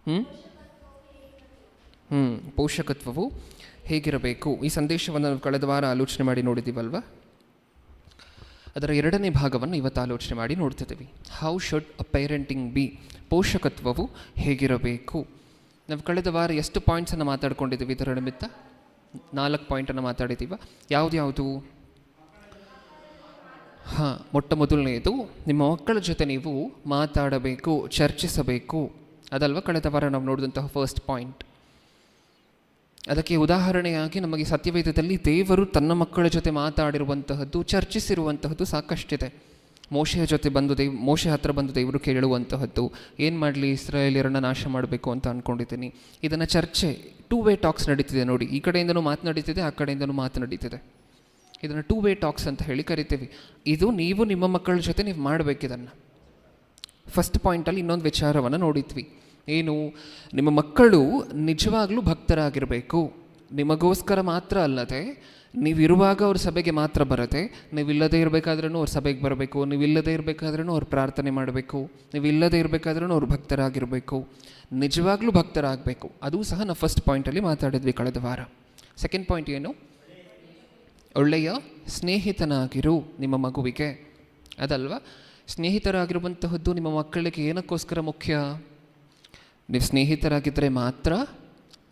ಹ್ಞೂ ಪೋಷಕತ್ವವು ಹೇಗಿರಬೇಕು, ಈ ಸಂದೇಶವನ್ನು ನಾವು ಕಳೆದ ವಾರ ಆಲೋಚನೆ ಮಾಡಿ ನೋಡಿದ್ದೀವಲ್ವ. ಅದರ ಎರಡನೇ ಭಾಗವನ್ನು ಇವತ್ತು ಆಲೋಚನೆ ಮಾಡಿ ನೋಡ್ತಿದ್ದೀವಿ. How should a parenting be, ಪೋಷಕತ್ವವು ಹೇಗಿರಬೇಕು. ನಾವು ಕಳೆದ ವಾರ ಎಷ್ಟು ಪಾಯಿಂಟ್ಸನ್ನು ಮಾತಾಡ್ಕೊಂಡಿದ್ದೀವಿ ಇದರ ನಿಮಿತ್ತ? 4 ಪಾಯಿಂಟನ್ನು ಮಾತಾಡಿದ್ದೀವ. ಯಾವುದು? ಮೊಟ್ಟ ಮೊದಲನೆಯದು, ನಿಮ್ಮ ಮಕ್ಕಳ ಜೊತೆ ನೀವು ಮಾತಾಡಬೇಕು, ಚರ್ಚಿಸಬೇಕು. ಅದಲ್ವ ಕಳೆದ ವಾರ ನಾವು ನೋಡಿದಂತಹ ಫಸ್ಟ್ ಪಾಯಿಂಟ್. ಅದಕ್ಕೆ ಉದಾಹರಣೆಯಾಗಿ ನಮಗೆ ಸತ್ಯವೇದದಲ್ಲಿ ದೇವರು ತನ್ನ ಮಕ್ಕಳ ಜೊತೆ ಮಾತಾಡಿರುವಂತಹದ್ದು, ಚರ್ಚಿಸಿರುವಂತಹದ್ದು ಸಾಕಷ್ಟಿದೆ. ಮೋಶೆ ಹತ್ರ ಬಂದು ದೇವರು ಕೇಳುವಂತಹದ್ದು, ಏನು ಮಾಡಲಿ ಇಸ್ರಾಯೇಲ್ಯರನ್ನು ನಾಶ ಮಾಡಬೇಕು ಅಂತ ಅಂದ್ಕೊಂಡಿದ್ದೀನಿ. ಇದನ್ನು ಚರ್ಚೆ, 2 ವೇ ಟಾಕ್ಸ್ ನಡೀತಿದೆ ನೋಡಿ. ಈ ಕಡೆಯಿಂದನೂ ಮಾತನಾಡಿತಿದೆ, ಆ ಕಡೆಯಿಂದನೂ ಮಾತನಾಡಿತಿದೆ. ಇದನ್ನು 2 ವೇ ಟಾಕ್ಸ್ ಅಂತ ಹೇಳಿ ಕರಿತೀವಿ. ಇದು ನೀವು ನಿಮ್ಮ ಮಕ್ಕಳ ಜೊತೆ ನೀವು ಮಾಡಬೇಕಿದನ್ನು. ಫಸ್ಟ್ ಪಾಯಿಂಟಲ್ಲಿ ಇನ್ನೊಂದು ವಿಚಾರವನ್ನು ನೋಡಿದ್ವಿ. ಏನು? ನಿಮ್ಮ ಮಕ್ಕಳು ನಿಜವಾಗ್ಲೂ ಭಕ್ತರಾಗಿರಬೇಕು. ನಿಮಗೋಸ್ಕರ ಮಾತ್ರ ಅಲ್ಲದೆ, ನೀವಿರುವಾಗ ಅವ್ರ ಸಭೆಗೆ ಮಾತ್ರ ಬರದೆ, ನೀವಿಲ್ಲದೇ ಇರಬೇಕಾದ್ರೂ ಅವ್ರ ಸಭೆಗೆ ಬರಬೇಕು, ನೀವಿಲ್ಲದೇ ಇರಬೇಕಾದ್ರೂ ಅವ್ರು ಪ್ರಾರ್ಥನೆ ಮಾಡಬೇಕು, ನೀವಿಲ್ಲದೇ ಇರಬೇಕಾದ್ರೂ ಅವ್ರು ಭಕ್ತರಾಗಿರಬೇಕು, ನಿಜವಾಗ್ಲೂ ಭಕ್ತರಾಗಬೇಕು. ಅದು ಸಹ ನಾವು ಫಸ್ಟ್ ಪಾಯಿಂಟಲ್ಲಿ ಮಾತಾಡಿದ್ವಿ ಕಳೆದ ವಾರ. ಸೆಕೆಂಡ್ ಪಾಯಿಂಟ್ ಏನು? ಒಳ್ಳೆಯ ಸ್ನೇಹಿತನಾಗಿರು ನಿಮ್ಮ ಮಗುವಿಗೆ. ಅದಲ್ವಾ? ಸ್ನೇಹಿತರಾಗಿರುವಂತಹದ್ದು ನಿಮ್ಮ ಮಕ್ಕಳಿಗೆ ಏನಕ್ಕೋಸ್ಕರ ಮುಖ್ಯ? ನೀವು ಸ್ನೇಹಿತರಾಗಿದ್ದರೆ ಮಾತ್ರ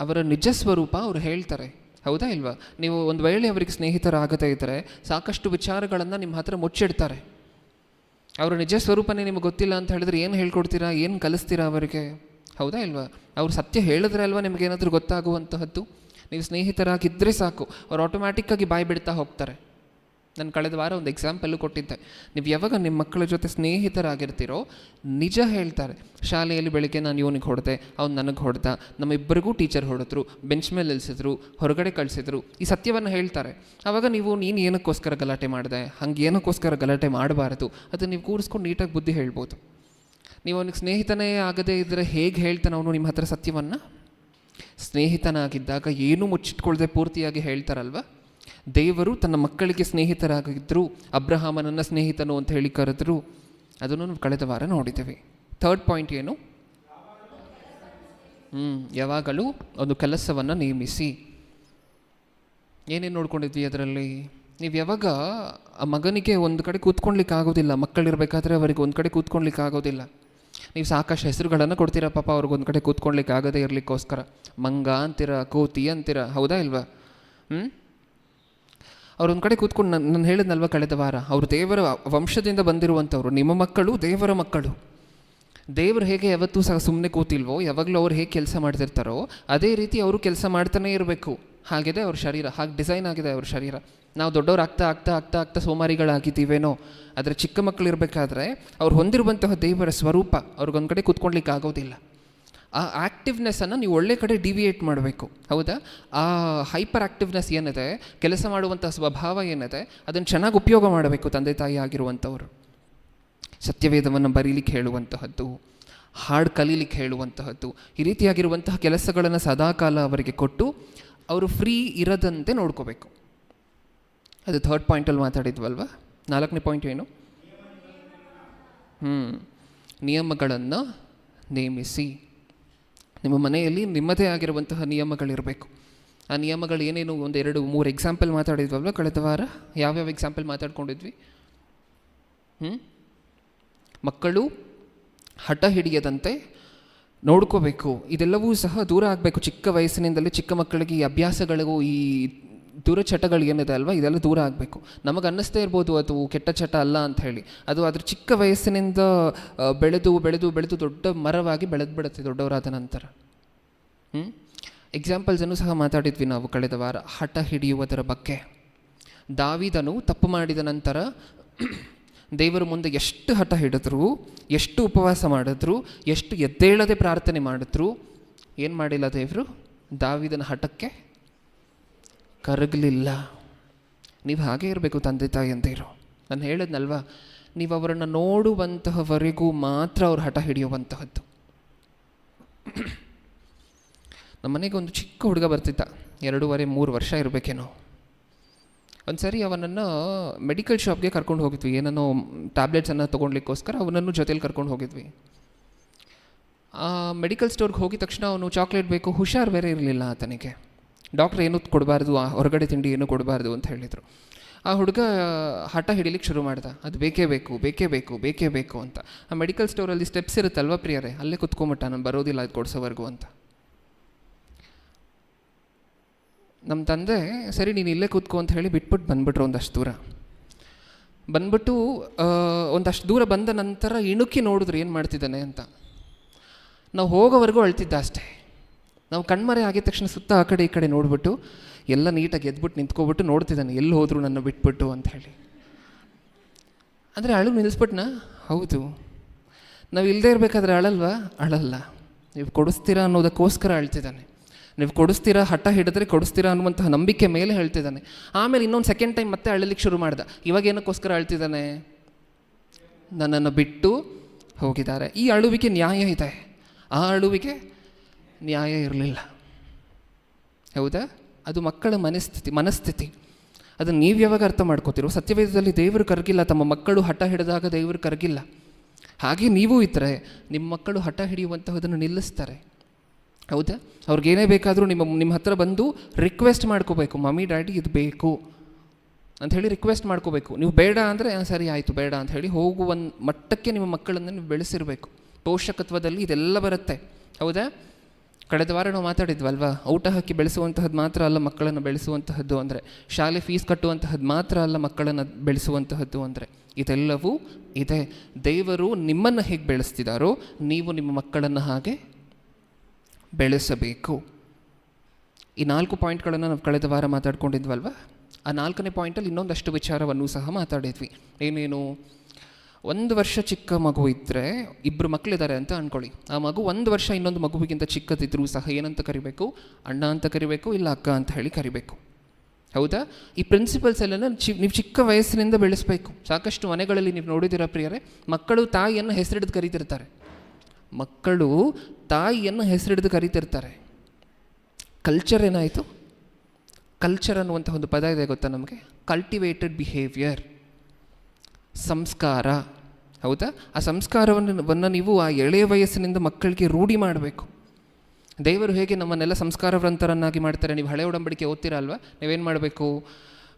ಅವರ ನಿಜ ಸ್ವರೂಪ ಅವ್ರು ಹೇಳ್ತಾರೆ. ಹೌದಾ ಇಲ್ವಾ? ನೀವು ಒಂದು ವೇಳೆ ಅವರಿಗೆ ಸ್ನೇಹಿತರಾಗದೇ ಇದ್ದರೆ ಸಾಕಷ್ಟು ವಿಚಾರಗಳನ್ನು ನಿಮ್ಮ ಹತ್ರ ಮುಚ್ಚಿಡ್ತಾರೆ. ಅವರ ನಿಜ ಸ್ವರೂಪನೇ ನಿಮಗೆ ಗೊತ್ತಿಲ್ಲ ಅಂತ ಹೇಳಿದ್ರೆ ಏನು ಹೇಳ್ಕೊಡ್ತೀರಾ, ಏನು ಕಲಿಸ್ತೀರಾ ಅವರಿಗೆ? ಹೌದಾ ಇಲ್ವಾ? ಅವ್ರು ಸತ್ಯ ಹೇಳಿದ್ರೆ ಅಲ್ವಾ ನಿಮಗೇನಾದರೂ ಗೊತ್ತಾಗುವಂತಹದ್ದು. ನೀವು ಸ್ನೇಹಿತರಾಗಿದ್ದರೆ ಸಾಕು, ಅವ್ರು ಆಟೋಮ್ಯಾಟಿಕ್ಕಾಗಿ ಬಾಯಿ ಬಿಡ್ತಾ ಹೋಗ್ತಾರೆ. ನಾನು ಕಳೆದ ವಾರ ಒಂದು ಎಕ್ಸಾಂಪಲ್ಲು ಕೊಟ್ಟಿದ್ದೆ. ನೀವು ಯಾವಾಗ ನಿಮ್ಮ ಮಕ್ಕಳ ಜೊತೆ ಸ್ನೇಹಿತರಾಗಿರ್ತೀರೋ ನಿಜ ಹೇಳ್ತಾರೆ. ಶಾಲೆಯಲ್ಲಿ ಬೆಳಗ್ಗೆ ನಾನು ಇವನಿಗೆ ಹೊಡೆದೆ, ಅವ್ನು ನನಗೆ ಹೊಡೆದ, ನಮ್ಮಿಬ್ಬರಿಗೂ ಟೀಚರ್ ಹೊಡೆದ್ರು, ಬೆಂಚ್ ಮೇಲೆ ನಿಲ್ಲಿಸಿದ್ರು, ಹೊರಗಡೆ ಕಳಿಸಿದ್ರು, ಈ ಸತ್ಯವನ್ನು ಹೇಳ್ತಾರೆ. ಆವಾಗ ನೀನು ಏನಕ್ಕೋಸ್ಕರ ಗಲಾಟೆ ಮಾಡಿದೆ, ಹಂಗೆ ಏನಕ್ಕೋಸ್ಕರ ಗಲಾಟೆ ಮಾಡಬಾರ್ದು, ಅದು ನೀವು ಕೂರಿಸ್ಕೊಂಡು ನೀಟಾಗಿ ಬುದ್ಧಿ ಹೇಳ್ಬೋದು. ನೀವು ಅವನಿಗೆ ಸ್ನೇಹಿತನೇ ಆಗದೇ ಇದ್ದರೆ ಹೇಗೆ ಹೇಳ್ತಾನೆ ಅವನು ನಿಮ್ಮ ಹತ್ರ ಸತ್ಯವನ್ನು? ಸ್ನೇಹಿತನಾಗಿದ್ದಾಗ ಏನೂ ಮುಚ್ಚಿಟ್ಕೊಳ್ದೆ ಪೂರ್ತಿಯಾಗಿ ಹೇಳ್ತಾರಲ್ವ. ದೇವರು ತನ್ನ ಮಕ್ಕಳಿಗೆ ಸ್ನೇಹಿತರಾಗಿದ್ದರು, ಅಬ್ರಹಾಮನನ್ನು ಸ್ನೇಹಿತನು ಅಂತ ಹೇಳಿ ಕರೆದ್ರು. ಅದನ್ನು ನಾವು ಕಳೆದ ವಾರ ನೋಡಿದ್ದೇವೆ. ಥರ್ಡ್ ಪಾಯಿಂಟ್ ಏನು? ಯಾವಾಗಲೂ ಒಂದು ಕೆಲಸವನ್ನು ನೇಮಿಸಿ. ಏನೇನು ನೋಡ್ಕೊಂಡಿದ್ವಿ ಅದರಲ್ಲಿ? ನೀವು ಯಾವಾಗ ಆ ಮಗನಿಗೆ ಒಂದು ಕಡೆ ಕೂತ್ಕೊಳ್ಲಿಕ್ಕೆ ಆಗೋದಿಲ್ಲ, ಮಕ್ಕಳಿರಬೇಕಾದ್ರೆ ಅವರಿಗೆ ಒಂದು ಕಡೆ ಕೂತ್ಕೊಳ್ಲಿಕ್ಕೆ ಆಗೋದಿಲ್ಲ, ನೀವು ಸಾಕಷ್ಟು ಹೆಸರುಗಳನ್ನು ಕೊಡ್ತೀರ ಪಾಪ ಅವ್ರಿಗೊಂದು ಕಡೆ ಕೂತ್ಕೊಳ್ಲಿಕ್ಕೆ ಆಗದೇ ಇರಲಿಕ್ಕೋಸ್ಕರ. ಮಂಗ ಅಂತೀರ, ಕೋತಿ ಅಂತೀರ, ಹೌದಾ ಇಲ್ವಾ? ಅವ್ರೊಂದು ಕಡೆ ಕೂತ್ಕೊಂಡು ನಾನು ಹೇಳಿದ್ನಲ್ವ ಕಳೆದ ವಾರ, ಅವರು ದೇವರ ವಂಶದಿಂದ ಬಂದಿರುವಂಥವ್ರು. ನಿಮ್ಮ ಮಕ್ಕಳು ದೇವರ ಮಕ್ಕಳು. ದೇವರು ಹೇಗೆ ಯಾವತ್ತೂ ಸಹ ಸುಮ್ಮನೆ ಕೂತಿಲ್ವೋ, ಯಾವಾಗಲೂ ಅವ್ರು ಹೇಗೆ ಕೆಲಸ ಮಾಡ್ತಿರ್ತಾರೋ ಅದೇ ರೀತಿ ಅವರು ಕೆಲಸ ಮಾಡ್ತಾನೇ ಇರಬೇಕು. ಹಾಗಿದೆ ಅವ್ರ ಶರೀರ, ಹಾಗೆ ಡಿಸೈನ್ ಆಗಿದೆ ಅವ್ರ ಶರೀರ. ನಾವು ದೊಡ್ಡವ್ರು ಆಗ್ತಾ ಆಗ್ತಾ ಆಗ್ತಾ ಆಗ್ತಾ ಸೋಮಾರಿಗಳಾಗಿದ್ದೀವೇನೋ. ಆದರೆ ಚಿಕ್ಕ ಮಕ್ಕಳು ಇರಬೇಕಾದ್ರೆ ಅವ್ರು ಹೊಂದಿರುವಂತಹ ದೇವರ ಸ್ವರೂಪ ಅವ್ರಿಗೊಂದು ಕಡೆ ಕೂತ್ಕೊಳ್ಲಿಕ್ಕೆ ಆಗೋದಿಲ್ಲ. ಆ ಆ್ಯಕ್ಟಿವ್ನೆಸ್ಸನ್ನು ನೀವು ಒಳ್ಳೆ ಕಡೆ ಡಿವಿಯೇಟ್ ಮಾಡಬೇಕು. ಹೌದಾ? ಆ ಹೈಪರ್ ಆ್ಯಕ್ಟಿವ್ನೆಸ್ ಏನಿದೆ, ಕೆಲಸ ಮಾಡುವಂಥ ಸ್ವಭಾವ ಏನಿದೆ, ಅದನ್ನು ಚೆನ್ನಾಗಿ ಉಪಯೋಗ ಮಾಡಬೇಕು ತಂದೆ ತಾಯಿ ಆಗಿರುವಂಥವ್ರು. ಸತ್ಯವೇದವನ್ನು ಬರೀಲಿಕ್ಕೆ ಹೇಳುವಂತಹದ್ದು, ಹಾಡು ಕಲೀಲಿಕ್ಕೆ ಹೇಳುವಂತಹದ್ದು, ಈ ರೀತಿಯಾಗಿರುವಂತಹ ಕೆಲಸಗಳನ್ನು ಸದಾಕಾಲ ಅವರಿಗೆ ಕೊಟ್ಟು ಅವರು ಫ್ರೀ ಇರದಂತೆ ನೋಡ್ಕೋಬೇಕು. ಅದು ಥರ್ಡ್ ಪಾಯಿಂಟಲ್ಲಿ ಮಾತಾಡಿದ್ವಲ್ವ. 4ನೇ ಪಾಯಿಂಟ್ ಏನು? ನಿಯಮಗಳನ್ನು ನೇಮಿಸಿ. ನಿಮ್ಮ ಮನೆಯಲ್ಲಿ ನಿಮ್ಮದೇ ಆಗಿರುವಂತಹ ನಿಯಮಗಳಿರಬೇಕು. ಆ ನಿಯಮಗಳು ಏನೇನು? 1, 2, 3 ಎಕ್ಸಾಂಪಲ್ ಮಾತಾಡಿದ್ವಲ್ವ ಕಳೆದ ವಾರ. ಯಾವ್ಯಾವ ಎಕ್ಸಾಂಪಲ್ ಮಾತಾಡ್ಕೊಂಡಿದ್ವಿ? ಮಕ್ಕಳು ಹಠ ಹಿಡಿಯದಂತೆ ನೋಡ್ಕೋಬೇಕು. ಇದೆಲ್ಲವೂ ಸಹ ದೂರ ಆಗಬೇಕು. ಚಿಕ್ಕ ವಯಸ್ಸಿನಿಂದಲೇ ಚಿಕ್ಕ ಮಕ್ಕಳಿಗೆ ಈ ಅಭ್ಯಾಸಗಳಿಗೂ ಈ ದುರಚಟಗಳು ಏನಿದೆ ಅಲ್ವಾ, ಇದೆಲ್ಲ ದೂರ ಆಗಬೇಕು. ನಮಗೆ ಅನ್ನಿಸ್ತೇ ಇರ್ಬೋದು ಅದು ಕೆಟ್ಟ ಚಟ ಅಲ್ಲ ಅಂತ ಹೇಳಿ. ಅದು ಅದ್ರ ಚಿಕ್ಕ ವಯಸ್ಸಿನಿಂದ ಬೆಳೆದು ಬೆಳೆದು ಬೆಳೆದು ದೊಡ್ಡ ಮರವಾಗಿ ಬೆಳೆದ್ಬಿಡುತ್ತೆ ದೊಡ್ಡವರಾದ ನಂತರ. ಎಕ್ಸಾಂಪಲ್ಸನ್ನು ಸಹ ಮಾತಾಡಿದ್ವಿ ನಾವು ಕಳೆದ ವಾರ ಹಠ ಹಿಡಿಯುವುದರ ಬಗ್ಗೆ. ದಾವೀದನು ತಪ್ಪು ಮಾಡಿದ ನಂತರ ದೇವರ ಮುಂದೆ ಎಷ್ಟು ಹಠ ಹಿಡಿದ್ರು, ಎಷ್ಟು ಉಪವಾಸ ಮಾಡಿದ್ರು, ಎಷ್ಟು ಎದ್ದೇಳದೆ ಪ್ರಾರ್ಥನೆ ಮಾಡಿದ್ರು, ಏನು ಮಾಡಿಲ್ಲ ದೇವರು? ದಾವೀದನ ಹಠಕ್ಕೆ ಕರಗಲಿಲ್ಲ. ನೀವು ಹಾಗೇ ಇರಬೇಕು ತಂದೆ ತಾಯಿ ಅಂತೀರು. ನಾನು ಹೇಳಿದ್ನಲ್ವ, ನೀವು ಅವರನ್ನು ನೋಡುವಂತಹವರೆಗೂ ಮಾತ್ರ ಅವ್ರು ಹಠ ಹಿಡಿಯುವಂತಹದ್ದು. ನಮ್ಮ ಮನೆಗೆ ಒಂದು ಚಿಕ್ಕ ಹುಡುಗ ಬರ್ತಿದ್ದ, 2-3 ವರ್ಷ ಇರಬೇಕೇನೋ. ಒಂದು ಸರಿ ಅವನನ್ನು ಮೆಡಿಕಲ್ ಶಾಪ್ಗೆ ಕರ್ಕೊಂಡು ಹೋಗಿದ್ವಿ, ಏನನ್ನೋ ಟ್ಯಾಬ್ಲೆಟ್ಸನ್ನು ತೊಗೊಳ್ಲಿಕ್ಕೋಸ್ಕರ ಅವನನ್ನು ಜೊತೇಲಿ ಕರ್ಕೊಂಡು ಹೋಗಿದ್ವಿ. ಮೆಡಿಕಲ್ ಸ್ಟೋರ್ಗೆ ಹೋಗಿದ ತಕ್ಷಣ ಅವನು ಚಾಕ್ಲೇಟ್ ಬೇಕು, ಹುಷಾರು ಬೇರೆ ಇರಲಿಲ್ಲ ಆತನಿಗೆ. ಡಾಕ್ಟ್ರ್ ಏನೂ ಕೊಡಬಾರ್ದು, ಹೊರಗಡೆ ತಿಂಡಿ ಏನೂ ಕೊಡಬಾರ್ದು ಅಂತ ಹೇಳಿದರು. ಆ ಹುಡುಗ ಹಠ ಹಿಡಿಲಿಕ್ಕೆ ಶುರು ಮಾಡ್ದ, ಅದು ಬೇಕೇ ಬೇಕು ಬೇಕೇ ಬೇಕು ಬೇಕೇ ಬೇಕು ಅಂತ. ಆ ಮೆಡಿಕಲ್ ಸ್ಟೋರಲ್ಲಿ ಸ್ಟೆಪ್ಸ್ ಇರುತ್ತಲ್ವ ಪ್ರಿಯರೇ, ಅಲ್ಲೇ ಕುತ್ಕೊಂಬಿಟ್ಟ, ನಾನು ಬರೋದಿಲ್ಲ ಅದು ಕೊಡಿಸೋವರೆಗೂ ಅಂತ. ನಮ್ಮ ತಂದೆ ಸರಿ ನೀನು ಇಲ್ಲೇ ಕೂತ್ಕೊ ಅಂತ ಹೇಳಿ ಬಿಟ್ಬಿಟ್ಟು ಬಂದುಬಿಟ್ರು. ಒಂದಷ್ಟು ದೂರ ಬಂದ್ಬಿಟ್ಟು ಒಂದಷ್ಟು ದೂರ ಬಂದ ನಂತರ ಇಣುಕಿ ನೋಡಿದ್ರು ಏನು ಮಾಡ್ತಿದ್ದಾನೆ ಅಂತ. ನಾವು ಹೋಗೋವರೆಗೂ ಅಳ್ತಿದ್ದ ಅಷ್ಟೇ. ನಾವು ಕಣ್ಮರೆ ಆಗಿದ ತಕ್ಷಣ ಸುತ್ತ ಆ ಕಡೆ ಈ ಕಡೆ ನೋಡಿಬಿಟ್ಟು ಎಲ್ಲ ನೀಟಾಗಿ ಎದ್ಬಿಟ್ಟು ನಿಂತ್ಕೊಬಿಟ್ಟು ನೋಡ್ತಿದ್ದಾನೆ, ಎಲ್ಲಿ ಹೋದ್ರು ನನ್ನ ಬಿಟ್ಬಿಟ್ಟು ಅಂತ ಹೇಳಿ. ಅಂದರೆ ಅಳು ನಿಲ್ಲಿಸ್ಬಿಟ್ನಾ? ಹೌದು. ನಾವು ಇಲ್ಲದೆ ಇರಬೇಕಾದ್ರೆ ಅಳಲ್ವಾ? ಅಳಲ್ಲ. ನೀವು ಕೊಡಿಸ್ತೀರಾ ಅನ್ನೋದಕ್ಕೋಸ್ಕರ ಅಳ್ತಿದ್ದಾನೆ. ನೀವು ಕೊಡಿಸ್ತೀರಾ, ಹಠ ಹಿಡಿದ್ರೆ ಕೊಡಿಸ್ತೀರಾ ಅನ್ನುವಂತಹ ನಂಬಿಕೆ ಮೇಲೆ ಹೇಳ್ತಿದ್ದಾನೆ. ಆಮೇಲೆ ಇನ್ನೊಂದು ಸೆಕೆಂಡ್ ಟೈಮ್ ಮತ್ತೆ ಅಳಲಿಕ್ಕೆ ಶುರು ಮಾಡ್ದ. ಇವಾಗ ಏನಕ್ಕೋಸ್ಕರ ಅಳ್ತಿದ್ದಾನೆ? ನನ್ನನ್ನು ಬಿಟ್ಟು ಹೋಗಿದ್ದಾರೆ. ಈ ಅಳುವಿಗೆ ನ್ಯಾಯ ಇದೆ, ಆ ಅಳುವಿಗೆ ನ್ಯಾಯ ಇರಲಿಲ್ಲ. ಹೌದಾ? ಅದು ಮಕ್ಕಳ ಮನಸ್ಥಿತಿ. ಅದನ್ನು ನೀವು ಯಾವಾಗ ಅರ್ಥ ಮಾಡ್ಕೋತೀರೋ? ಸತ್ಯವೇದದಲ್ಲಿ ದೇವರು ಕರಗಿಲ್ಲ, ತಮ್ಮ ಮಕ್ಕಳು ಹಠ ಹಿಡಿದಾಗ ದೇವರು ಕರಗಿಲ್ಲ. ಹಾಗೆ ನೀವು ಇದ್ದರೆ ನಿಮ್ಮ ಮಕ್ಕಳು ಹಠ ಹಿಡಿಯುವಂತಹದನ್ನು ನಿಲ್ಲಿಸ್ತಾರೆ. ಹೌದಾ? ಅವ್ರಿಗೇನೇ ಬೇಕಾದರೂ ನಿಮ್ಮ ಹತ್ರ ಬಂದು ರಿಕ್ವೆಸ್ಟ್ ಮಾಡ್ಕೋಬೇಕು, ಮಮ್ಮಿ ಡ್ಯಾಡಿ ಇದು ಬೇಕು ಅಂಥೇಳಿ ರಿಕ್ವೆಸ್ಟ್ ಮಾಡ್ಕೋಬೇಕು. ನೀವು ಬೇಡ ಅಂದರೆ ಸರಿ ಆಯಿತು ಬೇಡ ಅಂತ ಹೇಳಿ ಹೋಗುವ ಮಟ್ಟಕ್ಕೆ ನಿಮ್ಮ ಮಕ್ಕಳನ್ನು ನೀವು ಬೆಳೆಸಿರಬೇಕು. ಪೋಷಕತ್ವದಲ್ಲಿ ಇದೆಲ್ಲ ಬರುತ್ತೆ. ಹೌದಾ? ಕಳೆದ ವಾರ ನಾವು ಮಾತಾಡಿದ್ವಲ್ವಾ, ಊಟ ಹಾಕಿ ಬೆಳೆಸುವಂತಹದ್ದು ಮಾತ್ರ ಅಲ್ಲ ಮಕ್ಕಳನ್ನು ಬೆಳೆಸುವಂತಹದ್ದು ಅಂದರೆ, ಶಾಲೆ ಫೀಸ್ ಕಟ್ಟುವಂತಹದ್ದು ಮಾತ್ರ ಅಲ್ಲ ಮಕ್ಕಳನ್ನು ಬೆಳೆಸುವಂತಹದ್ದು ಅಂದರೆ, ಇದೆಲ್ಲವೂ ಇದೆ. ದೇವರು ನಿಮ್ಮನ್ನು ಹೇಗೆ ಬೆಳೆಸ್ತಿದ್ದಾರೋ ನೀವು ನಿಮ್ಮ ಮಕ್ಕಳನ್ನು ಹಾಗೆ ಬೆಳೆಸಬೇಕು. ಈ 4 ಪಾಯಿಂಟ್ಗಳನ್ನು ನಾವು ಕಳೆದ ವಾರ ಮಾತಾಡ್ಕೊಂಡಿದ್ವಲ್ವ. ಆ 4ನೇ ಪಾಯಿಂಟಲ್ಲಿ ಇನ್ನೊಂದಷ್ಟು ವಿಚಾರವನ್ನು ಸಹ ಮಾತಾಡಿದ್ವಿ. ಏನೇನು? 1 ವರ್ಷ ಚಿಕ್ಕ ಮಗು ಇದ್ದರೆ, ಇಬ್ಬರು ಮಕ್ಕಳಿದ್ದಾರೆ ಅಂತ ಅಂದ್ಕೊಳ್ಳಿ. ಆ ಮಗು 1 ವರ್ಷ ಇನ್ನೊಂದು ಮಗುವಿಗಿಂತ ಚಿಕ್ಕದಿದ್ದರೂ ಸಹ ಏನಂತ ಕರಿಬೇಕು? ಅಣ್ಣ ಅಂತ ಕರಿಬೇಕು, ಇಲ್ಲ ಅಕ್ಕ ಅಂತ ಹೇಳಿ ಕರಿಬೇಕು. ಹೌದಾ? ಈ ಪ್ರಿನ್ಸಿಪಲ್ಸ್ ಎಲ್ಲ ನೀವು ಚಿಕ್ಕ ವಯಸ್ಸಿನಿಂದ ಬೆಳೆಸಬೇಕು. ಸಾಕಷ್ಟು ಮನೆಗಳಲ್ಲಿ ನೀವು ನೋಡಿದಿರ ಪ್ರಿಯರೇ, ಮಕ್ಕಳು ತಾಯಿಯನ್ನು ಹೆಸರಿಡಿದು ಕರೀತಿರ್ತಾರೆ. ಮಕ್ಕಳು ತಾಯಿಯನ್ನು ಹೆಸರಿಡಿದು ಕರೀತಿರ್ತಾರೆ. ಕಲ್ಚರ್ ಏನಾಯಿತು? ಕಲ್ಚರ್ ಅನ್ನುವಂಥ ಒಂದು ಪದ ಇದೆ ಗೊತ್ತಾ ನಮಗೆ? ಕಲ್ಟಿವೇಟೆಡ್ ಬಿಹೇವಿಯರ್, ಸಂಸ್ಕಾರ. ಹೌದಾ? ಆ ಸಂಸ್ಕಾರವನ್ನು ನೀವು ಆ ಎಳೆಯ ವಯಸ್ಸಿನಿಂದ ಮಕ್ಕಳಿಗೆ ರೂಢಿ ಮಾಡಬೇಕು. ದೇವರು ಹೇಗೆ ನಮ್ಮನ್ನೆಲ್ಲ ಸಂಸ್ಕಾರವಂತರನ್ನಾಗಿ ಮಾಡ್ತಾರೆ. ನೀವು ಹಳೆ ಒಡಂಬಡಿಕೆ ಓದ್ತೀರಾ ಅಲ್ವಾ? ನೀವೇನು ಮಾಡಬೇಕು?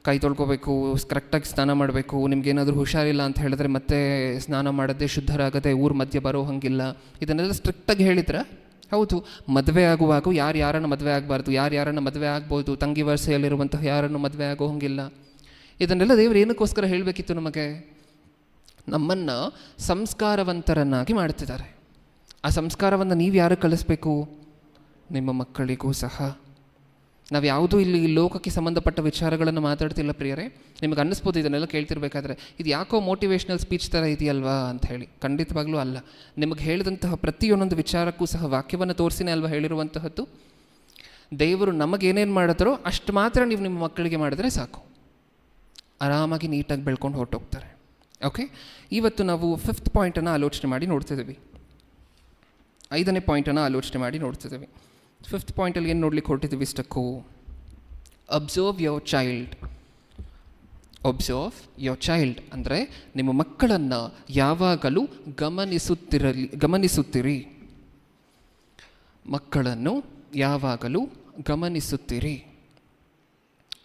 ಕೈ ತೊಳ್ಕೊಬೇಕು, ಕರೆಕ್ಟಾಗಿ ಸ್ನಾನ ಮಾಡಬೇಕು. ನಿಮ್ಗೇನಾದರೂ ಹುಷಾರಿಲ್ಲ ಅಂತ ಹೇಳಿದ್ರೆ ಮತ್ತೆ ಸ್ನಾನ ಮಾಡದೆ ಶುದ್ಧರಾಗದೆ ಊರ ಮಧ್ಯೆ ಬರೋ ಹಂಗಿಲ್ಲ. ಇದನ್ನೆಲ್ಲ ಸ್ಟ್ರಿಕ್ಟಾಗಿ ಹೇಳಿದ್ರೆ ಹೌದು. ಮದುವೆ ಆಗುವಾಗ ಯಾರನ್ನು ಮದುವೆ ಆಗಬಾರ್ದು, ಯಾರನ್ನು ಮದುವೆ ಆಗ್ಬೋದು, ತಂಗಿ ವರಸೆಯಲ್ಲಿರುವಂತಹ ಯಾರನ್ನು ಮದುವೆ ಆಗೋ ಹಂಗಿಲ್ಲ. ಇದನ್ನೆಲ್ಲ ದೇವರು ಏನಕ್ಕೋಸ್ಕರ ಹೇಳಬೇಕಿತ್ತು ನಮಗೆ? ನಮ್ಮನ್ನು ಸಂಸ್ಕಾರವಂತರನ್ನಾಗಿ ಮಾಡ್ತಿದ್ದಾರೆ. ಆ ಸಂಸ್ಕಾರವನ್ನು ನೀವು ಯಾರು ಕಲಿಸ್ಬೇಕು? ನಿಮ್ಮ ಮಕ್ಕಳಿಗೂ ಸಹ. ನಾವು ಯಾವುದೂ ಇಲ್ಲಿ ಲೋಕಕ್ಕೆ ಸಂಬಂಧಪಟ್ಟ ವಿಚಾರಗಳನ್ನು ಮಾತಾಡ್ತಿಲ್ಲ ಪ್ರಿಯರೇ. ನಿಮಗೆ ಅನ್ನಿಸ್ಬೋದು ಇದನ್ನೆಲ್ಲ ಕೇಳ್ತಿರ್ಬೇಕಾದ್ರೆ ಇದು ಯಾಕೋ ಮೋಟಿವೇಶ್ನಲ್ ಸ್ಪೀಚ್ ಥರ ಇದೆಯಲ್ವಾ ಅಂತ ಹೇಳಿ. ಖಂಡಿತವಾಗ್ಲೂ ಅಲ್ಲ. ನಿಮಗೆ ಹೇಳಿದಂತಹ ಪ್ರತಿಯೊಂದೊಂದು ವಿಚಾರಕ್ಕೂ ಸಹ ವಾಕ್ಯವನ್ನು ತೋರಿಸಿನೇ ಅಲ್ವಾ ಹೇಳಿರುವಂತಹದ್ದು. ದೇವರು ನಮಗೇನೇನು ಮಾಡಿದ್ರೋ ಅಷ್ಟು ಮಾತ್ರ ನೀವು ನಿಮ್ಮ ಮಕ್ಕಳಿಗೆ ಮಾಡಿದ್ರೆ ಸಾಕು, ಆರಾಮಾಗಿ ನೀಟಾಗಿ ಬೆಳ್ಕೊಂಡು ಹೊರಟೋಗ್ತಾರೆ. ಓಕೆ, ಇವತ್ತು ನಾವು 5th ಪಾಯಿಂಟನ್ನು ಆಲೋಚನೆ ಮಾಡಿ ನೋಡ್ತಿದ್ದೀವಿ. 5ನೇ ಪಾಯಿಂಟನ್ನು ಆಲೋಚನೆ ಮಾಡಿ ನೋಡ್ತಿದ್ದೀವಿ. 5th ಪಾಯಿಂಟಲ್ಲಿ ಏನು ನೋಡ್ಲಿಕ್ಕೆ ಹೊರಟಿದ್ದೀವಿ ಇಷ್ಟಕ್ಕೂ? Observe your child. Observe your child ಅಂದರೆ ನಿಮ್ಮ ಮಕ್ಕಳನ್ನು ಯಾವಾಗಲೂ ಗಮನಿಸುತ್ತಿರಿ. ಮಕ್ಕಳನ್ನು ಯಾವಾಗಲೂ ಗಮನಿಸುತ್ತೀರಿ.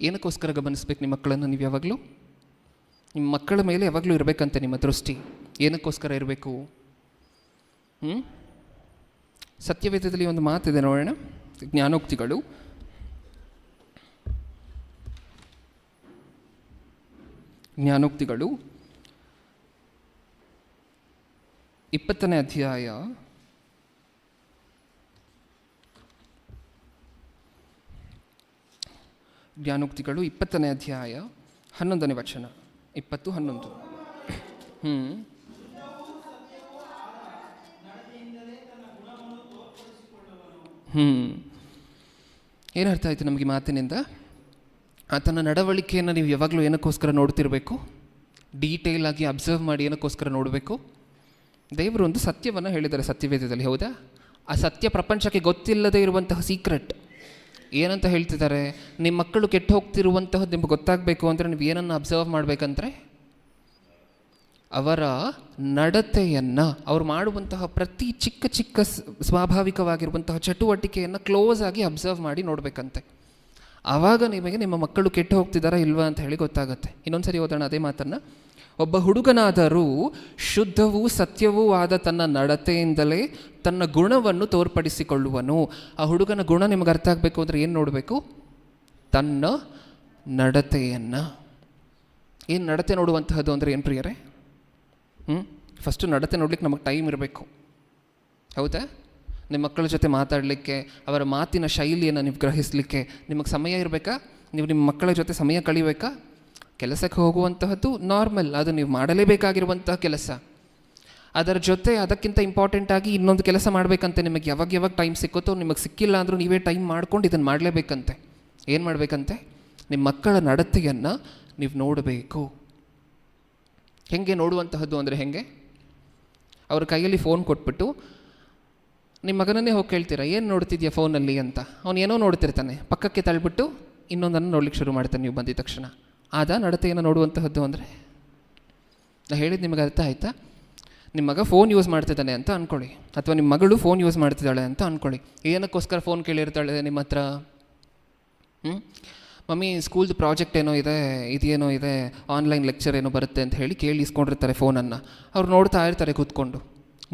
ಏನಕ್ಕೋಸ್ಕರ ಗಮನಿಸ್ಬೇಕು ನಿಮ್ಮ ಮಕ್ಕಳನ್ನು? ನೀವು ಯಾವಾಗಲೂ ನಿಮ್ಮ ಮಕ್ಕಳ ಮೇಲೆ ಯಾವಾಗಲೂ ಇರಬೇಕಂತೆ ನಿಮ್ಮ ದೃಷ್ಟಿ. ಏನಕ್ಕೋಸ್ಕರ ಇರಬೇಕು? ಸತ್ಯವೇದದಲ್ಲಿ ಒಂದು ಮಾತಿದೆ ನೋಡೋಣ. ಜ್ಞಾನೋಕ್ತಿಗಳು 20ನೇ ಅಧ್ಯಾಯ 20ನೇ ಅಧ್ಯಾಯ 11ನೇ ವಚನ. 20:11. ಏನರ್ಥ ಆಯಿತು ನಮಗೆ ಮಾತಿನಿಂದ? ಆತನ ನಡವಳಿಕೆಯನ್ನು ನೀವು ಯಾವಾಗಲೂ ಏನಕ್ಕೋಸ್ಕರ ನೋಡ್ತಿರಬೇಕು? ಡೀಟೇಲ್ ಆಗಿ ಅಬ್ಸರ್ವ್ ಮಾಡಿ ಏನಕ್ಕೋಸ್ಕರ ನೋಡಬೇಕು? ದೇವರು ಒಂದು ಸತ್ಯವನ್ನು ಹೇಳಿದ್ದಾರೆ ಸತ್ಯವೇದದಲ್ಲಿ. ಹೌದಾ? ಆ ಸತ್ಯ ಪ್ರಪಂಚಕ್ಕೆ ಗೊತ್ತಿಲ್ಲದೆ ಇರುವಂತಹ ಸೀಕ್ರೆಟ್ ಏನಂತ ಹೇಳ್ತಿದ್ದಾರೆ? ನಿಮ್ಮ ಮಕ್ಕಳು ಕೆಟ್ಟು ಹೋಗ್ತಿರುವಂತಹದ್ದು ನಿಮ್ಗೆ ಗೊತ್ತಾಗಬೇಕು ಅಂದರೆ ನೀವು ಏನನ್ನು ಅಬ್ಸರ್ವ್ ಮಾಡಬೇಕಂದ್ರೆ ಅವರ ನಡತೆಯನ್ನು, ಅವ್ರು ಮಾಡುವಂತಹ ಪ್ರತಿ ಚಿಕ್ಕ ಚಿಕ್ಕ ಸ್ವಾಭಾವಿಕವಾಗಿರುವಂತಹ ಚಟುವಟಿಕೆಯನ್ನು ಕ್ಲೋಸ್ ಆಗಿ ಅಬ್ಸರ್ವ್ ಮಾಡಿ ನೋಡಬೇಕಂತೆ. ಆವಾಗ ನಿಮಗೆ ನಿಮ್ಮ ಮಕ್ಕಳು ಕೆಟ್ಟು ಹೋಗ್ತಿದ್ದಾರಾ ಇಲ್ವಾ ಅಂತ ಹೇಳಿ ಗೊತ್ತಾಗುತ್ತೆ. ಇನ್ನೊಂದು ಸರಿ ಓದೋಣ ಅದೇ ಮಾತನ್ನು. ಒಬ್ಬ ಹುಡುಗನಾದರೂ ಶುದ್ಧವೂ ಸತ್ಯವೂ ಆದ ತನ್ನ ನಡತೆಯಿಂದಲೇ ತನ್ನ ಗುಣವನ್ನು ತೋರ್ಪಡಿಸಿಕೊಳ್ಳುವನು. ಆ ಹುಡುಗನ ಗುಣ ನಿಮಗೆ ಅರ್ಥ ಆಗಬೇಕು ಅಂದರೆ ಏನು ನೋಡಬೇಕು? ತನ್ನ ನಡತೆಯನ್ನು. ಏನು ನಡತೆ ನೋಡುವಂತಹದ್ದು ಅಂದರೆ ಏನು ಪ್ರಿಯರೇ? ಫಸ್ಟು ನಡತೆ ನೋಡ್ಲಿಕ್ಕೆ ನಮಗೆ ಟೈಮ್ ಇರಬೇಕು, ಹೌದಾ? ನಿಮ್ಮ ಮಕ್ಕಳ ಜೊತೆ ಮಾತಾಡಲಿಕ್ಕೆ, ಅವರ ಮಾತಿನ ಶೈಲಿಯನ್ನು ನೀವು ಗ್ರಹಿಸಲಿಕ್ಕೆ ನಿಮಗೆ ಸಮಯ ಇರಬೇಕಾ? ನೀವು ನಿಮ್ಮ ಮಕ್ಕಳ ಜೊತೆ ಸಮಯ ಕಳಿಬೇಕಾ? ಕೆಲಸಕ್ಕೆ ಹೋಗುವಂತಹದ್ದು ನಾರ್ಮಲ್, ಅದು ನೀವು ಮಾಡಲೇಬೇಕಾಗಿರುವಂತಹ ಕೆಲಸ. ಅದರ ಜೊತೆ ಅದಕ್ಕಿಂತ ಇಂಪಾರ್ಟೆಂಟಾಗಿ ಇನ್ನೊಂದು ಕೆಲಸ ಮಾಡಬೇಕಂತೆ. ನಿಮಗೆ ಯಾವಾಗ ಟೈಮ್ ಸಿಕ್ಕುತ್ತೋ, ನಿಮಗೆ ಸಿಕ್ಕಿಲ್ಲ ಅಂದರೂ ನೀವೇ ಟೈಮ್ ಮಾಡ್ಕೊಂಡು ಇದನ್ನು ಮಾಡಲೇಬೇಕಂತೆ. ಏನು ಮಾಡಬೇಕಂತೆ? ನಿಮ್ಮ ಮಕ್ಕಳ ನಡತೆಯನ್ನು ನೀವು ನೋಡಬೇಕು. ಹೇಗೆ ನೋಡುವಂತಹದ್ದು ಅಂದರೆ ಹೇಗೆ? ಅವ್ರ ಕೈಯಲ್ಲಿ ಫೋನ್ ಕೊಟ್ಬಿಟ್ಟು ನಿಮ್ಮ ಮಗನನ್ನೇ ಹೋಗಿ ಕೇಳ್ತೀರಾ, ಏನು ನೋಡ್ತಿದ್ಯಾ ಫೋನಲ್ಲಿ ಅಂತ. ಅವನು ಏನೋ ನೋಡ್ತಿರ್ತಾನೆ, ಪಕ್ಕಕ್ಕೆ ತಳ್ಳಿಬಿಟ್ಟು ಇನ್ನೊಂದನ್ನು ನೋಡ್ಲಿಕ್ಕೆ ಶುರು ಮಾಡ್ತಾನೆ ನೀವು ಬಂದಿದ ತಕ್ಷಣ. ಆದ ನಡತೆಯನ್ನು ನೋಡುವಂತಹದ್ದು ಅಂದರೆ? ನಾನು ಹೇಳಿದ್ದು ನಿಮಗೆ ಅರ್ಥ ಆಯಿತಾ? ನಿಮ್ಮ ಮಗ ಫೋನ್ ಯೂಸ್ ಮಾಡ್ತಿದ್ದಾನೆ ಅಂತ ಅಂದ್ಕೊಳ್ಳಿ, ಅಥವಾ ನಿಮ್ಮ ಮಗಳು ಫೋನ್ ಯೂಸ್ ಮಾಡ್ತಿದ್ದಾಳೆ ಅಂತ ಅಂದ್ಕೊಳ್ಳಿ. ಏನಕ್ಕೋಸ್ಕರ ಫೋನ್ ಕೇಳಿರ್ತಾಳೆ ನಿಮ್ಮ ಹತ್ರ? ಮಮ್ಮಿ ಸ್ಕೂಲ್ದು ಪ್ರಾಜೆಕ್ಟ್ ಏನೋ ಇದೆ, ಇದೇನೋ ಇದೆ, ಆನ್ಲೈನ್ ಲೆಕ್ಚರ್ ಏನೋ ಬರುತ್ತೆ ಅಂತ ಹೇಳಿ ಕೇಳಿ ಇಸ್ಕೊಂಡಿರ್ತಾರೆ ಫೋನನ್ನು. ಅವ್ರು ನೋಡ್ತಾ ಇರ್ತಾರೆ ಕೂತ್ಕೊಂಡು,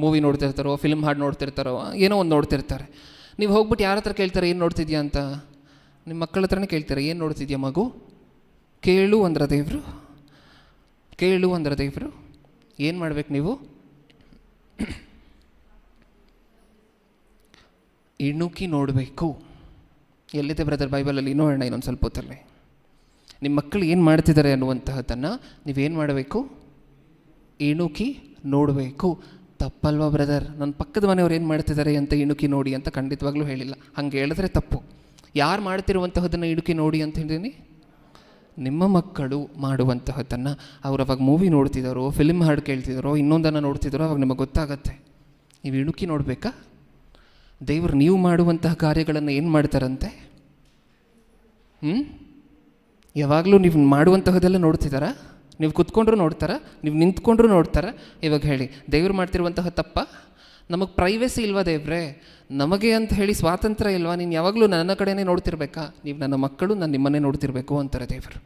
ಮೂವಿ ನೋಡ್ತಿರ್ತಾರೋ, ಫಿಲ್ಮ್ ಹಾಡು ನೋಡ್ತಿರ್ತಾರೋ, ಏನೋ ಒಂದು ನೋಡ್ತಿರ್ತಾರೆ. ನೀವು ಹೋಗ್ಬಿಟ್ಟು ಯಾರ ಹತ್ರ ಕೇಳ್ತಾರೆ ಏನು ನೋಡ್ತಿದ್ಯಾ ಅಂತ? ನಿಮ್ಮ ಮಕ್ಕಳ ಹತ್ರನೇ ಕೇಳ್ತಾರೆ, ಏನು ನೋಡ್ತಿದ್ಯಾ ಮಗು? ಕೇಳು ಅಂದ್ರೆ ದೇವರು, ಕೇಳು ಅಂದ್ರೆ ದೇವರು. ಏನು ಮಾಡ್ಬೇಕು ನೀವು? ಇಣುಕಿ ನೋಡಬೇಕು. ಎಲ್ಲಿದೆ ಬ್ರದರ್ ಬೈಬಲಲ್ಲಿ? ನೋಡೋಣ ಇನ್ನೊಂದು ಸ್ವಲ್ಪ ಹೊತ್ತಲ್ಲಿ. ನಿಮ್ಮ ಮಕ್ಕಳು ಏನು ಮಾಡ್ತಿದ್ದಾರೆ ಅನ್ನುವಂತಹದ್ದನ್ನು ನೀವೇನು ಮಾಡಬೇಕು? ಇಣುಕಿ ನೋಡಬೇಕು. ತಪ್ಪಲ್ವಾ ಬ್ರದರ್? ನನ್ನ ಪಕ್ಕದ ಮನೆಯವ್ರು ಏನು ಮಾಡ್ತಿದ್ದಾರೆ ಅಂತ ಇಣುಕಿ ನೋಡಿ ಅಂತ ಖಂಡಿತವಾಗ್ಲೂ ಹೇಳಿಲ್ಲ. ಹಂಗೆ ಹೇಳಿದ್ರೆ ತಪ್ಪು. ಯಾರು ಮಾಡ್ತಿರುವಂತಹದ್ದನ್ನು ಇಣುಕಿ ನೋಡಿ ಅಂತ ಹೇಳಿದ್ದೀನಿ? ನಿಮ್ಮ ಮಕ್ಕಳು ಮಾಡುವಂತಹದ್ದನ್ನು. ಅವ್ರು ಅವಾಗ ಮೂವಿ ನೋಡ್ತಿದ್ದಾರೋ, ಫಿಲ್ಮ್ ಹಾಡು ಕೇಳ್ತಿದ್ದಾರೋ, ಇನ್ನೊಂದನ್ನು ನೋಡ್ತಿದ್ದಾರೋ, ಅವಾಗ ನಿಮಗೆ ಗೊತ್ತಾಗತ್ತೆ. ನೀವು ಇಣುಕಿ ನೋಡಬೇಕಾ? ದೇವರು ನೀವು ಮಾಡುವಂತಹ ಕಾರ್ಯಗಳನ್ನು ಏನು ಮಾಡ್ತಾರಂತೆ? ಯಾವಾಗಲೂ ನೀವು ಮಾಡುವಂತಹದ್ದೆಲ್ಲ ನೋಡ್ತಿದ್ದಾರಾ? ನೀವು ಕೂತ್ಕೊಂಡ್ರೂ ನೋಡ್ತಾರಾ? ನೀವು ನಿಂತ್ಕೊಂಡ್ರೂ ನೋಡ್ತಾರಾ? ಇವಾಗ ಹೇಳಿ, ದೇವರು ಮಾಡ್ತಿರುವಂತಹ ತಪ್ಪ? ನಮಗೆ ಪ್ರೈವೇಸಿ ಇಲ್ವಾ ದೇವ್ರೆ? ನಮಗೆ ಅಂತ ಹೇಳಿ ಸ್ವಾತಂತ್ರ್ಯ ಇಲ್ವಾ? ನೀನು ಯಾವಾಗಲೂ ನನ್ನ ಕಡೆನೇ ನೋಡ್ತಿರ್ಬೇಕಾ? ನೀವು ನನ್ನ ಮಕ್ಕಳು, ನಾನು ನಿಮ್ಮನ್ನೇ ನೋಡ್ತಿರ್ಬೇಕು ಅಂತಾರೆ ದೇವರು.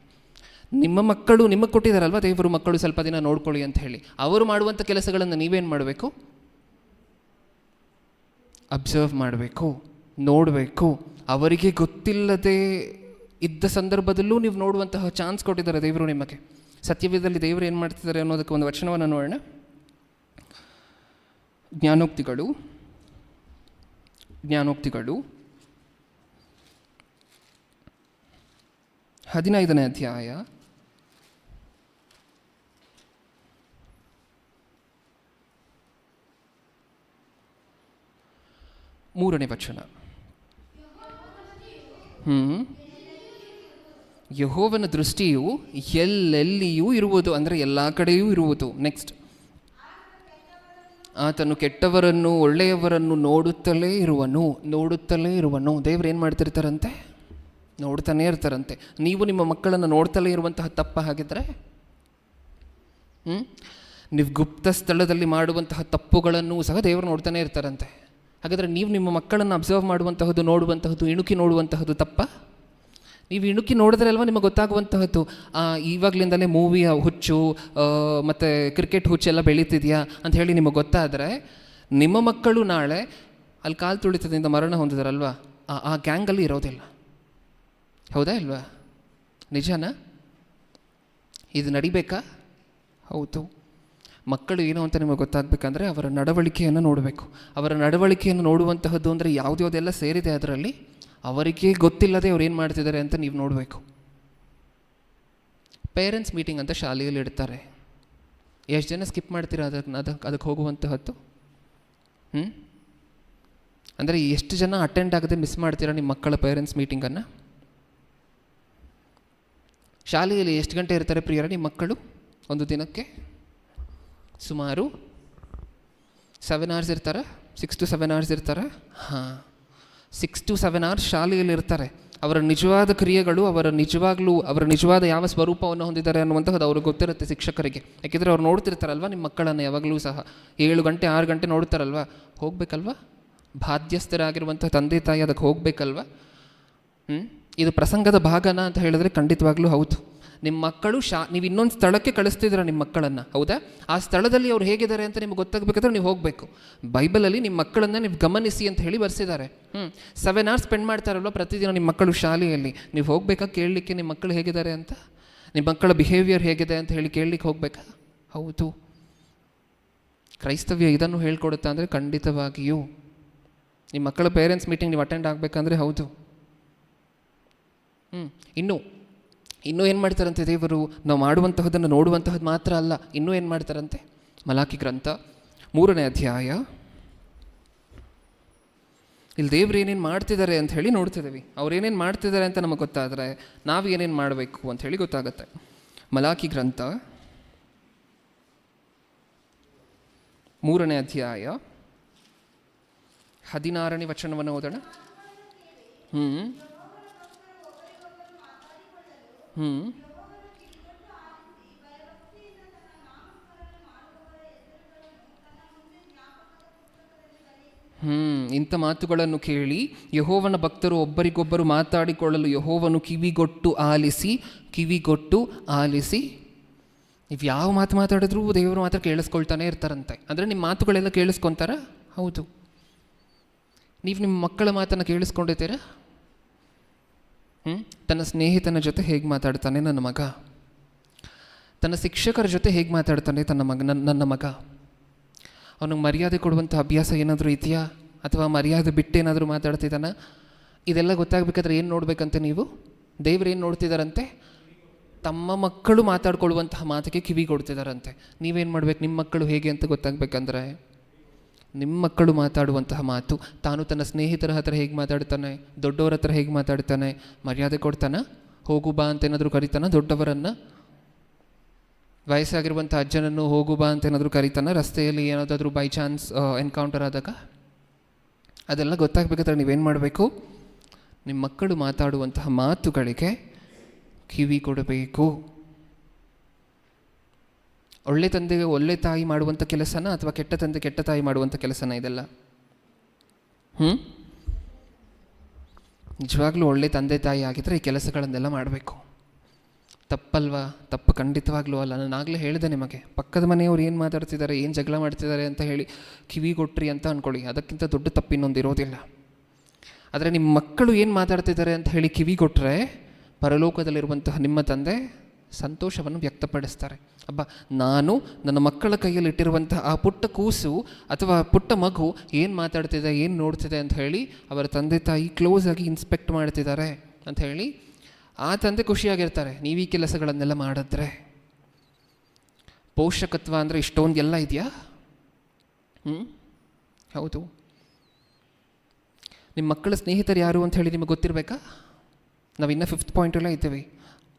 ನಿಮ್ಮ ಮಕ್ಕಳು ನಿಮಗೆ ಕೊಟ್ಟಿದ್ದಾರಲ್ವ ದೇವರು, ಮಕ್ಕಳು ಸ್ವಲ್ಪ ದಿನ ನೋಡ್ಕೊಳ್ಳಿ ಅಂತ ಹೇಳಿ. ಅವರು ಮಾಡುವಂಥ ಕೆಲಸಗಳನ್ನು ನೀವೇನು ಮಾಡಬೇಕು? ಅಬ್ಸರ್ವ್ ಮಾಡಬೇಕು, ನೋಡಬೇಕು. ಅವರಿಗೆ ಗೊತ್ತಿಲ್ಲದೆ ಇದ್ದ ಸಂದರ್ಭದಲ್ಲೂ ನೀವು ನೋಡುವಂತಹ ಚಾನ್ಸ್ ಕೊಟ್ಟಿದ್ದಾರೆ ದೇವರು ನಿಮಗೆ. ಸತ್ಯವೇದದಲ್ಲಿ ದೇವರು ಏನು ಮಾಡ್ತಿದ್ದಾರೆ ಅನ್ನೋದಕ್ಕೆ ಒಂದು ವಚನವನ್ನು ನೋಡೋಣ. ಜ್ಞಾನೋಕ್ತಿಗಳು 15ನೇ ಅಧ್ಯಾಯ 3ನೇ ವಚನ. ಯೆಹೋವನ ದೃಷ್ಟಿಯು ಎಲ್ಲೆಲ್ಲಿಯೂ ಇರುವುದು, ಅಂದರೆ ಎಲ್ಲ ಕಡೆಯೂ ಇರುವುದು. ನೆಕ್ಸ್ಟ್, ಆತನು ಕೆಟ್ಟವರನ್ನು ಒಳ್ಳೆಯವರನ್ನು ನೋಡುತ್ತಲೇ ಇರುವನು. ದೇವ್ರು ಏನು ಮಾಡ್ತಿರ್ತಾರಂತೆ? ನೋಡ್ತಾನೇ ಇರ್ತಾರಂತೆ. ನೀವು ನಿಮ್ಮ ಮಕ್ಕಳನ್ನು ನೋಡ್ತಲೇ ಇರುವಂತಹ ತಪ್ಪ ಹಾಗಿದ್ರೆ? ನೀವು ಗುಪ್ತ ಸ್ಥಳದಲ್ಲಿ ಮಾಡುವಂತಹ ತಪ್ಪುಗಳನ್ನು ಸಹ ದೇವರು ನೋಡ್ತಾನೆ ಇರ್ತಾರಂತೆ. ಹಾಗಾದರೆ ನೀವು ನಿಮ್ಮ ಮಕ್ಕಳನ್ನು ಅಬ್ಸರ್ವ್ ಮಾಡುವಂತಹದ್ದು, ನೋಡುವಂತಹದ್ದು, ಇಣುಕಿ ನೋಡುವಂತಹದ್ದು ತಪ್ಪ? ನೀವು ಇಣುಕಿ ನೋಡಿದ್ರೆ ಅಲ್ವಾ ನಿಮಗೆ ಗೊತ್ತಾಗುವಂತಹದ್ದು. ಇವಾಗಲಿಂದಲೇ ಮೂವಿಯ ಹುಚ್ಚು ಮತ್ತು ಕ್ರಿಕೆಟ್ ಹುಚ್ಚೆಲ್ಲ ಬೆಳೀತಿದೆಯಾ ಅಂತ ಹೇಳಿ ನಿಮಗೆ ಗೊತ್ತಾದರೆ, ನಿಮ್ಮ ಮಕ್ಕಳು ನಾಳೆ ಅಲ್ಲಿ ಕಾಲು ತುಳಿತದಿಂದ ಮರಣ ಹೊಂದಿದಾರಲ್ವ, ಆ ಗ್ಯಾಂಗಲ್ಲಿ ಇರೋದಿಲ್ಲ. ಹೌದಾ ಇಲ್ವಾ? ನಿಜನಾ? ಇದು ನಡಿಬೇಕಾ? ಹೌದು. ಮಕ್ಕಳು ಏನು ಅಂತ ನಿಮಗೆ ಗೊತ್ತಾಗಬೇಕಂದ್ರೆ ಅವರ ನಡವಳಿಕೆಯನ್ನು ನೋಡಬೇಕು. ಅವರ ನಡವಳಿಕೆಯನ್ನು ನೋಡುವಂತಹದ್ದು ಅಂದರೆ ಯಾವುದ್ಯಾವುದೆಲ್ಲ ಸೇರಿದೆ ಅದರಲ್ಲಿ, ಅವರಿಗೆ ಗೊತ್ತಿಲ್ಲದೆ ಅವ್ರು ಏನು ಮಾಡ್ತಿದ್ದಾರೆ ಅಂತ ನೀವು ನೋಡಬೇಕು. ಪೇರೆಂಟ್ಸ್ ಮೀಟಿಂಗ್ ಅಂತ ಶಾಲೆಯಲ್ಲಿ ಇಡ್ತಾರೆ. ಎಷ್ಟು ಜನ ಸ್ಕಿಪ್ ಮಾಡ್ತೀರಾ ಅದಕ್ಕೆ ಹೋಗುವಂತಹದ್ದು? ಅಂದರೆ ಎಷ್ಟು ಜನ ಅಟೆಂಡ್ ಆಗದೆ ಮಿಸ್ ಮಾಡ್ತೀರಾ ನಿಮ್ಮ ಮಕ್ಕಳ ಪೇರೆಂಟ್ಸ್ ಮೀಟಿಂಗನ್ನು? ಶಾಲೆಯಲ್ಲಿ ಎಷ್ಟು ಗಂಟೆ ಇರ್ತಾರೆ ಪ್ರಿಯರ ನಿಮ್ಮ ಮಕ್ಕಳು ಒಂದು ದಿನಕ್ಕೆ? ಸುಮಾರು 7 hours ಇರ್ತಾರೆ. 6 to 7 hours ಇರ್ತಾರೆ. 6 to 7 hours ಶಾಲೆಯಲ್ಲಿ ಇರ್ತಾರೆ. ಅವರ ನಿಜವಾದ ಕ್ರಿಯೆಗಳು, ಅವರ ನಿಜವಾದ ಯಾವ ಸ್ವರೂಪವನ್ನು ಹೊಂದಿದ್ದಾರೆ ಅನ್ನುವಂಥದ್ದು ಅವ್ರಿಗೆ ಗೊತ್ತಿರುತ್ತೆ ಶಿಕ್ಷಕರಿಗೆ. ಯಾಕೆಂದರೆ ಅವ್ರು ನೋಡ್ತಿರ್ತಾರಲ್ವ ನಿಮ್ಮ ಮಕ್ಕಳನ್ನು ಯಾವಾಗಲೂ ಸಹ 7 ಗಂಟೆ 6 ಗಂಟೆ ನೋಡ್ತಾರಲ್ವ, ಹೋಗಬೇಕಲ್ವ, ಬಾಧ್ಯಸ್ಥರಾಗಿರುವಂಥ ತಂದೆ ತಾಯಿ ಅದಕ್ಕೆ ಹೋಗಬೇಕಲ್ವ. ಇದು ಪ್ರಸಂಗದ ಭಾಗನ ಅಂತ ಹೇಳಿದ್ರೆ ಖಂಡಿತವಾಗ್ಲೂ ಹೌದು. ನಿಮ್ಮ ಮಕ್ಕಳು ನೀವು ಇನ್ನೊಂದು ಸ್ಥಳಕ್ಕೆ ಕಳಿಸ್ತಿದ್ದೀರ ನಿಮ್ಮ ಮಕ್ಕಳನ್ನು, ಹೌದಾ? ಆ ಸ್ಥಳದಲ್ಲಿ ಅವ್ರು ಹೇಗಿದ್ದಾರೆ ಅಂತ ನಿಮ್ಗೆ ಗೊತ್ತಾಗಬೇಕಾದ್ರೆ ನೀವು ಹೋಗಬೇಕು. ಬೈಬಲಲ್ಲಿ ನಿಮ್ಮ ಮಕ್ಕಳನ್ನು ನೀವು ಗಮನಿಸಿ ಅಂತ ಹೇಳಿ ಬರ್ಸಿದ್ದಾರೆ. 7 hours ಸ್ಪೆಂಡ್ ಮಾಡ್ತಾರಲ್ವ ಪ್ರತಿದಿನ ನಿಮ್ಮ ಮಕ್ಕಳು ಶಾಲೆಯಲ್ಲಿ. ನೀವು ಹೋಗಬೇಕಾ ಕೇಳಲಿಕ್ಕೆ ನಿಮ್ಮ ಮಕ್ಕಳು ಹೇಗಿದ್ದಾರೆ ಅಂತ, ನಿಮ್ಮ ಮಕ್ಕಳ ಬಿಹೇವಿಯರ್ ಹೇಗಿದೆ ಅಂತ ಹೇಳಿ ಕೇಳಲಿಕ್ಕೆ ಹೋಗಬೇಕಾ? ಹೌದು. ಕ್ರೈಸ್ತವ್ಯ ಇದನ್ನು ಹೇಳ್ಕೊಡುತ್ತಾ ಅಂದರೆ ಖಂಡಿತವಾಗಿಯೂ. ನಿಮ್ಮ ಮಕ್ಕಳ ಪೇರೆಂಟ್ಸ್ ಮೀಟಿಂಗ್ ನೀವು ಅಟೆಂಡ್ ಆಗಬೇಕಂದ್ರೆ ಹೌದು. ಇನ್ನೂ ಏನು ಮಾಡ್ತಾರಂತೆ ದೇವರು? ನಾವು ಮಾಡುವಂತಹದನ್ನು ನೋಡುವಂತಹದ್ದು ಮಾತ್ರ ಅಲ್ಲ, ಇನ್ನೂ ಏನು ಮಾಡ್ತಾರಂತೆ? ಮಲಾಕಿ ಗ್ರಂಥ 3ನೇ ಅಧ್ಯಾಯ, ಇಲ್ಲಿ ದೇವ್ರು ಏನೇನು ಮಾಡ್ತಿದ್ದಾರೆ ಅಂತ ಹೇಳಿ ನೋಡ್ತಿದ್ದೀವಿ. ಅವ್ರು ಏನೇನು ಮಾಡ್ತಿದ್ದಾರೆ ಅಂತ ನಮಗೆ ಗೊತ್ತಾದರೆ ನಾವು ಏನೇನು ಮಾಡಬೇಕು ಅಂತ ಹೇಳಿ ಗೊತ್ತಾಗುತ್ತೆ. ಮಲಾಕಿ ಗ್ರಂಥ 3ನೇ ಅಧ್ಯಾಯ 16ನೇ ವಚನವನ್ನು ಓದೋಣ. ಇಂಥ ಮಾತುಗಳನ್ನು ಕೇಳಿ ಯೆಹೋವನ ಭಕ್ತರು ಒಬ್ಬರಿಗೊಬ್ಬರು ಮಾತಾಡಿಕೊಳ್ಳಲು ಯೆಹೋವನು ಕಿವಿಗೊಟ್ಟು ಆಲಿಸಿ. ನೀವು ಯಾವ ಮಾತು ಮಾತಾಡಿದ್ರೂ ದೇವರು ಮಾತ್ರ ಕೇಳಿಸ್ಕೊಳ್ತಾನೆ ಇರ್ತಾರಂತೆ. ಅಂದರೆ ನಿಮ್ಮ ಮಾತುಗಳೆಲ್ಲ ಕೇಳಿಸ್ಕೊತಾರ? ಹೌದು. ನೀವು ನಿಮ್ಮ ಮಕ್ಕಳ ಮಾತನ್ನು ಕೇಳಿಸ್ಕೊಂಡಿದ್ದೀರಾ? ತನ್ನ ಸ್ನೇಹಿತನ ಜೊತೆ ಹೇಗೆ ಮಾತಾಡ್ತಾನೆ ನನ್ನ ಮಗ, ತನ್ನ ಶಿಕ್ಷಕರ ಜೊತೆ ಹೇಗೆ ಮಾತಾಡ್ತಾನೆ ನನ್ನ ಮಗ, ಅವನಿಗೆ ಮರ್ಯಾದೆ ಕೊಡುವಂಥ ಅಭ್ಯಾಸ ಏನಾದರೂ ಇದೆಯಾ, ಅಥವಾ ಮರ್ಯಾದೆ ಬಿಟ್ಟೇನಾದರೂ ಮಾತಾಡ್ತಿದ್ದಾನ? ಇದೆಲ್ಲ ಗೊತ್ತಾಗಬೇಕಾದ್ರೆ ಏನು ನೋಡಬೇಕಂತೆ ನೀವು? ದೇವ್ರು ಏನು ನೋಡ್ತಿದ್ದಾರಂತೆ? ತಮ್ಮ ಮಕ್ಕಳು ಮಾತಾಡ್ಕೊಳ್ಳುವಂತಹ ಮಾತಿಗೆ ಕಿವಿ ಕೊಡ್ತಿದ್ದಾರಂತೆ. ನೀವೇನು ಮಾಡಬೇಕು? ನಿಮ್ಮ ಮಕ್ಕಳು ಹೇಗೆ ಅಂತ ಗೊತ್ತಾಗಬೇಕಂದ್ರೆ ನಿಮ್ಮ ಮಕ್ಕಳು ಮಾತಾಡುವಂತಹ ಮಾತು, ತಾನು ತನ್ನ ಸ್ನೇಹಿತರ ಹತ್ರ ಹೇಗೆ ಮಾತಾಡ್ತಾನೆ, ದೊಡ್ಡವರ ಹತ್ರ ಹೇಗೆ ಮಾತಾಡ್ತಾನೆ, ಮರ್ಯಾದೆ ಕೊಡ್ತಾನ, ಹೋಗು ಬಾ ಅಂತ ಏನಾದರೂ ಕರಿತಾನ, ದೊಡ್ಡವರನ್ನು, ವಯಸ್ಸಾಗಿರುವಂಥ ಅಜ್ಜನನ್ನು ಹೋಗು ಬಾ ಅಂತ ಏನಾದರೂ ಕರಿತಾನ, ರಸ್ತೆಯಲ್ಲಿ ಏನಾದರೂ ಬೈ ಚಾನ್ಸ್ ಎನ್ಕೌಂಟರ್ ಆದಾಗ? ಅದೆಲ್ಲ ಗೊತ್ತಾಗಬೇಕಾದ್ರೆ ನೀವೇನು ಮಾಡಬೇಕು? ನಿಮ್ಮ ಮಕ್ಕಳು ಮಾತಾಡುವಂತಹ ಮಾತುಗಳಿಗೆ ಕಿವಿ ಕೊಡಬೇಕು. ಒಳ್ಳೆ ತಂದೆಗೆ ಒಳ್ಳೆ ತಾಯಿ ಮಾಡುವಂಥ ಕೆಲಸನ, ಅಥವಾ ಕೆಟ್ಟ ತಂದೆ ಕೆಟ್ಟ ತಾಯಿ ಮಾಡುವಂಥ ಕೆಲಸನ ಇದೆಲ್ಲ? ನಿಜವಾಗ್ಲೂ ಒಳ್ಳೆ ತಂದೆ ತಾಯಿ ಆಗಿದ್ದರೆ ಈ ಕೆಲಸಗಳನ್ನೆಲ್ಲ ಮಾಡಬೇಕು. ತಪ್ಪಲ್ವಾ? ತಪ್ಪು ಖಂಡಿತವಾಗ್ಲೂ ಅಲ್ಲ. ನಾನು ಆಗಲೇ ಹೇಳಿದೆ ನಿಮಗೆ, ಪಕ್ಕದ ಮನೆಯವ್ರು ಏನು ಮಾತಾಡ್ತಿದ್ದಾರೆ, ಏನು ಜಗಳ ಮಾಡ್ತಿದ್ದಾರೆ ಅಂತ ಹೇಳಿ ಕಿವಿ ಕೊಟ್ರಿ ಅಂತ ಅಂದ್ಕೊಳ್ಳಿ, ಅದಕ್ಕಿಂತ ದೊಡ್ಡ ತಪ್ಪಿನೊಂದು ಇರೋದಿಲ್ಲ. ಆದರೆ ನಿಮ್ಮ ಮಕ್ಕಳು ಏನು ಮಾತಾಡ್ತಿದ್ದಾರೆ ಅಂತ ಹೇಳಿ ಕಿವಿ ಕೊಟ್ಟರೆ ಪರಲೋಕದಲ್ಲಿರುವಂತಹ ನಿಮ್ಮ ತಂದೆ ಸಂತೋಷವನ್ನು ವ್ಯಕ್ತಪಡಿಸ್ತಾರೆ. ಅಬ್ಬಾ, ನಾನು ನನ್ನ ಮಕ್ಕಳ ಕೈಯಲ್ಲಿ ಇಟ್ಟಿರುವಂತಹ ಆ ಪುಟ್ಟ ಕೂಸು ಅಥವಾ ಪುಟ್ಟ ಮಗು ಏನು ಮಾತಾಡ್ತಿದೆ, ಏನು ನೋಡ್ತಿದೆ ಅಂತ ಹೇಳಿ ಅವರ ತಂದೆ ತಾಯಿ ಕ್ಲೋಸ್ ಆಗಿ ಇನ್ಸ್ಪೆಕ್ಟ್ ಮಾಡ್ತಿದ್ದಾರೆ ಅಂತ ಹೇಳಿ ಆ ತಂದೆ ಖುಷಿಯಾಗಿರ್ತಾರೆ. ನೀವು ಈ ಕೆಲಸಗಳನ್ನೆಲ್ಲ ಮಾಡಿದ್ರೆ. ಪೋಷಕತ್ವ ಅಂದರೆ ಇಷ್ಟೊಂದು ಎಲ್ಲ ಇದೆಯಾ? ಹೌದು. ನಿಮ್ಮ ಮಕ್ಕಳ ಸ್ನೇಹಿತರು ಯಾರು ಅಂತ ಹೇಳಿ ನಿಮಗೆ ಗೊತ್ತಿರಬೇಕಾ? ನಾವಿನ್ನೂ 5th ಪಾಯಿಂಟೆಲ್ಲ ಇದ್ದೀವಿ.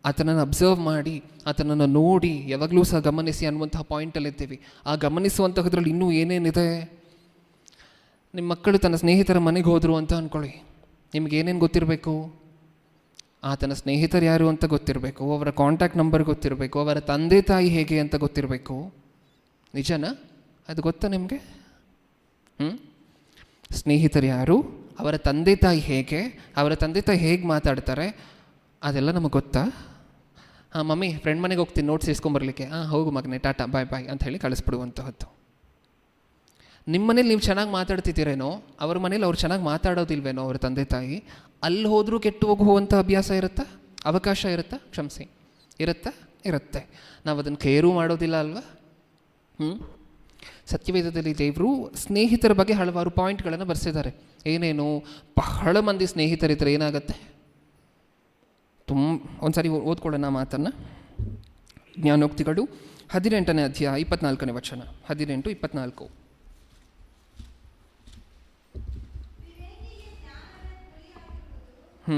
ಆತನನ್ನು ಅಬ್ಸರ್ವ್ ಮಾಡಿ, ಆತನನ್ನು ನೋಡಿ, ಯಾವಾಗಲೂ ಸಹ ಗಮನಿಸಿ ಅನ್ನುವಂತಹ ಪಾಯಿಂಟಲ್ಲಿರ್ತೀವಿ. ಆ ಗಮನಿಸುವಂತಹದ್ರಲ್ಲಿ ಇನ್ನೂ ಏನೇನಿದೆ? ನಿಮ್ಮ ಮಕ್ಕಳು ತನ್ನ ಸ್ನೇಹಿತರ ಮನೆಗೆ ಹೋದರು ಅಂತ ಅಂದ್ಕೊಳ್ಳಿ, ನಿಮಗೇನೇನು ಗೊತ್ತಿರಬೇಕು? ಆತನ ಸ್ನೇಹಿತರು ಯಾರು ಅಂತ ಗೊತ್ತಿರಬೇಕು, ಅವರ ಕಾಂಟ್ಯಾಕ್ಟ್ ನಂಬರ್ ಗೊತ್ತಿರಬೇಕು, ಅವರ ತಂದೆ ತಾಯಿ ಹೇಗೆ ಅಂತ ಗೊತ್ತಿರಬೇಕು. ನಿಜನಾ? ಅದು ಗೊತ್ತಾ ನಿಮಗೆ? ಸ್ನೇಹಿತರು ಯಾರು, ಅವರ ತಂದೆ ತಾಯಿ ಹೇಗೆ, ಅವರ ತಂದೆ ತಾಯಿ ಹೇಗೆ ಮಾತಾಡ್ತಾರೆ, ಅದೆಲ್ಲ ನಮಗೆ ಗೊತ್ತಾ? ಮಮ್ಮಿ ಫ್ರೆಂಡ್ ಮನೆಗೆ ಹೋಗ್ತೀನಿ ನೋಟ್ಸ್ ಇಸ್ಕೊಂಬರ್ಲಿಕ್ಕೆ. ಹೋಗು ಮಗನೇ, ಟಾಟಾ ಬಾಯ್ ಬಾಯ್ ಅಂತ ಹೇಳಿ ಕಳಿಸ್ಬಿಡುವಂತಹದ್ದು. ನಿಮ್ಮ ಮನೇಲಿ ನೀವು ಚೆನ್ನಾಗಿ ಮಾತಾಡ್ತಿದ್ದೀರೇನೋ, ಅವ್ರ ಮನೇಲಿ ಅವ್ರು ಚೆನ್ನಾಗಿ ಮಾತಾಡೋದಿಲ್ವೇನೋ ಅವ್ರ ತಂದೆ ತಾಯಿ, ಅಲ್ಲಿ ಹೋದರೂ ಕೆಟ್ಟು ಹೋಗುವಂಥ ಅಭ್ಯಾಸ ಇರುತ್ತಾ, ಅವಕಾಶ ಇರುತ್ತಾ? ಕ್ಷಮಿಸಿ, ಇರುತ್ತೆ. ನಾವು ಅದನ್ನು ಕೇರೂ ಮಾಡೋದಿಲ್ಲ ಅಲ್ವಾ? ಸತ್ಯವೇದದಲ್ಲಿ ದೇವರು ಸ್ನೇಹಿತರ ಬಗ್ಗೆ ಹಲವಾರು ಪಾಯಿಂಟ್ಗಳನ್ನು ಬರೆಸಿದ್ದಾರೆ. ಏನೇನು? ಬಹಳ ಮಂದಿ ಸ್ನೇಹಿತರಿದ್ದರೆ ಏನಾಗುತ್ತೆ? ಒಂದು ಸಾರಿ ಓದ್ಕೊಳ್ಳೋಣ ಮಾತನ್ನು. ಜ್ಞಾನೋಕ್ತಿಗಳು 18ನೇ ಅಧ್ಯಾಯ 24ನೇ ವಚನ, 18-24. ಹ್ಞೂ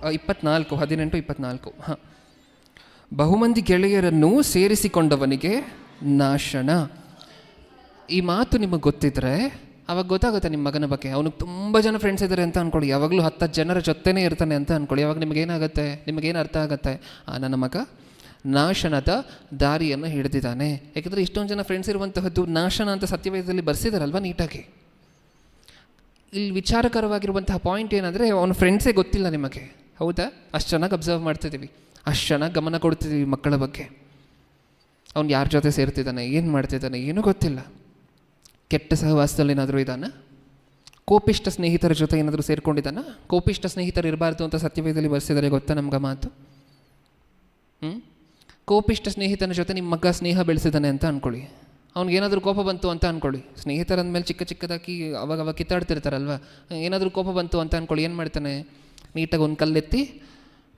24, 18-24. ಹಾಂ. ಬಹುಮಂದಿ ಗೆಳೆಯರನ್ನು ಸೇರಿಸಿಕೊಂಡವನಿಗೆ ನಾಶನ. ಈ ಮಾತು ನಿಮಗೆ ಗೊತ್ತಿದ್ರೆ ಅವಾಗ ಗೊತ್ತಾಗುತ್ತೆ ನಿಮ್ಮ ಮಗನ ಬಗ್ಗೆ. ಅವನಿಗೆ ತುಂಬ ಜನ ಫ್ರೆಂಡ್ಸ್ ಇದ್ದಾರೆ ಅಂತ ಅಂದ್ಕೊಳ್ಳಿ, ಯಾವಾಗಲೂ 10 ಜನರ ಜೊತೆನೇ ಇರ್ತಾನೆ ಅಂತ ಅಂದ್ಕೊಳ್ಳಿ. ಅವಾಗ ನಿಮಗೇನಾಗುತ್ತೆ, ನಿಮಗೇನು ಅರ್ಥ ಆಗುತ್ತೆ, ನನ್ನ ಮಗ ನಾಶನದ ದಾರಿಯನ್ನು ಹಿಡಿದಿದ್ದಾನೆ. ಯಾಕೆಂದರೆ ಇಷ್ಟೊಂದು ಜನ ಫ್ರೆಂಡ್ಸ್ ಇರುವಂತಹದ್ದು ನಾಶನ ಅಂತ ಸತ್ಯವೇದದಲ್ಲಿ ಬರ್ಸಿದಾರಲ್ವ ನೀಟಾಗಿ. ಇಲ್ಲಿ ವಿಚಾರಕರವಾಗಿರುವಂತಹ ಪಾಯಿಂಟ್ ಏನಂದರೆ, ಅವನ ಫ್ರೆಂಡ್ಸೇ ಗೊತ್ತಿಲ್ಲ ನಿಮಗೆ. ಹೌದಾ? ಅಷ್ಟು ಚೆನ್ನಾಗಿ ಅಬ್ಸರ್ವ್ ಮಾಡ್ತಿದ್ದೀವಿ, ಅಷ್ಟು ಚೆನ್ನಾಗಿ ಗಮನ ಕೊಡ್ತಿದ್ದೀವಿ ಮಕ್ಕಳ ಬಗ್ಗೆ. ಅವ್ನು ಯಾರ ಜೊತೆ ಸೇರ್ತಿದ್ದಾನೆ, ಏನು ಮಾಡ್ತಿದ್ದಾನೆ, ಏನೂ ಗೊತ್ತಿಲ್ಲ. ಕೆಟ್ಟ ಸಹವಾಸದಲ್ಲಿ ಏನಾದರೂ ಇದ್ದಾನ? ಕೋಪಿಷ್ಟ ಸ್ನೇಹಿತರ ಜೊತೆ ಏನಾದರೂ ಸೇರ್ಕೊಂಡಿದ್ದಾನ? ಕೋಪಿಷ್ಟ ಸ್ನೇಹಿತರು ಇರಬಾರ್ದು ಅಂತ ಸತ್ಯವೇದದಲ್ಲಿ ಬರ್ಸಿದ್ದಾರೆ, ಗೊತ್ತಾ ನಮ್ಗೆ ಮಾತು? ಕೋಪಿಷ್ಟ ಸ್ನೇಹಿತನ ಜೊತೆ ನಿಮ್ಮ ಮಗ ಸ್ನೇಹ ಬೆಳೆಸಿದ್ದಾನೆ ಅಂತ ಅಂದ್ಕೊಳ್ಳಿ. ಅವ್ನಿಗೇನಾದರೂ ಕೋಪ ಬಂತು ಅಂತ ಅಂದ್ಕೊಳ್ಳಿ. ಸ್ನೇಹಿತರ ಅಂದಮೇಲೆ ಚಿಕ್ಕದಾಗಿ ಅವಾಗ ಕಿತ್ತಾಡ್ತಿರ್ತಾರಲ್ವ, ಏನಾದರೂ ಕೋಪ ಬಂತು ಅಂತ ಅಂದ್ಕೊಳ್ಳಿ. ಏನು ಮಾಡ್ತಾನೆ, ನೀಟಾಗಿ ಒಂದು ಕಲ್ಲೆತ್ತಿ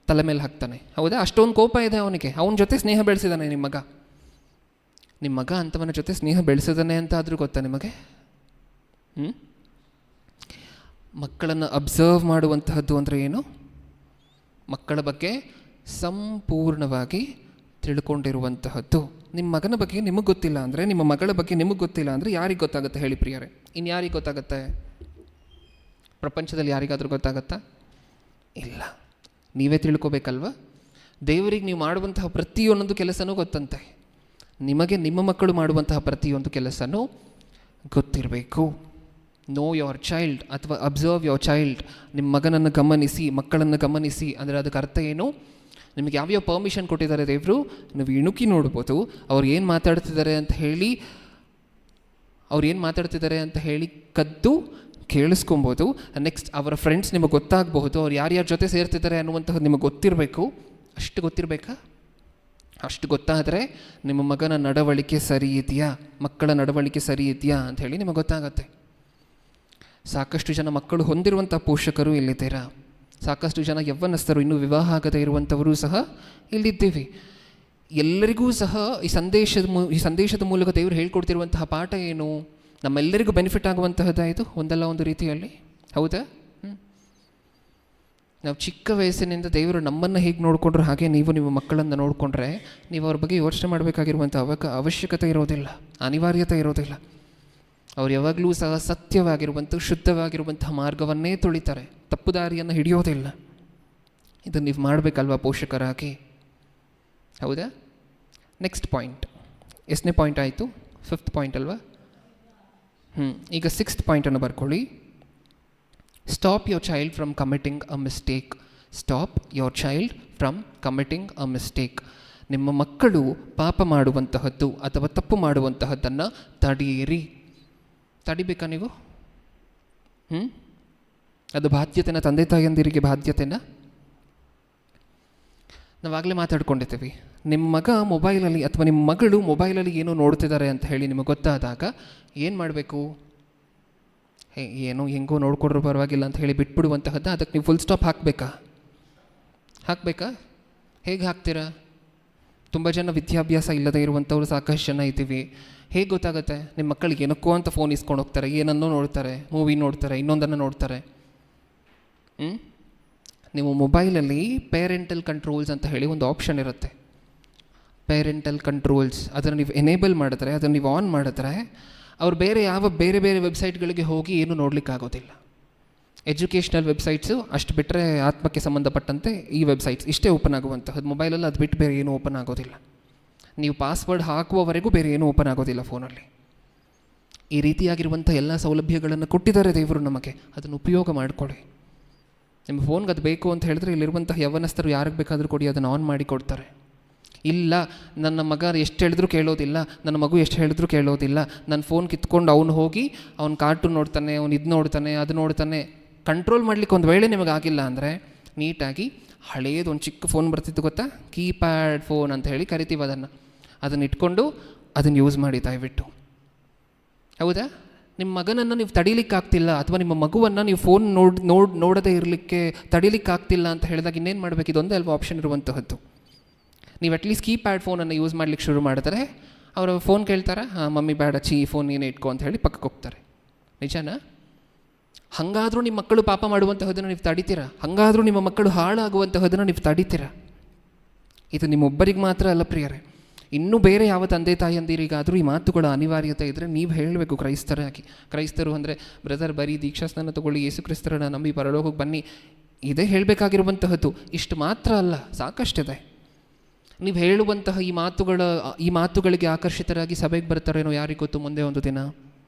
ತಲೆ ಮೇಲೆ ಹಾಕ್ತಾನೆ. ಹೌದಾ? ಅಷ್ಟೊಂದು ಕೋಪ ಇದೆ ಅವನಿಗೆ. ಅವನ ಜೊತೆ ಸ್ನೇಹ ಬೆಳೆಸಿದ್ದಾನೆ ನಿಮ್ಮ ಮಗ ಅಂಥವನ ಜೊತೆ ಸ್ನೇಹ ಬೆಳೆಸಿದಾನೆ ಅಂತ ಆದರೂ ಗೊತ್ತಾ ನಿಮಗೆ? ಮಕ್ಕಳನ್ನು ಅಬ್ಸರ್ವ್ ಮಾಡುವಂತಹದ್ದು ಅಂದರೆ ಏನು? ಮಕ್ಕಳ ಬಗ್ಗೆ ಸಂಪೂರ್ಣವಾಗಿ ತಿಳ್ಕೊಂಡಿರುವಂತಹದ್ದು. ನಿಮ್ಮ ಮಗನ ಬಗ್ಗೆ ನಿಮಗೆ ಗೊತ್ತಿಲ್ಲ ಅಂದರೆ, ನಿಮ್ಮ ಮಗಳ ಬಗ್ಗೆ ನಿಮಗೆ ಗೊತ್ತಿಲ್ಲ ಅಂದರೆ ಯಾರಿಗೆ ಗೊತ್ತಾಗುತ್ತೆ ಹೇಳಿ ಪ್ರಿಯರೇ? ಇನ್ನು ಯಾರಿಗೆ ಗೊತ್ತಾಗುತ್ತೆ? ಪ್ರಪಂಚದಲ್ಲಿ ಯಾರಿಗಾದರೂ ಗೊತ್ತಾಗತ್ತಾ? ಇಲ್ಲ. ನೀವೇ ತಿಳ್ಕೊಬೇಕಲ್ವ? ದೇವರಿಗೆ ನೀವು ಮಾಡುವಂತಹ ಪ್ರತಿಯೊಂದೊಂದು ಕೆಲಸನೂ ಗೊತ್ತಂತೆ. ನಿಮಗೆ ನಿಮ್ಮ ಮಕ್ಕಳು ಮಾಡುವಂತಹ ಪ್ರತಿಯೊಂದು ಕೆಲಸನೂ ಗೊತ್ತಿರಬೇಕು. ನೋ ಯೋರ್ ಚೈಲ್ಡ್ ಅಥವಾ ಅಬ್ಸರ್ವ್ ಯೋರ್ ಚೈಲ್ಡ್. ನಿಮ್ಮ ಮಗನನ್ನು ಗಮನಿಸಿ, ಮಕ್ಕಳನ್ನು ಗಮನಿಸಿ. ಅಂದರೆ ಅದಕ್ಕೆ ಅರ್ಥ ಏನು? ನಿಮಗೆ ಯಾವ್ಯಾವ ಪರ್ಮಿಷನ್ ಕೊಟ್ಟಿದ್ದಾರೆ ದೇವರು, ನೀವು ಇಣುಕಿ ನೋಡ್ಬೋದು. ಅವ್ರು ಏನು ಮಾತಾಡ್ತಿದ್ದಾರೆ ಅಂತ ಹೇಳಿ ಕದ್ದು ಕೇಳಿಸ್ಕೊಬೋದು. ನೆಕ್ಸ್ಟ್ ಅವರ ಫ್ರೆಂಡ್ಸ್ ನಿಮಗೆ ಗೊತ್ತಾಗಬಹುದು, ಅವ್ರು ಯಾರ್ಯಾರ ಜೊತೆ ಸೇರ್ತಿದ್ದಾರೆ ಅನ್ನುವಂಥದ್ದು ನಿಮಗೆ ಗೊತ್ತಿರಬೇಕು. ಅಷ್ಟು ಗೊತ್ತಿರಬೇಕಾ? ಅಷ್ಟು ಗೊತ್ತಾದರೆ ನಿಮ್ಮ ಮಗನ ನಡವಳಿಕೆ ಸರಿ ಇದೆಯಾ, ಮಕ್ಕಳ ನಡವಳಿಕೆ ಸರಿ ಇದೆಯಾ ಅಂಥೇಳಿ ನಿಮಗೆ ಗೊತ್ತಾಗತ್ತೆ. ಸಾಕಷ್ಟು ಜನ ಮಕ್ಕಳು ಹೊಂದಿರುವಂಥ ಪೋಷಕರು ಇಲ್ಲಿದ್ದೀರಾ. ಸಾಕಷ್ಟು ಜನ ಯವ್ವನಸ್ಥರು, ಇನ್ನೂ ವಿವಾಹ ಆಗದೇ ಇರುವಂಥವರು ಸಹ ಇಲ್ಲಿದ್ದೀವಿ. ಎಲ್ಲರಿಗೂ ಸಹ ಈ ಸಂದೇಶದ ಮೂಲಕ ದೇವರು ಹೇಳ್ಕೊಡ್ತಿರುವಂತಹ ಪಾಠ ಏನು? ನಮ್ಮೆಲ್ಲರಿಗೂ ಬೆನಿಫಿಟ್ ಆಗುವಂತಹದ್ದಾಯಿತು ಒಂದಲ್ಲ ಒಂದು ರೀತಿಯಲ್ಲಿ. ಹೌದಾ? ನಾವು ಚಿಕ್ಕ ವಯಸ್ಸಿನಿಂದ ದೇವರು ನಮ್ಮನ್ನು ಹೇಗೆ ನೋಡಿಕೊಂಡ್ರು ಹಾಗೆ ನೀವು ನಿಮ್ಮ ಮಕ್ಕಳನ್ನು ನೋಡಿಕೊಂಡ್ರೆ ನೀವು ಅವ್ರ ಬಗ್ಗೆ ಯೋಚನೆ ಮಾಡಬೇಕಾಗಿರುವಂಥ ಅವಶ್ಯಕತೆ ಇರೋದಿಲ್ಲ, ಅನಿವಾರ್ಯತೆ ಇರೋದಿಲ್ಲ. ಅವ್ರು ಯಾವಾಗಲೂ ಸಹ ಸತ್ಯವಾಗಿರುವಂಥ ಶುದ್ಧವಾಗಿರುವಂತಹ ಮಾರ್ಗವನ್ನೇ ತುಳಿತಾರೆ, ತಪ್ಪು ದಾರಿಯನ್ನು ಹಿಡಿಯೋದಿಲ್ಲ. ಇದನ್ನು ನೀವು ಮಾಡಬೇಕಲ್ವ ಪೋಷಕರಾಗಿ? ಹೌದಾ? Next point. ಎಷ್ಟನೇ ಪಾಯಿಂಟ್ ಆಯಿತು? 5th ಪಾಯಿಂಟ್ ಅಲ್ವಾ? ಈಗ 6th ಪಾಯಿಂಟನ್ನು ಬರ್ಕೊಳ್ಳಿ. Stop your child from committing a mistake. Stop your child from committing a mistake. ನಿಮ್ಮ ಮಕ್ಕಳು ಪಾಪ ಮಾಡುವಂತಹದ್ದು ಅಥವಾ ತಪ್ಪು ಮಾಡುವಂತಹದ್ದನ್ನು ತಡೆಯಿರಿ. ತಡಿಬೇಕಾ ನೀವು? ಅದು ಬಾಧ್ಯತೆನ, ತಂದೆ ತಾಯಿಯಂದಿರಿಗೆ ಬಾಧ್ಯತೆನ. ನಾವಾಗಲೇ ಮಾತಾಡ್ಕೊಂಡಿದ್ದೀವಿ. ನಿಮ್ಮ ಮಗ ಮೊಬೈಲಲ್ಲಿ ಅಥವಾ ನಿಮ್ಮ ಮಗಳು ಮೊಬೈಲಲ್ಲಿ ಏನೋ ನೋಡ್ತಿದ್ದಾರೆ ಅಂತ ಹೇಳಿ ನಿಮಗೆ ಗೊತ್ತಾದಾಗ ಏನು ಮಾಡಬೇಕು? ಏನೋ ಹೆಂಗೋ ನೋಡ್ಕೊಡ್ರೂ ಪರವಾಗಿಲ್ಲ ಅಂತ ಹೇಳಿ ಬಿಟ್ಬಿಡುವಂತಹದ್ದು. ಅದಕ್ಕೆ ನೀವು ಫುಲ್ ಸ್ಟಾಪ್ ಹಾಕಬೇಕಾ? ಹೇಗೆ ಹಾಕ್ತೀರಾ? ತುಂಬ ಜನ ವಿದ್ಯಾಭ್ಯಾಸ ಇಲ್ಲದೇ ಇರುವಂಥವ್ರು ಸಾಕಷ್ಟು ಜನ ಇದ್ದೀವಿ. ಹೇಗೆ ಗೊತ್ತಾಗುತ್ತೆ? ನಿಮ್ಮ ಮಕ್ಕಳಿಗೆ ಏನಕ್ಕೋ ಅಂತ ಫೋನ್ ಇಸ್ಕೊಂಡು ಹೋಗ್ತಾರೆ, ಏನನ್ನೋ ನೋಡ್ತಾರೆ, ಮೂವಿ ನೋಡ್ತಾರೆ, ಇನ್ನೊಂದನ್ನು ನೋಡ್ತಾರೆ. ನೀವು ಮೊಬೈಲಲ್ಲಿ ಪೇರೆಂಟಲ್ ಕಂಟ್ರೋಲ್ಸ್ ಅಂತ ಹೇಳಿ ಒಂದು ಆಪ್ಷನ್ ಇರುತ್ತೆ. ಪೇರೆಂಟಲ್ ಕಂಟ್ರೋಲ್ಸ್ ಅದನ್ನು ನೀವು ಎನೇಬಲ್ ಮಾಡಿದ್ರೆ, ಅದನ್ನು ನೀವು ಆನ್ ಮಾಡಿದ್ರೆ ಅವ್ರು ಬೇರೆ ಬೇರೆ ವೆಬ್ಸೈಟ್ಗಳಿಗೆ ಹೋಗಿ ಏನೂ ನೋಡಲಿಕ್ಕಾಗೋದಿಲ್ಲ. ಎಜುಕೇಷ್ನಲ್ ವೆಬ್ಸೈಟ್ಸು ಅಷ್ಟು ಬಿಟ್ಟರೆ ಆತ್ಮಕ್ಕೆ ಸಂಬಂಧಪಟ್ಟಂತೆ ಈ ವೆಬ್ಸೈಟ್ಸ್ ಇಷ್ಟೇ ಓಪನ್ ಆಗುವಂಥದ್ದು. ಮೊಬೈಲಲ್ಲಿ ಅದು ಬಿಟ್ಟು ಬೇರೆ ಏನೂ ಓಪನ್ ಆಗೋದಿಲ್ಲ. ನೀವು ಪಾಸ್ವರ್ಡ್ ಹಾಕುವವರೆಗೂ ಬೇರೆ ಏನೂ ಓಪನ್ ಆಗೋದಿಲ್ಲ ಫೋನಲ್ಲಿ. ಈ ರೀತಿಯಾಗಿರುವಂಥ ಎಲ್ಲ ಸೌಲಭ್ಯಗಳನ್ನು ಕೊಟ್ಟಿದ್ದಾರೆ ದೇವರು ನಮಗೆ. ಅದನ್ನು ಉಪಯೋಗ ಮಾಡಿಕೊಳ್ಳಿ. ನಿಮ್ಮ ಫೋನ್ಗೆ ಅದು ಬೇಕು ಅಂತ ಹೇಳಿದ್ರೆ ಇಲ್ಲಿರುವಂತಹ ಯವ್ವನಸ್ಥರು ಯಾರಿಗೆ ಬೇಕಾದರೂ ಕೊಡಿ, ಅದನ್ನು ಆನ್ ಮಾಡಿ ಕೊಡ್ತಾರೆ. ಇಲ್ಲ, ನನ್ನ ಮಗ ಎಷ್ಟು ಹೇಳಿದ್ರೂ ಕೇಳೋದಿಲ್ಲ, ನನ್ನ ಮಗು ಎಷ್ಟು ಹೇಳಿದ್ರೂ ಕೇಳೋದಿಲ್ಲ, ನನ್ನ ಫೋನ್ ಕಿತ್ಕೊಂಡು ಅವನು ಹೋಗಿ ಅವ್ನು ಕಾರ್ಟೂನ್ ನೋಡ್ತಾನೆ, ಅವ್ನು ಇದು ನೋಡ್ತಾನೆ, ಅದು ನೋಡ್ತಾನೆ. ಕಂಟ್ರೋಲ್ ಮಾಡಲಿಕ್ಕೆ ಒಂದು ವೇಳೆ ನಿಮಗಾಗಿಲ್ಲ ಅಂದರೆ ನೀಟಾಗಿ ಹಳೇದು ಒಂದು ಚಿಕ್ಕ ಫೋನ್ ಬರ್ತಿತ್ತು ಗೊತ್ತಾ, ಕೀಪ್ಯಾಡ್ ಫೋನ್ ಅಂತ ಹೇಳಿ ಕರಿತೀವಿ ಅದನ್ನು ಇಟ್ಕೊಂಡು ಅದನ್ನು ಯೂಸ್ ಮಾಡಿ ದಯವಿಟ್ಟು. ಹೌದಾ? ನಿಮ್ಮ ಮಗನನ್ನು ನೀವು ತಡೀಲಿಕ್ಕಾಗ್ತಿಲ್ಲ ಅಥವಾ ನಿಮ್ಮ ಮಗುವನ್ನು ನೀವು ಫೋನ್ ನೋಡದೇ ಇರಲಿಕ್ಕೆ ತಡೀಲಿಕ್ಕಾಗ್ತಿಲ್ಲ ಅಂತ ಹೇಳಿದಾಗ ಇನ್ನೇನು ಮಾಡಬೇಕು? ಇದೊಂದೇ ಅಲ್ವಾ ಆಪ್ಷನ್ ಇರುವಂತಹದ್ದು. ನೀವು ಅಟ್ಲೀಸ್ಟ್ ಕೀಪ್ಯಾಡ್ ಫೋನನ್ನು ಯೂಸ್ ಮಾಡಲಿಕ್ಕೆ ಶುರು ಮಾಡಿದ್ರೆ ಅವರು ಫೋನ್ ಕೇಳ್ತಾರೆ, ಮಮ್ಮಿ ಬೇಡ ಈ ಫೋನ್ ನೀನೇ ಇಟ್ಕೋ ಅಂತ ಹೇಳಿ ಪಕ್ಕಕ್ಕೆ ಹೋಗ್ತಾರೆ. ನಿಜನಾ? ಹಾಗಾದರೂ ನಿಮ್ಮ ಮಕ್ಕಳು ಪಾಪ ಮಾಡುವಂತಹದನ್ನು ನೀವು ತಡಿತೀರಾ? ಹಾಗಾದರೂ ನಿಮ್ಮ ಮಕ್ಕಳು ಹಾಳಾಗುವಂತಹದನ್ನು ನೀವು ತಡಿತೀರಾ? ಇದು ನಿಮ್ಮೊಬ್ಬರಿಗೆ ಮಾತ್ರ ಅಲ್ಲ ಪ್ರಿಯರೇ, ಇನ್ನೂ ಬೇರೆ ಯಾವ ತಂದೆ ತಾಯಿಯಂದಿರಿಗಾದರೂ ಈ ಮಾತುಗಳ ಅನಿವಾರ್ಯತೆ ಇದ್ದರೆ ನೀವು ಹೇಳಬೇಕು ಕ್ರೈಸ್ತರಾಗಿ. ಕ್ರೈಸ್ತರು ಅಂದರೆ ಬ್ರದರ್ ಬರೀ ದೀಕ್ಷಾಸ್ನಾನ ತಗೊಳ್ಳಿ, ಯೇಸು ಕ್ರಿಸ್ತರನ್ನ ನಂಬಿ ಪರಲೋಕಕ್ಕೆ ಬನ್ನಿ, ಇದೇ ಹೇಳಬೇಕಾಗಿರುವಂತಹದ್ದು. ಇಷ್ಟು ಮಾತ್ರ ಅಲ್ಲ, ಸಾಕಷ್ಟಿದೆ. ನೀವು ಹೇಳುವಂತಹ ಈ ಮಾತುಗಳಿಗೆ ಆಕರ್ಷಿತರಾಗಿ ಸಭೆಗೆ ಬರ್ತಾರೇನೋ ಯಾರಿಗೆ ಗೊತ್ತು. ಮುಂದೆ ಒಂದು ದಿನ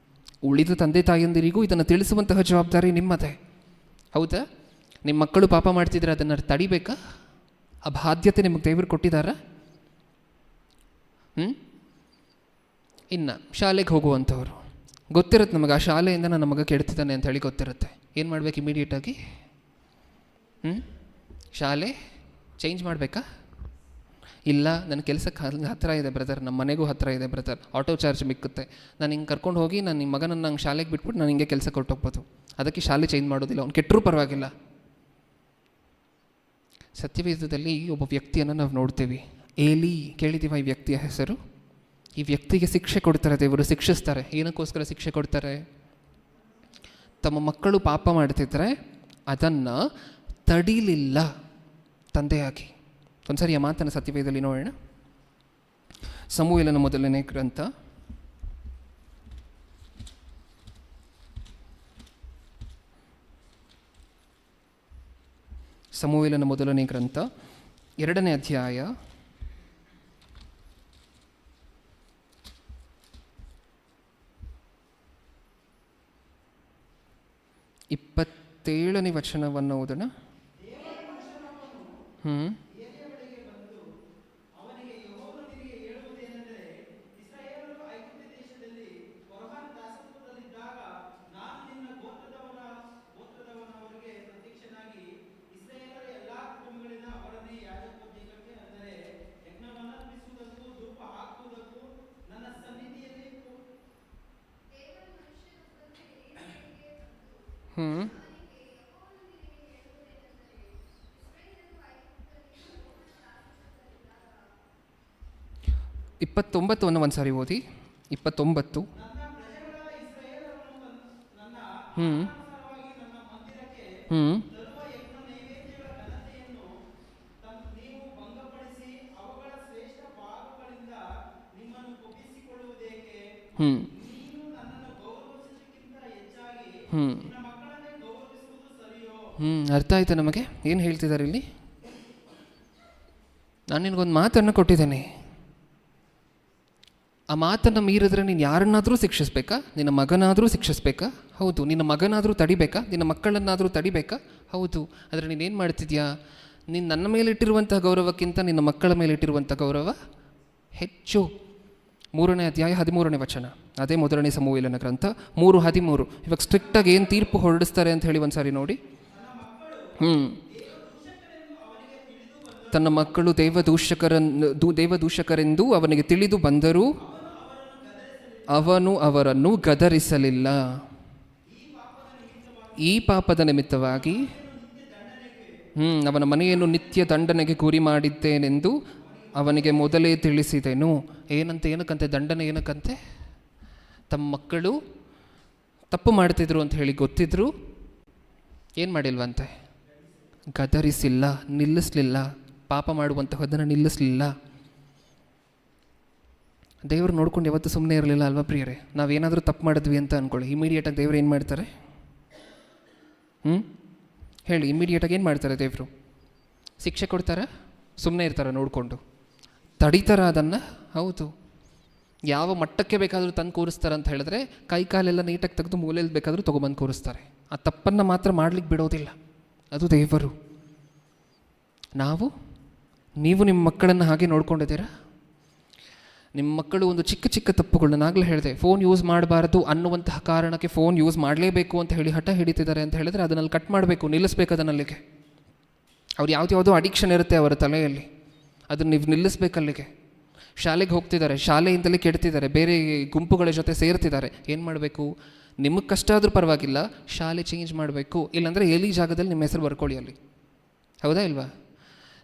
ಉಳಿದ ತಂದೆ ತಾಯಿಯಂದಿರಿಗೂ ಇದನ್ನು ತಿಳಿಸುವಂತಹ ಜವಾಬ್ದಾರಿ ನಿಮ್ಮದೇ. ಹೌದಾ? ನಿಮ್ಮ ಮಕ್ಕಳು ಪಾಪ ಮಾಡ್ತಿದ್ರೆ ಅದನ್ನು ತಡಿಬೇಕಾ? ಆ ಬಾಧ್ಯತೆ ನಿಮಗೆ ದೇವರು ಕೊಟ್ಟಿದ್ದಾರಾ? ಇನ್ನು ಶಾಲೆಗೆ ಹೋಗುವಂಥವ್ರು ಗೊತ್ತಿರುತ್ತೆ ನಮಗೆ, ಆ ಶಾಲೆಯಿಂದ ನಾನು ನಮಗೆ ಕೆಡ್ತಿದ್ದಾನೆ ಅಂತ ಹೇಳಿ ಗೊತ್ತಿರುತ್ತೆ. ಏನು ಮಾಡಬೇಕು ಇಮಿಡಿಯೇಟಾಗಿ? ಶಾಲೆ ಚೇಂಜ್ ಮಾಡಬೇಕಾ? ಇಲ್ಲ, ನನ್ನ ಕೆಲಸಕ್ಕೆ ಹತ್ತಿರ ಇದೆ ಬ್ರದರ್, ನಮ್ಮ ಮನೆಗೂ ಹತ್ತಿರ ಇದೆ ಬ್ರದರ್, ಆಟೋ ಚಾರ್ಜ್ ಮಿಕ್ಕುತ್ತೆ, ನಾನು ಹಿಂಗೆ ಕರ್ಕೊಂಡು ಹೋಗಿ ನಾನು ನಿಮ್ಮ ಮಗನನ್ನು ನಂಗೆ ಶಾಲೆಗೆ ಬಿಟ್ಬಿಟ್ಟು ನಾನು ಹಿಂಗೆ ಕೆಲಸ ಕೊಟ್ಟೋಗ್ಬೋದು, ಅದಕ್ಕೆ ಶಾಲೆ ಚೇಂಜ್ ಮಾಡೋದಿಲ್ಲ, ಅವ್ನು ಕೆಟ್ಟರೂ ಪರವಾಗಿಲ್ಲ. ಸತ್ಯವೇದದಲ್ಲಿ ಒಬ್ಬ ವ್ಯಕ್ತಿಯನ್ನು ನಾವು ನೋಡ್ತೀವಿ, ಏಲಿ. ಕೇಳಿದ್ದೀವ ಈ ವ್ಯಕ್ತಿಯ ಹೆಸರು? ಈ ವ್ಯಕ್ತಿಗೆ ಶಿಕ್ಷೆ ಕೊಡ್ತಾರೆ, ದೇವರು ಶಿಕ್ಷಿಸ್ತಾರೆ. ಏನಕ್ಕೋಸ್ಕರ ಶಿಕ್ಷೆ ಕೊಡ್ತಾರೆ? ತಮ್ಮ ಮಕ್ಕಳು ಪಾಪ ಮಾಡ್ತಿದ್ರೆ ಅದನ್ನು ತಡಿಲಿಲ್ಲ ತಂದೆಯಾಗಿ. ಒಂದ್ಸರಿ ಆ ಮಾತನ್ನು ಸತ್ಯವೇದದಲ್ಲಿ ನೋಡೋಣ. ಸಮುವೇಲನ ಮೊದಲನೇ ಗ್ರಂಥ, ಸಮುವೇಲನ ಮೊದಲನೇ ಗ್ರಂಥ 2ನೇ ಅಧ್ಯಾಯ 27ನೇ ವಚನವನ್ನು ಓದೋಣ. ಹ್ಞೂ 29 ಒಂದು ಸಾರಿ ಓದಿ. 29. ಅರ್ಥ ಆಯ್ತಾ ನಮಗೆ ಏನು ಹೇಳ್ತಿದ್ದಾರೆ ಇಲ್ಲಿ? ನಾನು ನಿನಗೊಂದು ಮಾತನ್ನು ಕೊಟ್ಟಿದ್ದೇನೆ, ಆ ಮಾತನ್ನು ಮೀರಿದ್ರೆ ನೀನು ಯಾರನ್ನಾದರೂ ಶಿಕ್ಷಿಸ್ಬೇಕಾ? ನಿನ್ನ ಮಗನಾದರೂ ಶಿಕ್ಷಿಸ್ಬೇಕಾ? ಹೌದು. ನಿನ್ನ ಮಗನಾದರೂ ತಡಿಬೇಕಾ? ನಿನ್ನ ಮಕ್ಕಳನ್ನಾದರೂ ತಡಿಬೇಕಾ? ಹೌದು. ಆದರೆ ನೀನೇನು ಮಾಡ್ತಿದ್ಯಾ? ನೀನು ನನ್ನ ಮೇಲಿಟ್ಟಿರುವಂಥ ಗೌರವಕ್ಕಿಂತ ನಿನ್ನ ಮಕ್ಕಳ ಮೇಲಿಟ್ಟಿರುವಂಥ ಗೌರವ ಹೆಚ್ಚು. 3ನೇ ಅಧ್ಯಾಯ 13ನೇ ವಚನ, ಅದೇ ಮೊದಲನೇ ಸಮುವೇಲನ ಗ್ರಂಥ 3:13. ಇವಾಗ ಸ್ಟ್ರಿಕ್ಟಾಗಿ ಏನು ತೀರ್ಪು ಹೊರಡಿಸ್ತಾರೆ ಅಂತ ಹೇಳಿ ಒಂದು ಸಾರಿ ನೋಡಿ. ತನ್ನ ಮಕ್ಕಳು ದೇವದೂಷಕರೆಂದು ಅವನಿಗೆ ತಿಳಿದು ಬಂದರೂ ಅವನು ಅವರನ್ನು ಗದರಿಸಲಿಲ್ಲ. ಈ ಪಾಪದ ನಿಮಿತ್ತವಾಗಿ ಅವನ ಮನೆಯನ್ನು ನಿತ್ಯ ದಂಡನೆಗೆ ಗುರಿ ಮಾಡಿದ್ದೇನೆಂದು ಅವನಿಗೆ ಮೊದಲೇ ತಿಳಿಸಿದೆನು. ಏನಕ್ಕಂತೆ ದಂಡನೆ? ಏನಕ್ಕಂತೆ? ತಮ್ಮ ಮಕ್ಕಳು ತಪ್ಪು ಮಾಡ್ತಿದ್ರು ಅಂತ ಹೇಳಿ ಗೊತ್ತಿದ್ರು ಏನು ಮಾಡಿಲ್ವಂತೆ? ಗದರಿಸಿಲ್ಲ, ನಿಲ್ಲಿಸಲಿಲ್ಲ, ಪಾಪ ಮಾಡುವಂತಹದ್ದನ್ನು ನಿಲ್ಲಿಸಲಿಲ್ಲ. ದೇವರು ನೋಡ್ಕೊಂಡು ಯಾವತ್ತೂ ಸುಮ್ಮನೆ ಇರಲಿಲ್ಲ ಅಲ್ವಾ ಪ್ರಿಯರೇ? ನಾವೇನಾದರೂ ತಪ್ಪು ಮಾಡಿದ್ವಿ ಅಂತ ಅಂದ್ಕೊಳ್ಳಿ, ಇಮಿಡಿಯೇಟಾಗಿ ದೇವರು ಏನು ಮಾಡ್ತಾರೆ? ಹೇಳಿ, ಇಮಿಡಿಯೇಟಾಗಿ ಏನು ಮಾಡ್ತಾರೆ ದೇವರು? ಶಿಕ್ಷೆ ಕೊಡ್ತಾರೆ? ಸುಮ್ಮನೆ ಇರ್ತಾರೆ ನೋಡಿಕೊಂಡು? ತಡೀತಾರ ಅದನ್ನು? ಹೌದು. ಯಾವ ಮಟ್ಟಕ್ಕೆ ಬೇಕಾದರೂ ತಂದು ಕೂರಿಸ್ತಾರೆ ಅಂತ ಹೇಳಿದ್ರೆ ಕೈ ಕಾಲೆಲ್ಲ ನೀಟಾಗಿ ತೆಗೆದು ಮೂಲೆಯಲ್ಲಿ ಬೇಕಾದರೂ ತೊಗೊಬಂದು ಕೂರಿಸ್ತಾರೆ. ಆ ತಪ್ಪನ್ನು ಮಾತ್ರ ಮಾಡಲಿಕ್ಕೆ ಬಿಡೋದಿಲ್ಲ. ಅದು ದೇವರು. ನೀವು ನಿಮ್ಮ ಮಕ್ಕಳನ್ನು ಹಾಗೆ ನೋಡ್ಕೊಂಡಿದ್ದೀರಾ? ನಿಮ್ಮ ಮಕ್ಕಳು ಒಂದು ಚಿಕ್ಕ ಚಿಕ್ಕ ತಪ್ಪುಗಳನ್ನ, ಆಗಲೇ ಹೇಳಿದೆ, ಫೋನ್ ಯೂಸ್ ಮಾಡಬಾರ್ದು ಅನ್ನುವಂತಹ ಕಾರಣಕ್ಕೆ ಫೋನ್ ಯೂಸ್ ಮಾಡಲೇಬೇಕು ಅಂತ ಹೇಳಿ ಹಠ ಹಿಡಿತಿದ್ದಾರೆ ಅಂತ ಹೇಳಿದ್ರೆ ಅದನ್ನಲ್ಲಿ ಕಟ್ ಮಾಡಬೇಕು, ನಿಲ್ಲಿಸ್ಬೇಕು ಅದನ್ನಲ್ಲಿಗೆ. ಅವ್ರು ಯಾವುದ್ಯಾವುದೋ ಅಡಿಕ್ಷನ್ ಇರುತ್ತೆ ಅವರ ತಲೆಯಲ್ಲಿ, ಅದನ್ನು ನೀವು ನಿಲ್ಲಿಸ್ಬೇಕಲ್ಲಿಗೆ. ಶಾಲೆಗೆ ಹೋಗ್ತಿದ್ದಾರೆ, ಶಾಲೆಯಿಂದಲೇ ಕೆಡ್ತಿದ್ದಾರೆ, ಬೇರೆ ಗುಂಪುಗಳ ಜೊತೆ ಸೇರ್ತಿದ್ದಾರೆ. ಏನು ಮಾಡಬೇಕು? ನಿಮಗೆ ಕಷ್ಟ ಆದರೂ ಪರವಾಗಿಲ್ಲ, ಶಾಲೆ ಚೇಂಜ್ ಮಾಡಬೇಕು. ಇಲ್ಲಾಂದರೆ ಎಲ್ಲಿ ಜಾಗದಲ್ಲಿ ನಿಮ್ಮ ಹೆಸರು ಬರ್ಕೊಳ್ಳಿ ಅಲ್ಲಿ. ಹೌದಾ ಇಲ್ವಾ?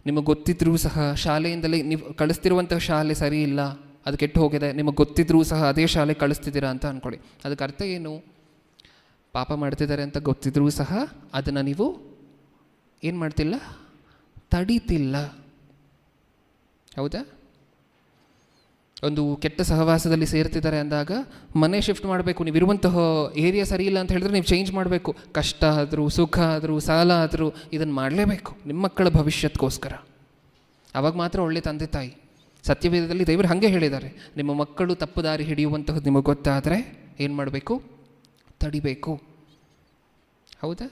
ನಿಮಗೆ ಗೊತ್ತಿದ್ರೂ ಸಹ ಶಾಲೆಯಿಂದಲೇ ನೀವು ಕಳಿಸ್ತಿರುವಂತಹ ಶಾಲೆ ಸರಿ ಇಲ್ಲ, ಅದು ಕೆಟ್ಟು ಹೋಗಿದೆ, ನಿಮಗೆ ಗೊತ್ತಿದ್ರೂ ಸಹ ಅದೇ ಶಾಲೆ ಕಳಿಸ್ತಿದ್ದೀರಾ ಅಂತ ಅಂದ್ಕೊಳ್ಳಿ. ಅದಕ್ಕೆ ಅರ್ಥ ಏನು? ಪಾಪ ಮಾಡ್ತಿದ್ದಾರೆ ಅಂತ ಗೊತ್ತಿದ್ರೂ ಸಹ ಅದನ್ನು ನೀವು ಏನು ಮಾಡ್ತಿಲ್ಲ? ತಡೀತಿಲ್ಲ. ಹೌದಾ? ಒಂದು ಕೆಟ್ಟ ಸಹವಾಸದಲ್ಲಿ ಸೇರ್ತಿದ್ದಾರೆ ಅಂದಾಗ ಮನೆ ಶಿಫ್ಟ್ ಮಾಡಬೇಕು, ನೀವು ಇರುವಂತಹ ಏರಿಯಾ ಸರಿ ಇಲ್ಲ ಅಂತ ಹೇಳಿದ್ರೆ ನೀವು ಚೇಂಜ್ ಮಾಡಬೇಕು. ಕಷ್ಟ ಆದರೂ, ಸುಖ ಆದರೂ, ಸಾಲ ಆದರೂ ಇದನ್ನು ಮಾಡಲೇಬೇಕು ನಿಮ್ಮ ಮಕ್ಕಳ ಭವಿಷ್ಯಕ್ಕೋಸ್ಕರ. ಆವಾಗ ಮಾತ್ರ ಒಳ್ಳೆ ತಂದೆ ತಾಯಿ. ಸತ್ಯವೇದದಲ್ಲಿ ದೇವರು ಹಾಗೆ ಹೇಳಿದ್ದಾರೆ, ನಿಮ್ಮ ಮಕ್ಕಳು ತಪ್ಪು ದಾರಿ ಹಿಡಿಯುವಂತಹದ್ದು ನಿಮಗೆ ಗೊತ್ತಾದರೆ ಏನು ಮಾಡಬೇಕು? ತಡಿಬೇಕು. ಹೌದಾ?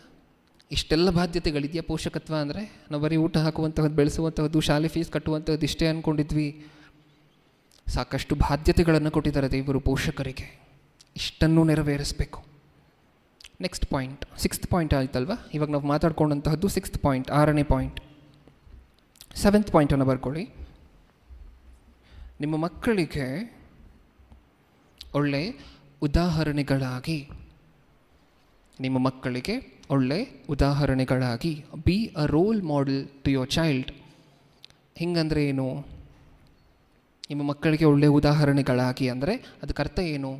ಇಷ್ಟೆಲ್ಲ ಬಾಧ್ಯತೆಗಳಿದೆಯಾ ಪೋಷಕತ್ವ ಅಂದರೆ? ನಾವು ಬರೀ ಊಟ ಹಾಕುವಂತಹದ್ದು, ಬೆಳೆಸುವಂತಹದ್ದು, ಶಾಲೆ ಫೀಸ್ ಕಟ್ಟುವಂಥದ್ದು ಇಷ್ಟೇ ಅಂದ್ಕೊಂಡಿದ್ವಿ. ಸಾಕಷ್ಟು ಬಾಧ್ಯತೆಗಳನ್ನು ಕೊಟ್ಟಿದ್ದಾರೆ ದೇವರು ಪೋಷಕರಿಗೆ. ಇಷ್ಟನ್ನು ನೆರವೇರಿಸಬೇಕು. ನೆಕ್ಸ್ಟ್ ಪಾಯಿಂಟ್, 6th ಪಾಯಿಂಟ್ ಆಯ್ತಲ್ವ? ಇವಾಗ ನಾವು ಮಾತಾಡ್ಕೊಂಡಂತಹದ್ದು 6th ಪಾಯಿಂಟ್, 6ನೇ ಪಾಯಿಂಟ್. 7th ಪಾಯಿಂಟನ್ನು ಬರ್ಕೊಳ್ಳಿ. ನಿಮ್ಮ ಮಕ್ಕಳಿಗೆ ಒಳ್ಳೆ ಉದಾಹರಣೆಗಳಾಗಿ, ನಿಮ್ಮ ಮಕ್ಕಳಿಗೆ ಒಳ್ಳೆ ಉದಾಹರಣೆಗಳಾಗಿ, be a role model to your child. ಹಿಂಗಂದರೆ ಏನು? ನಿಮ್ಮ ಮಕ್ಕಳಿಗೆ ಒಳ್ಳೆಯ ಉದಾಹರಣೆಗಳಾಗಿ ಅಂದರೆ ಅದಕ್ಕೆ ಅರ್ಥ ಏನು?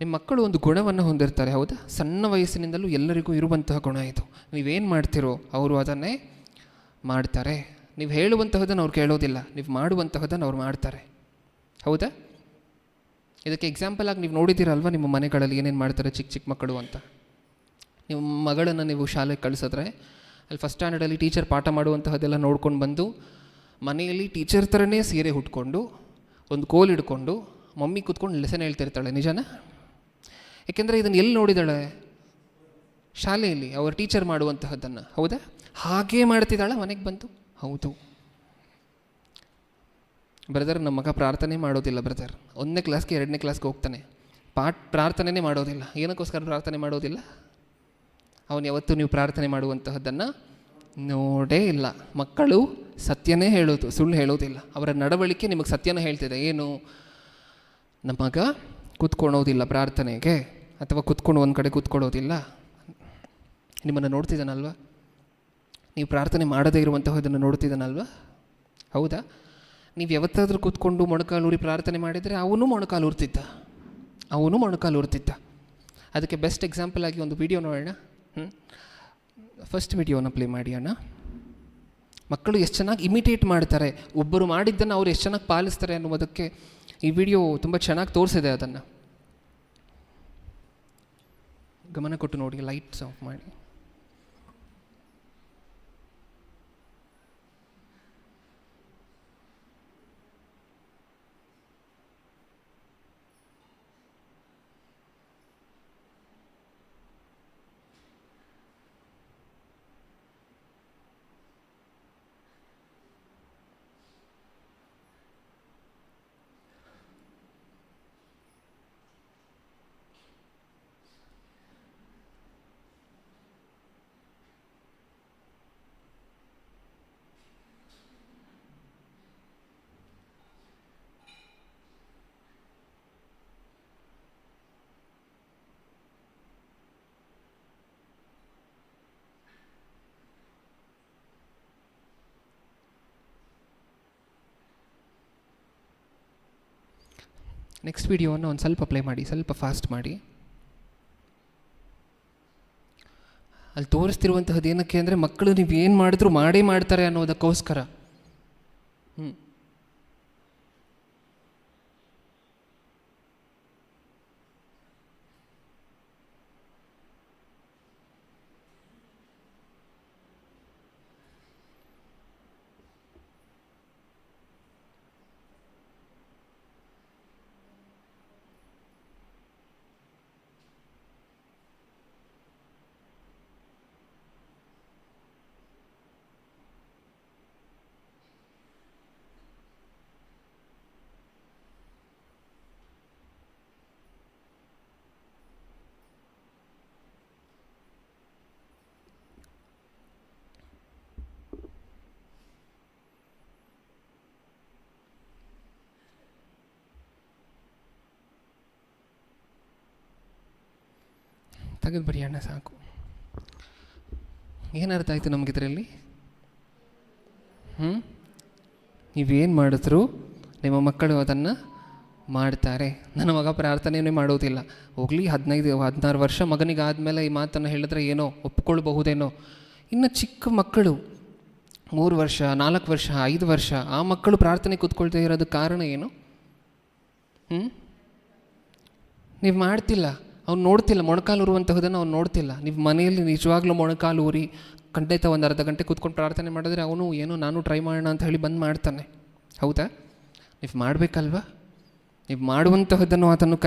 ನಿಮ್ಮ ಮಕ್ಕಳು ಒಂದು ಗುಣವನ್ನು ಹೊಂದಿರ್ತಾರೆ, ಹೌದಾ? ಸಣ್ಣ ವಯಸ್ಸಿನಿಂದಲೂ ಎಲ್ಲರಿಗೂ ಇರುವಂತಹ ಗುಣ ಇದು. ನೀವೇನು ಮಾಡ್ತೀರೋ ಅವರು ಅದನ್ನೇ ಮಾಡ್ತಾರೆ. ನೀವು ಹೇಳುವಂತಹದನ್ನು ಅವ್ರು ಕೇಳೋದಿಲ್ಲ, ನೀವು ಮಾಡುವಂತಹದನ್ನು ಅವ್ರು ಮಾಡ್ತಾರೆ, ಹೌದಾ? ಇದಕ್ಕೆ ಎಕ್ಸಾಂಪಲ್ ಆಗಿ ನೀವು ನೋಡಿದ್ದೀರಲ್ವ ನಿಮ್ಮ ಮನೆಗಳಲ್ಲಿ ಏನೇನು ಮಾಡ್ತಾರೆ ಚಿಕ್ಕ ಚಿಕ್ಕ ಮಕ್ಕಳು ಅಂತ. ನಿಮ್ಮ ಮಗಳನ್ನು ನೀವು ಶಾಲೆಗೆ ಕಳಿಸಿದ್ರೆ ಅಲ್ಲಿ ಫಸ್ಟ್ ಸ್ಟ್ಯಾಂಡರ್ಡಲ್ಲಿ ಟೀಚರ್ ಪಾಠ ಮಾಡುವಂತಹದ್ದೆಲ್ಲ ನೋಡ್ಕೊಂಡು ಬಂದು ಮನೆಯಲ್ಲಿ ಟೀಚರ್ ಥರನೇ ಸೀರೆ ಉಟ್ಕೊಂಡು ಒಂದು ಕೋಲ್ ಹಿಡ್ಕೊಂಡು ಮಮ್ಮಿ ಕೂತ್ಕೊಂಡು ಲೆಸನ್ ಹೇಳ್ತಿರ್ತಾಳೆ. ನಿಜನಾ? ಏಕೆಂದರೆ ಇದನ್ನು ಎಲ್ಲಿ ನೋಡಿದಾಳೆ? ಶಾಲೆಯಲ್ಲಿ ಅವ್ರ ಟೀಚರ್ ಮಾಡುವಂತಹದ್ದನ್ನು, ಹೌದಾ? ಹಾಗೇ ಮಾಡ್ತಿದ್ದಾಳೆ ಮನೆಗೆ ಬಂದು. ಹೌದು ಬ್ರದರ್, ನಮ್ಮ ಮಗ ಪ್ರಾರ್ಥನೆ ಮಾಡೋದಿಲ್ಲ ಬ್ರದರ್. 1ನೇ ಕ್ಲಾಸ್ಗೆ 2ನೇ ಕ್ಲಾಸ್ಗೆ ಹೋಗ್ತಾನೆ, ಪ್ರಾರ್ಥನೆನೇ ಮಾಡೋದಿಲ್ಲ. ಏನಕ್ಕೋಸ್ಕರ ಪ್ರಾರ್ಥನೆ ಮಾಡೋದಿಲ್ಲ? ಅವನು ಯಾವತ್ತೂ ನೀವು ಪ್ರಾರ್ಥನೆ ಮಾಡುವಂತಹದ್ದನ್ನು ನೋಡೇ ಇಲ್ಲ. ಮಕ್ಕಳು ಸತ್ಯನೇ ಹೇಳೋದು, ಸುಳ್ಳು ಹೇಳೋದಿಲ್ಲ. ಅವರ ನಡವಳಿಕೆ ನಿಮಗೆ ಸತ್ಯನ ಹೇಳ್ತಿದೆ. ಏನು? ನಮ್ಮ ಮಗ ಕೂತ್ಕೊಳ್ಳೋದಿಲ್ಲ ಪ್ರಾರ್ಥನೆಗೆ, ಅಥವಾ ಕೂತ್ಕೊಂಡು ಒಂದು ಕಡೆ ಕೂತ್ಕೊಳ್ಳೋದಿಲ್ಲ. ನಿಮ್ಮನ್ನು ನೋಡ್ತಿದ್ದಾನಲ್ವ? ನೀವು ಪ್ರಾರ್ಥನೆ ಮಾಡದೇ ಇರುವಂತಹದನ್ನು ನೋಡ್ತಿದ್ದಾನಲ್ವ? ಹೌದಾ? ನೀವು ಯಾವತ್ತಾದರೂ ಕೂತ್ಕೊಂಡು ಮೊಣಕಾಲೂರಿ ಪ್ರಾರ್ಥನೆ ಮಾಡಿದರೆ ಅವನು ಮೊಣಕಾಲೂರ್ತಿದ್ದ. ಅದಕ್ಕೆ ಬೆಸ್ಟ್ ಎಕ್ಸಾಂಪಲ್ ಆಗಿ ಒಂದು ವಿಡಿಯೋ ನೋಡೋಣ. ಫಸ್ಟ್ ವಿಡಿಯೋನ ಪ್ಲೇ ಮಾಡಿ ಅಣ್ಣ. ಮಕ್ಕಳು ಎಷ್ಟು ಚೆನ್ನಾಗಿ ಇಮಿಟೇಟ್ ಮಾಡ್ತಾರೆ, ಒಬ್ಬರು ಮಾಡಿದ್ದನ್ನು ಅವರು ಎಷ್ಟು ಚೆನ್ನಾಗಿ ಪಾಲಿಸ್ತಾರೆ ಅನ್ನುವುದಕ್ಕೆ ಈ ವಿಡಿಯೋ ತುಂಬ ಚೆನ್ನಾಗಿ ತೋರಿಸಿದೆ. ಅದನ್ನು ಗಮನ ಕೊಟ್ಟು ನೋಡಿ. ಲೈಟ್ಸ್ ಆಫ್ ಮಾಡಿ. ನೆಕ್ಸ್ಟ್ ವಿಡಿಯೋವನ್ನು ಒಂದು ಸ್ವಲ್ಪ ಪ್ಲೇ ಮಾಡಿ, ಸ್ವಲ್ಪ ಫಾಸ್ಟ್ ಮಾಡಿ. ಅಲ್ಲಿ ತೋರಿಸ್ತಿರುವಂತಹದ್ದು ಏನಕ್ಕೆ ಅಂದರೆ ಮಕ್ಕಳು ನೀವು ಏನು ಮಾಡಿದ್ರು ಮಾಡೇ ಮಾಡ್ತಾರೆ ಅನ್ನೋದಕ್ಕೋಸ್ಕರ. ತೆಗೆದು ಬರಿ ಅಣ್ಣ, ಸಾಕು. ಏನರ್ಥ ಆಯಿತು ನಮಗಿದರಲ್ಲಿ? ನೀವೇನು ಮಾಡಿದ್ರು ನಿಮ್ಮ ಮಕ್ಕಳು ಅದನ್ನು ಮಾಡ್ತಾರೆ. ನನ್ನ ಮಗ ಪ್ರಾರ್ಥನೆಯೇ ಮಾಡೋದಿಲ್ಲ. ಹೋಗಲಿ, 15-16 ವರ್ಷ ಮಗನಿಗಾದಮೇಲೆ ಈ ಮಾತನ್ನು ಹೇಳಿದ್ರೆ ಏನೋ ಒಪ್ಕೊಳ್ಬಹುದೇನೋ. ಇನ್ನು ಚಿಕ್ಕ ಮಕ್ಕಳು 3 ವರ್ಷ 4 ವರ್ಷ 5 ವರ್ಷ ಆ ಮಕ್ಕಳು ಪ್ರಾರ್ಥನೆ ಕೂತ್ಕೊಳ್ತಾ ಇರೋದು ಕಾರಣ ಏನು? ನೀವು ಮಾಡ್ತಿಲ್ಲ, ಅವ್ನು ನೋಡ್ತಿಲ್ಲ, ಮೊಣಕಾಲು ಊರುವಂತಹದನ್ನು ಅವ್ನು ನೋಡ್ತಿಲ್ಲ. ನೀವು ಮನೆಯಲ್ಲಿ ನಿಜವಾಗ್ಲೂ ಮೊಣಕಾಲು ಊರಿ ಖಂಡಿತ ಒಂದು ಅರ್ಧ ಗಂಟೆ ಕೂತ್ಕೊಂಡು ಪ್ರಾರ್ಥನೆ ಮಾಡಿದ್ರೆ ಅವನು ಏನೋ ನಾನು ಟ್ರೈ ಮಾಡೋಣ ಅಂತ ಹೇಳಿ ಬಂದು ಮಾಡ್ತಾನೆ. ಹೌದಾ? ನೀವು ಮಾಡಬೇಕಲ್ವಾ? ನೀವು ಮಾಡುವಂತಹದ್ದನ್ನು ಆತನು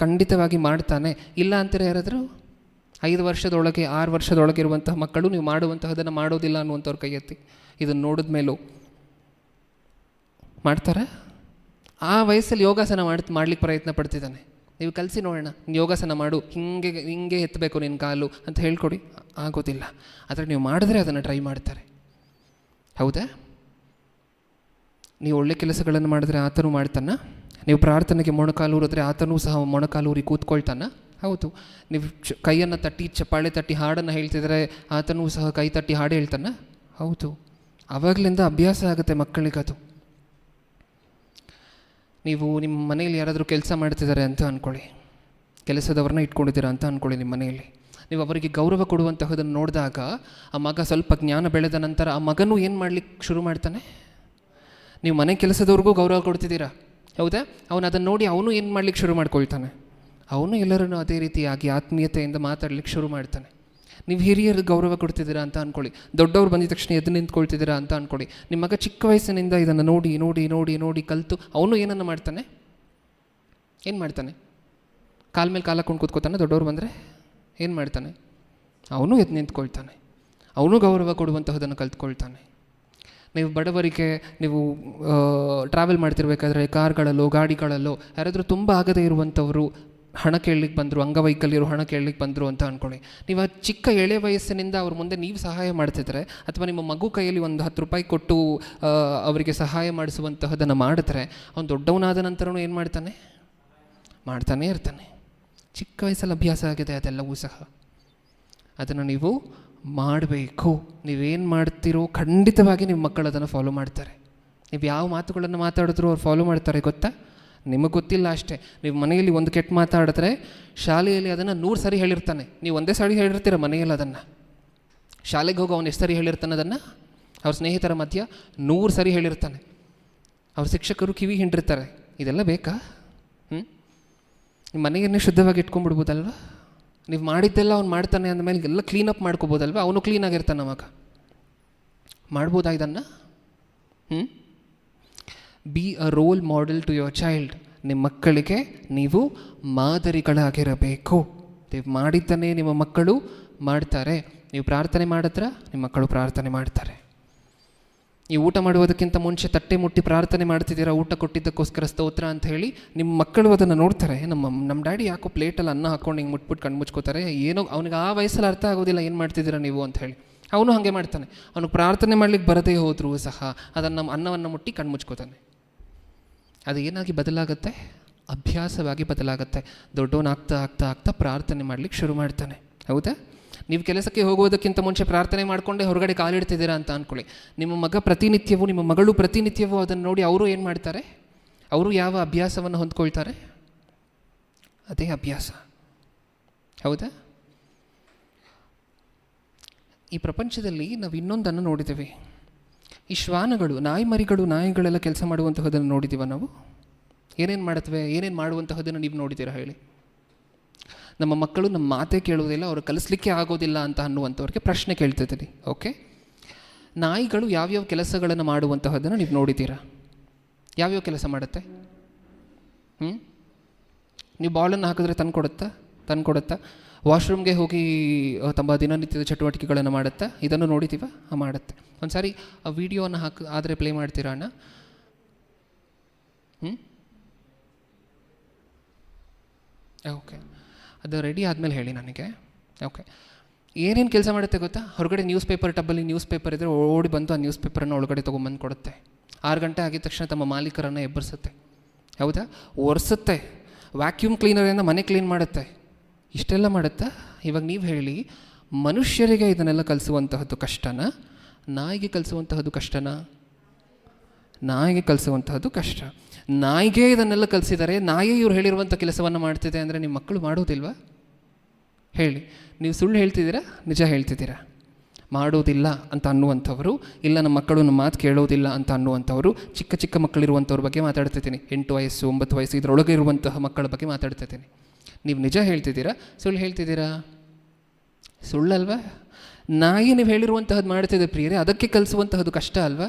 ಖಂಡಿತವಾಗಿ ಮಾಡ್ತಾನೆ. ಇಲ್ಲ ಅಂತಾರೆ ಯಾರಾದರೂ? 5 ವರ್ಷದೊಳಗೆ 6 ವರ್ಷದೊಳಗೆ ಇರುವಂತಹ ಮಕ್ಕಳು ನೀವು ಮಾಡುವಂತಹದನ್ನು ಮಾಡೋದಿಲ್ಲ ಅನ್ನುವಂಥವ್ರ ಕೈ ಎತ್ತಿ. ಇದನ್ನು ನೋಡಿದ ಮೇಲೂ ಮಾಡ್ತಾರೆ. ಆ ವಯಸ್ಸಲ್ಲಿ ಯೋಗಾಸನ ಮಾಡ್ಲಿಕ್ಕೆ ಪ್ರಯತ್ನ ಪಡ್ತಿದ್ದಾನೆ. ನೀವು ಕಲಿಸಿ ನೋಡೋಣ, ಯೋಗಾಸನ ಮಾಡು, ಹಿಂಗೆ ಎತ್ತಬೇಕು ನಿನ್ನ ಕಾಲು ಅಂತ ಹೇಳ್ಕೊಡಿ, ಆಗೋದಿಲ್ಲ. ಆದರೆ ನೀವು ಮಾಡಿದ್ರೆ ಅದನ್ನು ಟ್ರೈ ಮಾಡ್ತಾರೆ. ಹೌದಾ? ನೀವು ಒಳ್ಳೆ ಕೆಲಸಗಳನ್ನು ಮಾಡಿದ್ರೆ ಆತನೂ ಮಾಡ್ತಾನ. ನೀವು ಪ್ರಾರ್ಥನೆಗೆ ಮೊಣಕಾಲು ಊರಿದ್ರೆ ಆತನೂ ಸಹ ಮೊಣಕಾಲು ಊರಿ ಕೂತ್ಕೊಳ್ತಾನ. ಹೌದು. ನೀವು ಕೈಯನ್ನು ತಟ್ಟಿ ಚಪ್ಪಾಳೆ ತಟ್ಟಿ ಹಾಡನ್ನು ಹೇಳ್ತಿದ್ರೆ ಆತನೂ ಸಹ ಕೈ ತಟ್ಟಿ ಹಾಡು ಹೇಳ್ತಾನ. ಹೌದು. ಆವಾಗಲಿಂದ ಅಭ್ಯಾಸ ಆಗುತ್ತೆ ಮಕ್ಕಳಿಗದು. ನೀವು ನಿಮ್ಮ ಮನೆಯಲ್ಲಿ ಯಾರಾದರೂ ಕೆಲಸ ಮಾಡ್ತಿದ್ದಾರೆ ಅಂತ ಅಂದ್ಕೊಳ್ಳಿ, ಕೆಲಸದವ್ರನ್ನ ಇಟ್ಕೊಂಡಿದ್ದೀರಾ ಅಂತ ಅಂದ್ಕೊಳ್ಳಿ. ನಿಮ್ಮ ಮನೆಯಲ್ಲಿ ನೀವು ಅವರಿಗೆ ಗೌರವ ಕೊಡುವಂತಹದನ್ನು ನೋಡಿದಾಗ ಆ ಮಗ ಸ್ವಲ್ಪ ಜ್ಞಾನ ಬೆಳೆದ ನಂತರ ಆ ಮಗನೂ ಏನು ಮಾಡಲಿಕ್ಕೆ ಶುರು ಮಾಡ್ತಾನೆ? ನೀವು ಮನೆ ಕೆಲಸದವ್ರಿಗೂ ಗೌರವ ಕೊಡ್ತಿದ್ದೀರಾ, ಹೌದಾ? ಅವನು ಅದನ್ನು ನೋಡಿ ಅವನು ಏನು ಮಾಡಲಿಕ್ಕೆ ಶುರು ಮಾಡ್ಕೊಳ್ತಾನೆ. ಅವನು ಎಲ್ಲರನ್ನೂ ಅದೇ ರೀತಿಯಾಗಿ ಆತ್ಮೀಯತೆಯಿಂದ ಮಾತಾಡಲಿಕ್ಕೆ ಶುರು ಮಾಡ್ತಾನೆ. ನೀವು ಹಿರಿಯರಿಗೆ ಗೌರವ ಕೊಡ್ತಿದ್ದೀರಾ ಅಂತ ಅಂದ್ಕೊಳ್ಳಿ, ದೊಡ್ಡವ್ರು ಬಂದಿದ ತಕ್ಷಣ ಎದ್ದು ನಿಂತ್ಕೊಳ್ತಿದ್ದೀರಾ ಅಂತ ಅಂದ್ಕೊಳ್ಳಿ. ನಿಮ್ಮ ಮಗ ಚಿಕ್ಕ ವಯಸ್ಸಿನಿಂದ ಇದನ್ನು ನೋಡಿ ನೋಡಿ ನೋಡಿ ನೋಡಿ ಕಲಿತು ಅವನು ಏನನ್ನು ಮಾಡ್ತಾನೆ? ಏನು ಮಾಡ್ತಾನೆ? ಕಾಲ ಮೇಲೆ ಕಾಲ ಹಾಕೊಂಡು ಕೂತ್ಕೋತಾನೆ. ದೊಡ್ಡವ್ರು ಬಂದರೆ ಏನು ಮಾಡ್ತಾನೆ? ಅವನು ಎದ್ದು ನಿಂತ್ಕೊಳ್ತಾನೆ, ಅವನು ಗೌರವ ಕೊಡುವಂತಹದನ್ನು ಕಲ್ತ್ಕೊಳ್ತಾನೆ. ನೀವು ಬಡವರಿಗೆ ನೀವು ಟ್ರಾವೆಲ್ ಮಾಡ್ತಿರ್ಬೇಕಾದ್ರೆ ಕಾರ್ಗಳಲ್ಲೋ ಗಾಡಿಗಳಲ್ಲೋ ಯಾರಾದರೂ ತುಂಬ ಆಗದೇ ಇರುವಂಥವರು ಹಣ ಕೇಳಲಿಕ್ಕೆ ಬಂದರು, ಅಂಗವೈಕಲ್ಯರು ಹಣ ಕೇಳಲಿಕ್ಕೆ ಬಂದರು ಅಂತ ಅಂದ್ಕೊಳ್ಳಿ. ನೀವು ಆ ಚಿಕ್ಕ ಎಳೆ ವಯಸ್ಸಿನಿಂದ ಅವ್ರ ಮುಂದೆ ನೀವು ಸಹಾಯ ಮಾಡ್ತಿದ್ರೆ, ಅಥವಾ ನಿಮ್ಮ ಮಗು ಕೈಯಲ್ಲಿ ಒಂದು 10 ರೂಪಾಯಿ ಕೊಟ್ಟು ಅವರಿಗೆ ಸಹಾಯ ಮಾಡಿಸುವಂತಹದನ್ನು ಮಾಡಿದ್ರೆ, ಅವ್ನು ದೊಡ್ಡವನಾದ ನಂತರನೂ ಏನು ಮಾಡ್ತಾನೇ ಇರ್ತಾನೆ. ಚಿಕ್ಕ ವಯಸ್ಸಲ್ಲಿ ಅಭ್ಯಾಸ ಆಗಿದೆ ಅದೆಲ್ಲವೂ ಸಹ. ಅದನ್ನು ನೀವು ಮಾಡಬೇಕು. ನೀವೇನು ಮಾಡ್ತೀರೋ ಖಂಡಿತವಾಗಿ ನಿಮ್ಮ ಮಕ್ಕಳು ಅದನ್ನು ಫಾಲೋ ಮಾಡ್ತಾರೆ. ನೀವು ಯಾವ ಮಾತುಗಳನ್ನು ಮಾತಾಡಿದ್ರೂ ಅವ್ರು ಫಾಲೋ ಮಾಡ್ತಾರೆ, ಗೊತ್ತಾ? ನಿಮಗೆ ಗೊತ್ತಿಲ್ಲ ಅಷ್ಟೇ. ನೀವು ಮನೆಯಲ್ಲಿ ಒಂದು ಕೆಟ್ಟ ಮಾತಾಡಿದ್ರೆ ಶಾಲೆಯಲ್ಲಿ ಅದನ್ನು 100 ಸರಿ ಹೇಳಿರ್ತಾನೆ. ನೀವು ಒಂದೇ ಸಾರಿ ಹೇಳಿರ್ತೀರ ಮನೆಯಲ್ಲಿ ಅದನ್ನು. ಶಾಲೆಗೆ ಹೋಗಿ ಅವನು ಎಷ್ಟು ಸರಿ ಹೇಳಿರ್ತಾನೆ ಅದನ್ನು? ಅವ್ರ ಸ್ನೇಹಿತರ ಮಧ್ಯ 100 ಸರಿ ಹೇಳಿರ್ತಾನೆ. ಅವ್ರ ಶಿಕ್ಷಕರು ಕಿವಿ ಹಿಂಡಿರ್ತಾರೆ. ಇದೆಲ್ಲ ಬೇಕಾ? ನಿಮ್ಮ ಮನೆಯನ್ನೇ ಶುದ್ಧವಾಗಿ ಇಟ್ಕೊಂಡ್ಬಿಡ್ಬೋದಲ್ವ? ನೀವು ಮಾಡಿದ್ದೆಲ್ಲ ಅವ್ನು ಮಾಡ್ತಾನೆ ಅಂದಮೇಲೆ ಎಲ್ಲ ಕ್ಲೀನಪ್ ಮಾಡ್ಕೋಬೋದಲ್ವ? ಅವನು ಕ್ಲೀನಾಗಿರ್ತಾನೆ ಅವಾಗ. ಮಾಡ್ಬೋದಾ ಇದನ್ನು? Be a role model to your child. ನಿಮ್ಮ ಮಕ್ಕಳಿಗೆ ನೀವು ಮಾದರಿಗಳಾಗಿರಬೇಕು. ನೀವು ಮಾಡಿದ್ದನ್ನೇ ನಿಮ್ಮ ಮಕ್ಕಳು ಮಾಡ್ತಾರೆ. ನೀವು ಪ್ರಾರ್ಥನೆ ಮಾಡಿದ್ರೆ ನಿಮ್ಮ ಮಕ್ಕಳು ಪ್ರಾರ್ಥನೆ ಮಾಡ್ತಾರೆ. ನೀವು ಊಟ ಮಾಡುವುದಕ್ಕಿಂತ ಮುಂಚೆ ತಟ್ಟೆ ಮುಟ್ಟಿ ಪ್ರಾರ್ಥನೆ ಮಾಡ್ತಿದ್ದೀರಾ, ಊಟ ಕೊಟ್ಟಿದ್ದಕ್ಕೋಸ್ಕರ ಸ್ತೋತ್ರ ಅಂತ ಹೇಳಿ, ನಿಮ್ಮ ಮಕ್ಕಳು ಅದನ್ನು ನೋಡ್ತಾರೆ. ನಮ್ಮ ಡ್ಯಾಡಿ ಯಾಕೋ ಪ್ಲೇಟಲ್ಲಿ ಅನ್ನ ಹಾಕ್ಕೊಂಡು ಹಿಂಗೆ ಮುಟ್ಬಿಟ್ಟು ಕಣ್ಣು ಮುಚ್ಕೋತಾರೆ. ಏನೋ ಅವನಿಗೆ ಆ ವಯಸ್ಸಲ್ಲಿ ಅರ್ಥ ಆಗೋದಿಲ್ಲ ಏನು ಮಾಡ್ತಿದ್ದೀರಾ ನೀವು ಅಂತ ಹೇಳಿ. ಅವನು ಹಾಗೆ ಮಾಡ್ತಾನೆ. ಅವನು ಪ್ರಾರ್ಥನೆ ಮಾಡಲಿಕ್ಕೆ ಬರದೇ ಹೋದರೂ ಸಹ ಅದನ್ನು ಅನ್ನವನ್ನು ಮುಟ್ಟಿ ಕಣ್ಣು ಮುಚ್ಕೋತಾನೆ. ಅದು ಏನಾಗಿ ಬದಲಾಗುತ್ತೆ? ಅಭ್ಯಾಸವಾಗಿ ಬದಲಾಗುತ್ತೆ. ದೊಡ್ಡವನಾಗ್ತಾ ಆಗ್ತಾ ಆಗ್ತಾ ಪ್ರಾರ್ಥನೆ ಮಾಡಲಿಕ್ಕೆ ಶುರು ಮಾಡ್ತಾನೆ. ಹೌದಾ? ನೀವು ಕೆಲಸಕ್ಕೆ ಹೋಗುವುದಕ್ಕಿಂತ ಮುಂಚೆ ಪ್ರಾರ್ಥನೆ ಮಾಡಿಕೊಂಡೇ ಹೊರಗಡೆ ಕಾಲಿಡ್ತಿದ್ದೀರಾ ಅಂತ ಅಂದ್ಕೊಳ್ಳಿ. ನಿಮ್ಮ ಮಗ ಪ್ರತಿನಿತ್ಯವೂ, ನಿಮ್ಮ ಮಗಳು ಪ್ರತಿನಿತ್ಯವೂ ಅದನ್ನು ನೋಡಿ ಅವರು ಏನು ಮಾಡ್ತಾರೆ? ಅವರು ಯಾವ ಅಭ್ಯಾಸವನ್ನು ಹೊಂದ್ಕೊಳ್ತಾರೆ? ಅದೇ ಅಭ್ಯಾಸ. ಹೌದಾ? ಈ ಪ್ರಪಂಚದಲ್ಲಿ ನಾವು ಇನ್ನೊಂದನ್ನು ನೋಡಿದ್ದೇವೆ. ಈ ಶ್ವಾನಗಳು, ನಾಯಿಗಳೆಲ್ಲ ಕೆಲಸ ಮಾಡುವಂತಹದನ್ನು ನೋಡಿದ್ದೀವ ನಾವು? ಏನೇನು ಮಾಡುತ್ತವೆ, ಏನೇನು ಮಾಡುವಂತಹದನ್ನು ನೀವು ನೋಡಿದ್ದೀರಾ ಹೇಳಿ? ನಮ್ಮ ಮಕ್ಕಳು ನಮ್ಮ ಮಾತೇ ಕೇಳುವುದಿಲ್ಲ, ಅವರು ಕಲಿಸ್ಲಿಕ್ಕೆ ಆಗೋದಿಲ್ಲ ಅಂತ ಅನ್ನುವಂಥವ್ರಿಗೆ ಪ್ರಶ್ನೆ ಕೇಳ್ತಿದ್ದೀನಿ. ಓಕೆ, ನಾಯಿಗಳು ಯಾವ್ಯಾವ ಕೆಲಸಗಳನ್ನು ಮಾಡುವಂತಹದ್ದನ್ನು ನೀವು ನೋಡಿದ್ದೀರಾ? ಯಾವ್ಯಾವ ಕೆಲಸ ಮಾಡುತ್ತೆ? ನೀವು ಬಾಲನ್ನು ಹಾಕಿದ್ರೆ ತಂದುಕೊಡುತ್ತಾ? ವಾಶ್ರೂಮ್ಗೆ ಹೋಗಿ ತಮ್ಮ ದಿನನಿತ್ಯದ ಚಟುವಟಿಕೆಗಳನ್ನು ಮಾಡುತ್ತಾ? ಇದನ್ನು ನೋಡಿದ್ದೀವ? ಮಾಡುತ್ತೆ. ಒಂದು ಸಾರಿ ಆ ವಿಡಿಯೋನ ಆದರೆ ಪ್ಲೇ ಮಾಡ್ತೀರಾ ಅಣ್ಣ? ಓಕೆ, ಅದು ರೆಡಿ ಆದಮೇಲೆ ಹೇಳಿ ನನಗೆ. ಓಕೆ, ಏನೇನು ಕೆಲಸ ಮಾಡುತ್ತೆ ಗೊತ್ತಾ? ಹೊರಗಡೆ ನ್ಯೂಸ್ ಪೇಪರ್ ಟಬ್ಬಲ್ಲಿ ನ್ಯೂಸ್ ಪೇಪರ್ ಇದ್ದರೆ ಓಡಿ ಬಂದು ಆ ನ್ಯೂಸ್ ಪೇಪರನ್ನು ಒಳಗಡೆ ತೊಗೊಂಬಂದು ಕೊಡುತ್ತೆ. 6 ಗಂಟೆ ಆಗಿದ ತಕ್ಷಣ ತಮ್ಮ ಮಾಲೀಕರನ್ನು ಎಬ್ಬರಿಸುತ್ತೆ. ಹೌದಾ? ಒರೆಸುತ್ತೆ. ವ್ಯಾಕ್ಯೂಮ್ ಕ್ಲೀನರಿಂದ ಮನೆ ಕ್ಲೀನ್ ಮಾಡುತ್ತೆ. ಇಷ್ಟೆಲ್ಲ ಮಾಡುತ್ತಾ? ಇವಾಗ ನೀವು ಹೇಳಿ, ಮನುಷ್ಯರಿಗೆ ಇದನ್ನೆಲ್ಲ ಕಲಿಸುವಂತಹದ್ದು ಕಷ್ಟನಾ? ನಾಯಿಗೆ ಕಲಿಸುವಂತಹದ್ದು ಕಷ್ಟನಾ? ನಾಯಿಗೆ ಕಲಿಸುವಂತಹದ್ದು ಕಷ್ಟ. ನಾಯಿಗೆ ಇದನ್ನೆಲ್ಲ ಕಲಿಸಿದರೆ ನಾಯಿ ಇವ್ರು ಹೇಳಿರುವಂಥ ಕೆಲಸವನ್ನು ಮಾಡ್ತಿದೆ ಅಂದರೆ ನಿಮ್ಮ ಮಕ್ಕಳು ಮಾಡೋದಿಲ್ವಾ? ಹೇಳಿ. ನೀವು ಸುಳ್ಳು ಹೇಳ್ತಿದ್ದೀರಾ, ನಿಜ ಹೇಳ್ತಿದ್ದೀರಾ? ಮಾಡೋದಿಲ್ಲ ಅಂತ ಅನ್ನುವಂಥವರು, ಇಲ್ಲ ನಮ್ಮ ಮಕ್ಕಳು ನಮ್ಮ ಮಾತು ಕೇಳೋದಿಲ್ಲ ಅಂತ ಅನ್ನುವಂಥವರು, ಚಿಕ್ಕ ಚಿಕ್ಕ ಮಕ್ಕಳಿರುವಂಥವ್ರ ಬಗ್ಗೆ ಮಾತಾಡ್ತಿದ್ದೀನಿ. 8 ವಯಸ್ಸು 9 ವಯಸ್ಸು ಇದರೊಳಗೆ ಇರುವಂತಹ ಮಕ್ಕಳ ಬಗ್ಗೆ ಮಾತಾಡ್ತಿದ್ದೀನಿ. ನೀವು ನಿಜ ಹೇಳ್ತಿದ್ದೀರಾ, ಸುಳ್ಳು ಹೇಳ್ತಿದ್ದೀರಾ? ಸುಳ್ಳಲ್ವಾ? ನಾಯಿ ನೀವು ಹೇಳಿರುವಂತಹದ್ದು ಮಾಡ್ತಿದ್ದೆ ಪ್ರಿಯರೇ, ಅದಕ್ಕೆ ಕಲಿಸುವಂತಹದ್ದು ಕಷ್ಟ ಅಲ್ವಾ?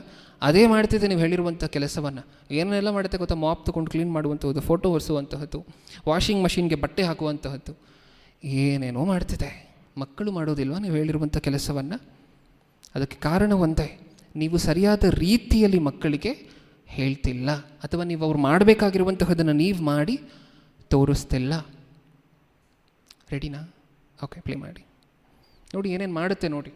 ಅದೇ ಮಾಡ್ತಿದ್ದೆ ನೀವು ಹೇಳಿರುವಂಥ ಕೆಲಸವನ್ನು. ಏನೆಲ್ಲ ಮಾಡುತ್ತೆ ಗೊತ್ತಾ? ಮಾಪ್ ತೊಗೊಂಡು ಕ್ಲೀನ್ ಮಾಡುವಂಥದ್ದು, ಫೋಟೋ ಒರೆಸುವಂತಹದ್ದು, ವಾಷಿಂಗ್ ಮಷಿನ್ಗೆ ಬಟ್ಟೆ ಹಾಕುವಂತಹದ್ದು, ಏನೇನೋ ಮಾಡ್ತಿದೆ. ಮಕ್ಕಳು ಮಾಡೋದಿಲ್ವ ನೀವು ಹೇಳಿರುವಂಥ ಕೆಲಸವನ್ನು? ಅದಕ್ಕೆ ಕಾರಣ ಒಂದೇ, ನೀವು ಸರಿಯಾದ ರೀತಿಯಲ್ಲಿ ಮಕ್ಕಳಿಗೆ ಹೇಳ್ತಿಲ್ಲ, ಅಥವಾ ನೀವು ಅವ್ರು ಮಾಡಬೇಕಾಗಿರುವಂತಹದನ್ನು ನೀವು ಮಾಡಿ ತೋರಿಸ್ತಿಲ್ಲ. ರೆಡಿನಾ? ಓಕೆ, ಪ್ಲೇ ಮಾಡಿ ನೋಡಿ ಏನೇನು ಮಾಡುತ್ತೆ ನೋಡಿ.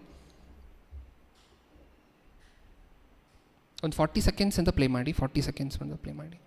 ಒಂದು 40 ಸೆಕೆಂಡ್ಸ್ ಅಂತ ಪ್ಲೇ ಮಾಡಿ. 40 ಸೆಕೆಂಡ್ಸ್ ಅಂತ ಪ್ಲೇ ಮಾಡಿ.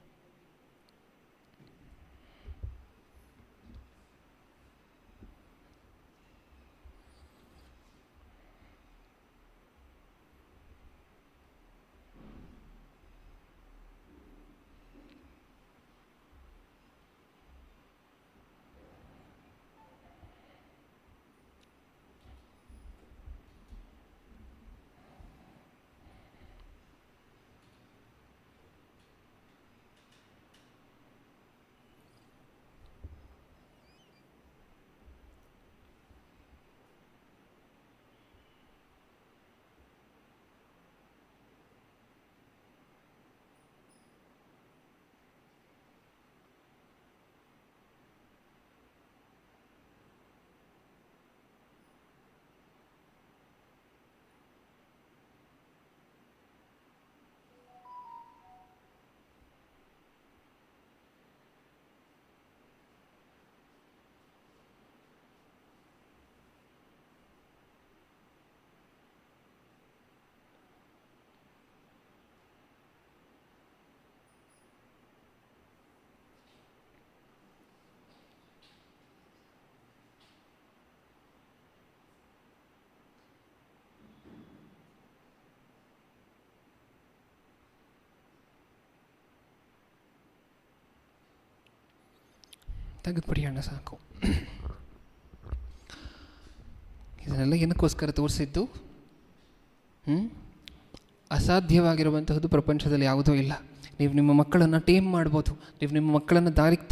ತೆಗೆದುಬಿಡಿ ಅಣ್ಣ, ಸಾಕು. ಇದನ್ನೆಲ್ಲ ಏನಕ್ಕೋಸ್ಕರ ತೋರಿಸಿದ್ದು? ಅಸಾಧ್ಯವಾಗಿರುವಂತಹದ್ದು ಪ್ರಪಂಚದಲ್ಲಿ ಯಾವುದೂ ಇಲ್ಲ. ನೀವು ನಿಮ್ಮ ಮಕ್ಕಳನ್ನು ಟೇಮ್ ಮಾಡ್ಬೋದು, ನೀವು ನಿಮ್ಮ ಮಕ್ಕಳನ್ನು ದಾರಿಗೆ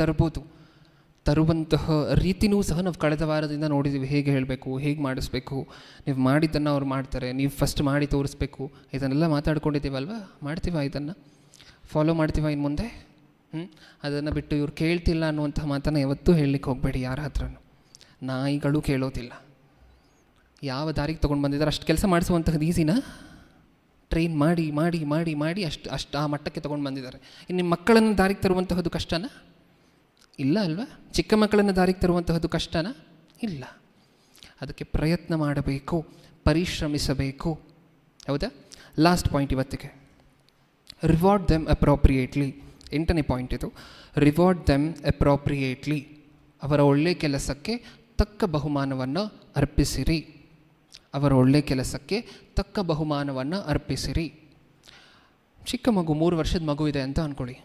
ತರುವಂತಹ ರೀತಿನೂ ಸಹ ನಾವು ಕಳೆದ ವಾರದಿಂದ ನೋಡಿದ್ದೀವಿ. ಹೇಗೆ ಹೇಳಬೇಕು, ಹೇಗೆ ಮಾಡಿಸ್ಬೇಕು, ನೀವು ಮಾಡಿದ್ದನ್ನು ಅವ್ರು ಮಾಡ್ತಾರೆ, ನೀವು ಫಸ್ಟ್ ಮಾಡಿ ತೋರಿಸ್ಬೇಕು, ಇದನ್ನೆಲ್ಲ ಮಾತಾಡ್ಕೊಂಡಿದ್ದೀವಲ್ವ? ಮಾಡ್ತೀವ? ಇದನ್ನು ಫಾಲೋ ಮಾಡ್ತೀವ ಇನ್ನು ಮುಂದೆ? ಅದನ್ನು ಬಿಟ್ಟು ಇವ್ರು ಕೇಳ್ತಿಲ್ಲ ಅನ್ನುವಂಥ ಮಾತನ್ನು ಯಾವತ್ತೂ ಹೇಳಲಿಕ್ಕೆ ಹೋಗಬೇಡಿ ಯಾರ ಹತ್ರನೂ. ನಾಯಿಗಳು ಕೇಳೋದಿಲ್ಲ. ಯಾವ ದಾರಿಗೆ ತೊಗೊಂಡು ಬಂದಿದ್ದಾರೆ ಅಷ್ಟು ಕೆಲಸ ಮಾಡಿಸುವಂಥದ್ದು ಈಸಿನಾ? ಟ್ರೈನ್ ಮಾಡಿ ಮಾಡಿ ಮಾಡಿ ಮಾಡಿ ಅಷ್ಟು ಆ ಮಟ್ಟಕ್ಕೆ ತೊಗೊಂಡು ಬಂದಿದ್ದಾರೆ. ಇನ್ನು ನಿಮ್ಮ ಮಕ್ಕಳನ್ನು ದಾರಿಗೆ ತರುವಂತಹದ್ದು ಕಷ್ಟನಾ? ಇಲ್ಲ ಅಲ್ವಾ? ಚಿಕ್ಕ ಮಕ್ಕಳನ್ನು ದಾರಿಗೆ ತರುವಂತಹದ್ದು ಕಷ್ಟನಾ? ಇಲ್ಲ. ಅದಕ್ಕೆ ಪ್ರಯತ್ನ ಮಾಡಬೇಕು, ಪರಿಶ್ರಮಿಸಬೇಕು. ಹೌದಾ? ಲಾಸ್ಟ್ ಪಾಯಿಂಟ್ ಇವತ್ತಿಗೆ, ರಿವಾರ್ಡ್ ದೆಮ್ ಅಪ್ರೋಪ್ರಿಯೇಟ್ಲಿ. 8ನೇ ಪಾಯಿಂಟ್ ಇದು. Reward them appropriately. ಅವರ ಒಳ್ಳೆಯ ಕೆಲಸಕ್ಕೆ ತಕ್ಕ ಬಹುಮಾನವನ್ನು ಅರ್ಪಿಸಿರಿ. ಅವರ ಒಳ್ಳೆಯ ಕೆಲಸಕ್ಕೆ ತಕ್ಕ ಬಹುಮಾನವನ್ನು ಅರ್ಪಿಸಿರಿ. ಚಿಕ್ಕ ಮಗು, 3 ವರ್ಷದ ಮಗು ಇದೆ ಅಂತ ಅಂದ್ಕೊಳ್ಳಿ.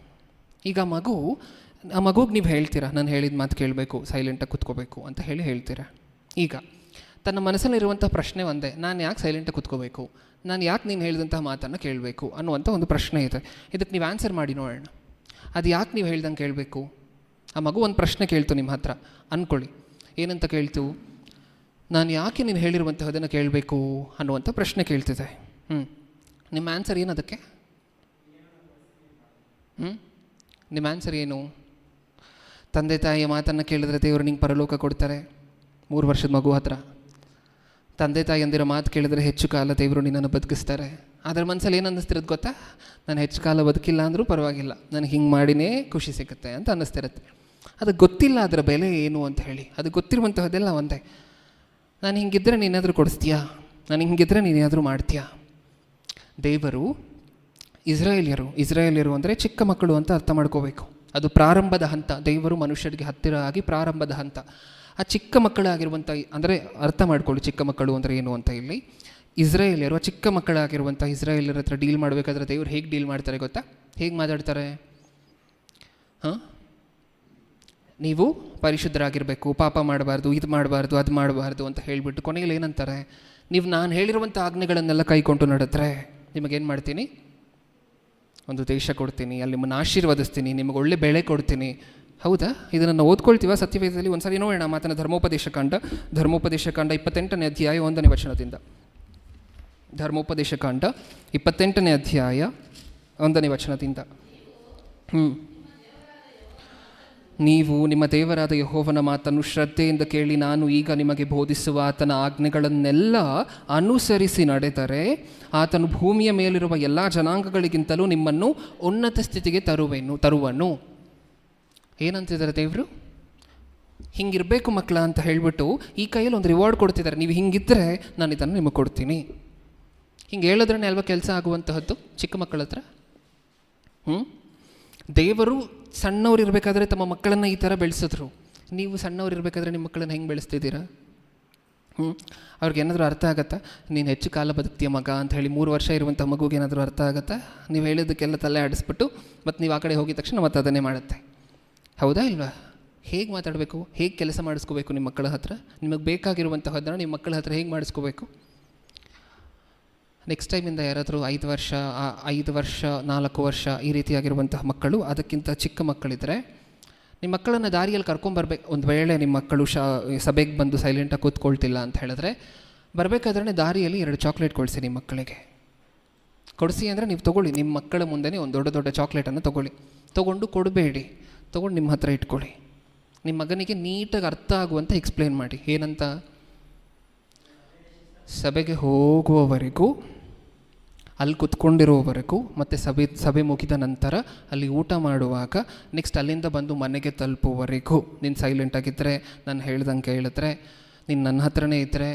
ಈಗ ಆ ಮಗುಗೆ ನೀವು ಹೇಳ್ತೀರಾ, ನಾನು ಹೇಳಿದ ಮಾತು ಕೇಳಬೇಕು, ಸೈಲೆಂಟಾಗಿ ಕೂತ್ಕೋಬೇಕು ಅಂತ ಹೇಳ್ತೀರಾ. ಈಗ ತನ್ನ ಮನಸ್ಸಲ್ಲಿರುವಂಥ ಪ್ರಶ್ನೆ ಒಂದೇ, ನಾನು ಯಾಕೆ ಸೈಲೆಂಟಾಗಿ ಕೂತ್ಕೋಬೇಕು, ನಾನು ಯಾಕೆ ನೀನು ಹೇಳಿದಂತಹ ಮಾತನ್ನು ಕೇಳಬೇಕು ಅನ್ನುವಂಥ ಒಂದು ಪ್ರಶ್ನೆ ಇದೆ. ಇದಕ್ಕೆ ನೀವು ಆನ್ಸರ್ ಮಾಡಿ ನೋಡೋಣ. ಅದು ಯಾಕೆ ನೀವು ಹೇಳ್ದಂಗೆ ಕೇಳಬೇಕು? ಆ ಮಗು ಒಂದು ಪ್ರಶ್ನೆ ಕೇಳ್ತು ನಿಮ್ಮ ಹತ್ರ ಅಂದ್ಕೊಳ್ಳಿ. ಏನಂತ ಕೇಳ್ತು? ನಾನು ಯಾಕೆ ನೀನು ಹೇಳಿರುವಂತಹದನ್ನು ಕೇಳಬೇಕು ಅನ್ನುವಂಥ ಪ್ರಶ್ನೆ ಕೇಳ್ತಿದೆ. ನಿಮ್ಮ ಆನ್ಸರ್ ಏನು ಅದಕ್ಕೆ? ನಿಮ್ಮ ಆನ್ಸರ್ ಏನು? ತಂದೆ ತಾಯಿಯ ಮಾತನ್ನು ಕೇಳಿದ್ರೆ ದೇವರು ನಿಂಗೆ ಪರಲೋಕ ಕೊಡ್ತಾರೆ. 3 ವರ್ಷದ ಮಗು ಹತ್ರ ತಂದೆ ತಾಯಿ ಅಂದಿರೋ ಮಾತು ಕೇಳಿದ್ರೆ ಹೆಚ್ಚು ಕಾಲ ದೇವರು ನಿನ್ನನ್ನು ಬದುಕಿಸ್ತಾರೆ. ಅದರ ಮನಸ್ಸಲ್ಲಿ ಏನು ಅನ್ನಿಸ್ತಿರೋದು ಗೊತ್ತಾ? ನಾನು ಹೆಚ್ಚು ಕಾಲ ಬದುಕಿಲ್ಲ ಅಂದರೂ ಪರವಾಗಿಲ್ಲ, ನನಗೆ ಹಿಂಗೆ ಮಾಡಿನೇ ಖುಷಿ ಸಿಗುತ್ತೆ ಅಂತ ಅನ್ನಿಸ್ತಿರುತ್ತೆ. ಅದು ಗೊತ್ತಿಲ್ಲ ಅದರ ಬೆಲೆ ಏನು ಅಂತ ಹೇಳಿ. ಅದು ಗೊತ್ತಿರುವಂತಹದ್ದೆಲ್ಲ ಒಂದೇ. ನಾನು ಹಿಂಗಿದ್ದರೆ ನೀನಾದರೂ ಕೊಡಿಸ್ತೀಯಾ, ನಾನು ಹಿಂಗಿದ್ದರೆ ನೀನೇನಾದರೂ ಮಾಡ್ತೀಯಾ? ದೇವರು ಇಸ್ರಾಯೇಲಿಯರು ಅಂದರೆ ಚಿಕ್ಕ ಮಕ್ಕಳು ಅಂತ ಅರ್ಥ ಮಾಡ್ಕೋಬೇಕು. ಅದು ಪ್ರಾರಂಭದ ಹಂತ. ದೇವರು ಮನುಷ್ಯರಿಗೆ ಹತ್ತಿರ ಆಗಿ ಪ್ರಾರಂಭದ ಹಂತ. ಆ ಚಿಕ್ಕ ಮಕ್ಕಳಾಗಿರುವಂಥ, ಅಂದರೆ ಅರ್ಥ ಮಾಡ್ಕೊಳ್ಳಿ ಚಿಕ್ಕ ಮಕ್ಕಳು ಅಂದರೆ ಏನು ಅಂತ. ಇಲ್ಲಿ ಇಸ್ರಾಯೇಲಿಯರು, ಆ ಚಿಕ್ಕ ಮಕ್ಕಳಾಗಿರುವಂಥ ಇಸ್ರಾಯೇಲಿಯರ ಹತ್ರ ಡೀಲ್ ಮಾಡಬೇಕಾದ್ರೆ ದೇವರು ಹೇಗೆ ಡೀಲ್ ಮಾಡ್ತಾರೆ ಗೊತ್ತಾ? ಹೇಗೆ ಮಾತಾಡ್ತಾರೆ? ನೀವು ಪರಿಶುದ್ಧರಾಗಿರಬೇಕು, ಪಾಪ ಮಾಡಬಾರ್ದು, ಇದು ಮಾಡಬಾರ್ದು, ಅದು ಮಾಡಬಾರ್ದು ಅಂತ ಹೇಳಿಬಿಟ್ಟು ಕೊನೆಯಲ್ಲಿ ಏನಂತಾರೆ? ನೀವು ನಾನು ಹೇಳಿರುವಂಥ ಆಜ್ಞೆಗಳನ್ನೆಲ್ಲ ಕೈಕೊಂಡು ನಡೆದ್ರೆ ನಿಮಗೇನು ಮಾಡ್ತೀನಿ? ಒಂದು ದೇಶ ಕೊಡ್ತೀನಿ, ಅಲ್ಲಿ ನಿಮ್ಮನ್ನು ಆಶೀರ್ವದಿಸ್ತೀನಿ, ನಿಮಗೆ ಒಳ್ಳೆ ಬೆಳೆ ಕೊಡ್ತೀನಿ. ಹೌದಾ? ಇದನ್ನು ಓದ್ಕೊಳ್ತೀವ ಸತ್ಯವೇದದಲ್ಲಿ? ಒಂದು ಸಾರಿ ನೋಡೋಣ ಮಾತನ್ನು. ಧರ್ಮೋಪದೇಶಕಾಂಡ 28ನೇ ಅಧ್ಯಾಯ 1ನೇ ವಚನದಿಂದ. ಧರ್ಮೋಪದೇಶಕಾಂಡ 28ನೇ ಅಧ್ಯಾಯ 1ನೇ ವಚನದಿಂದ. ನೀವು ನಿಮ್ಮ ದೇವರಾದ ಯೆಹೋವನ ಮಾತನ್ನು ಶ್ರದ್ಧೆಯಿಂದ ಕೇಳಿ ನಾನು ಈಗ ನಿಮಗೆ ಬೋಧಿಸುವ ಆತನ ಆಜ್ಞೆಗಳನ್ನೆಲ್ಲ ಅನುಸರಿಸಿ ನಡೆದರೆ ಆತನು ಭೂಮಿಯ ಮೇಲಿರುವ ಎಲ್ಲ ಜನಾಂಗಗಳಿಗಿಂತಲೂ ನಿಮ್ಮನ್ನು ಉನ್ನತ ಸ್ಥಿತಿಗೆ ತರುವನು. ಏನಂತಿದ್ದಾರೆ ದೇವರು? ಹಿಂಗಿರಬೇಕು ಮಕ್ಕಳ ಅಂತ ಹೇಳಿಬಿಟ್ಟು ಈ ಕೈಯಲ್ಲಿ ಒಂದು ರಿವಾರ್ಡ್ ಕೊಡ್ತಿದ್ದಾರೆ. ನೀವು ಹಿಂಗಿದ್ದರೆ ನಾನು ಇದನ್ನು ನಿಮಗೆ ಕೊಡ್ತೀನಿ. ಹಿಂಗೆ ಹೇಳಿದ್ರೇ ಅಲ್ವಾ ಕೆಲಸ ಆಗುವಂತಹದ್ದು ಚಿಕ್ಕ ಮಕ್ಕಳ ಹತ್ರ. ದೇವರು ಸಣ್ಣವ್ರು ಇರಬೇಕಾದ್ರೆ ತಮ್ಮ ಮಕ್ಕಳನ್ನು ಈ ಥರ ಬೆಳೆಸಿದ್ರು. ನೀವು ಸಣ್ಣವ್ರು ಇರಬೇಕಾದ್ರೆ ನಿಮ್ಮ ಮಕ್ಕಳನ್ನು ಹೆಂಗೆ ಬೆಳೆಸ್ತಿದ್ದೀರಾ? ಅವ್ರಿಗೇನಾದರೂ ಅರ್ಥ ಆಗುತ್ತಾ? ನೀನು ಹೆಚ್ಚು ಕಾಲ ಬದುಕ್ತೀಯ ಮಗ ಅಂತ ಹೇಳಿ 3 ವರ್ಷ ಇರುವಂಥ ಮಗುಗೆ ಏನಾದರೂ ಅರ್ಥ ಆಗುತ್ತಾ? ನೀವು ಹೇಳಿದ್ದಕ್ಕೆಲ್ಲ ತಲೆ ಆಡಿಸ್ಬಿಟ್ಟು ಮತ್ತು ನೀವು ಆ ಕಡೆ ಹೋಗಿದ ತಕ್ಷಣ ಮತ್ತೆ ಅದನ್ನೇ ಮಾಡುತ್ತೆ. ಹೌದಾ ಇಲ್ವಾ? ಹೇಗೆ ಮಾತಾಡಬೇಕು, ಹೇಗೆ ಕೆಲಸ ಮಾಡಿಸ್ಕೋಬೇಕು ನಿಮ್ಮ ಮಕ್ಕಳ ಹತ್ರ? ನಿಮಗೆ ಬೇಕಾಗಿರುವಂತಹದ್ದನ್ನು ನಿಮ್ಮ ಮಕ್ಕಳ ಹತ್ರ ಹೇಗೆ ಮಾಡಿಸ್ಕೋಬೇಕು? ನೆಕ್ಸ್ಟ್ ಟೈಮಿಂದ ಯಾರಾದರೂ 5 ವರ್ಷ 4 ವರ್ಷ ಈ ರೀತಿಯಾಗಿರುವಂತಹ ಮಕ್ಕಳು, ಅದಕ್ಕಿಂತ ಚಿಕ್ಕ ಮಕ್ಕಳಿದ್ದರೆ ನಿಮ್ಮ ಮಕ್ಕಳನ್ನು ದಾರಿಯಲ್ಲಿ ಕರ್ಕೊಂಬರ್ಬೇಕು. ಒಂದು ವೇಳೆ ನಿಮ್ಮ ಮಕ್ಕಳು ಸಭೆಗೆ ಬಂದು ಸೈಲೆಂಟಾಗಿ ಕೂತ್ಕೊಳ್ತಿಲ್ಲ ಅಂತ ಹೇಳಿದ್ರೆ, ಬರಬೇಕಾದ್ರೆ ದಾರಿಯಲ್ಲಿ 2 ಚಾಕ್ಲೇಟ್ ಕೊಡಿಸಿ ನಿಮ್ಮ ಮಕ್ಕಳಿಗೆ. ಕೊಡಿಸಿ ಅಂದರೆ ನೀವು ತೊಗೊಳ್ಳಿ, ನಿಮ್ಮ ಮಕ್ಕಳ ಮುಂದೆನೇ ಒಂದು ದೊಡ್ಡ ಚಾಕ್ಲೇಟನ್ನು ತೊಗೊಂಡು ಕೊಡಬೇಡಿ, ತೊಗೊಂಡು ನಿಮ್ಮ ಹತ್ರ ಇಟ್ಕೊಳ್ಳಿ. ನಿಮ್ಮ ಮಗನಿಗೆ ನೀಟಾಗಿ ಅರ್ಥ ಆಗುವಂಥ ಎಕ್ಸ್ಪ್ಲೇನ್ ಮಾಡಿ. ಏನಂತ? ಸಭೆಗೆ ಹೋಗುವವರೆಗೂ, ಅಲ್ಲಿ ಕುತ್ಕೊಂಡಿರುವವರೆಗೂ, ಮತ್ತು ಸಭೆ ಮುಗಿದ ನಂತರ ಅಲ್ಲಿ ಊಟ ಮಾಡುವಾಗ, ನೆಕ್ಸ್ಟ್ ಅಲ್ಲಿಂದ ಬಂದು ಮನೆಗೆ ತಲುಪುವವರೆಗೂ ನೀನು ಸೈಲೆಂಟಾಗಿದ್ದರೆ, ನಾನು ಹೇಳ್ದಂಗೆ ಕೇಳಿದ್ರೆ, ನೀನು ನನ್ನ ಹತ್ರನೇ ಇದ್ದರೆ,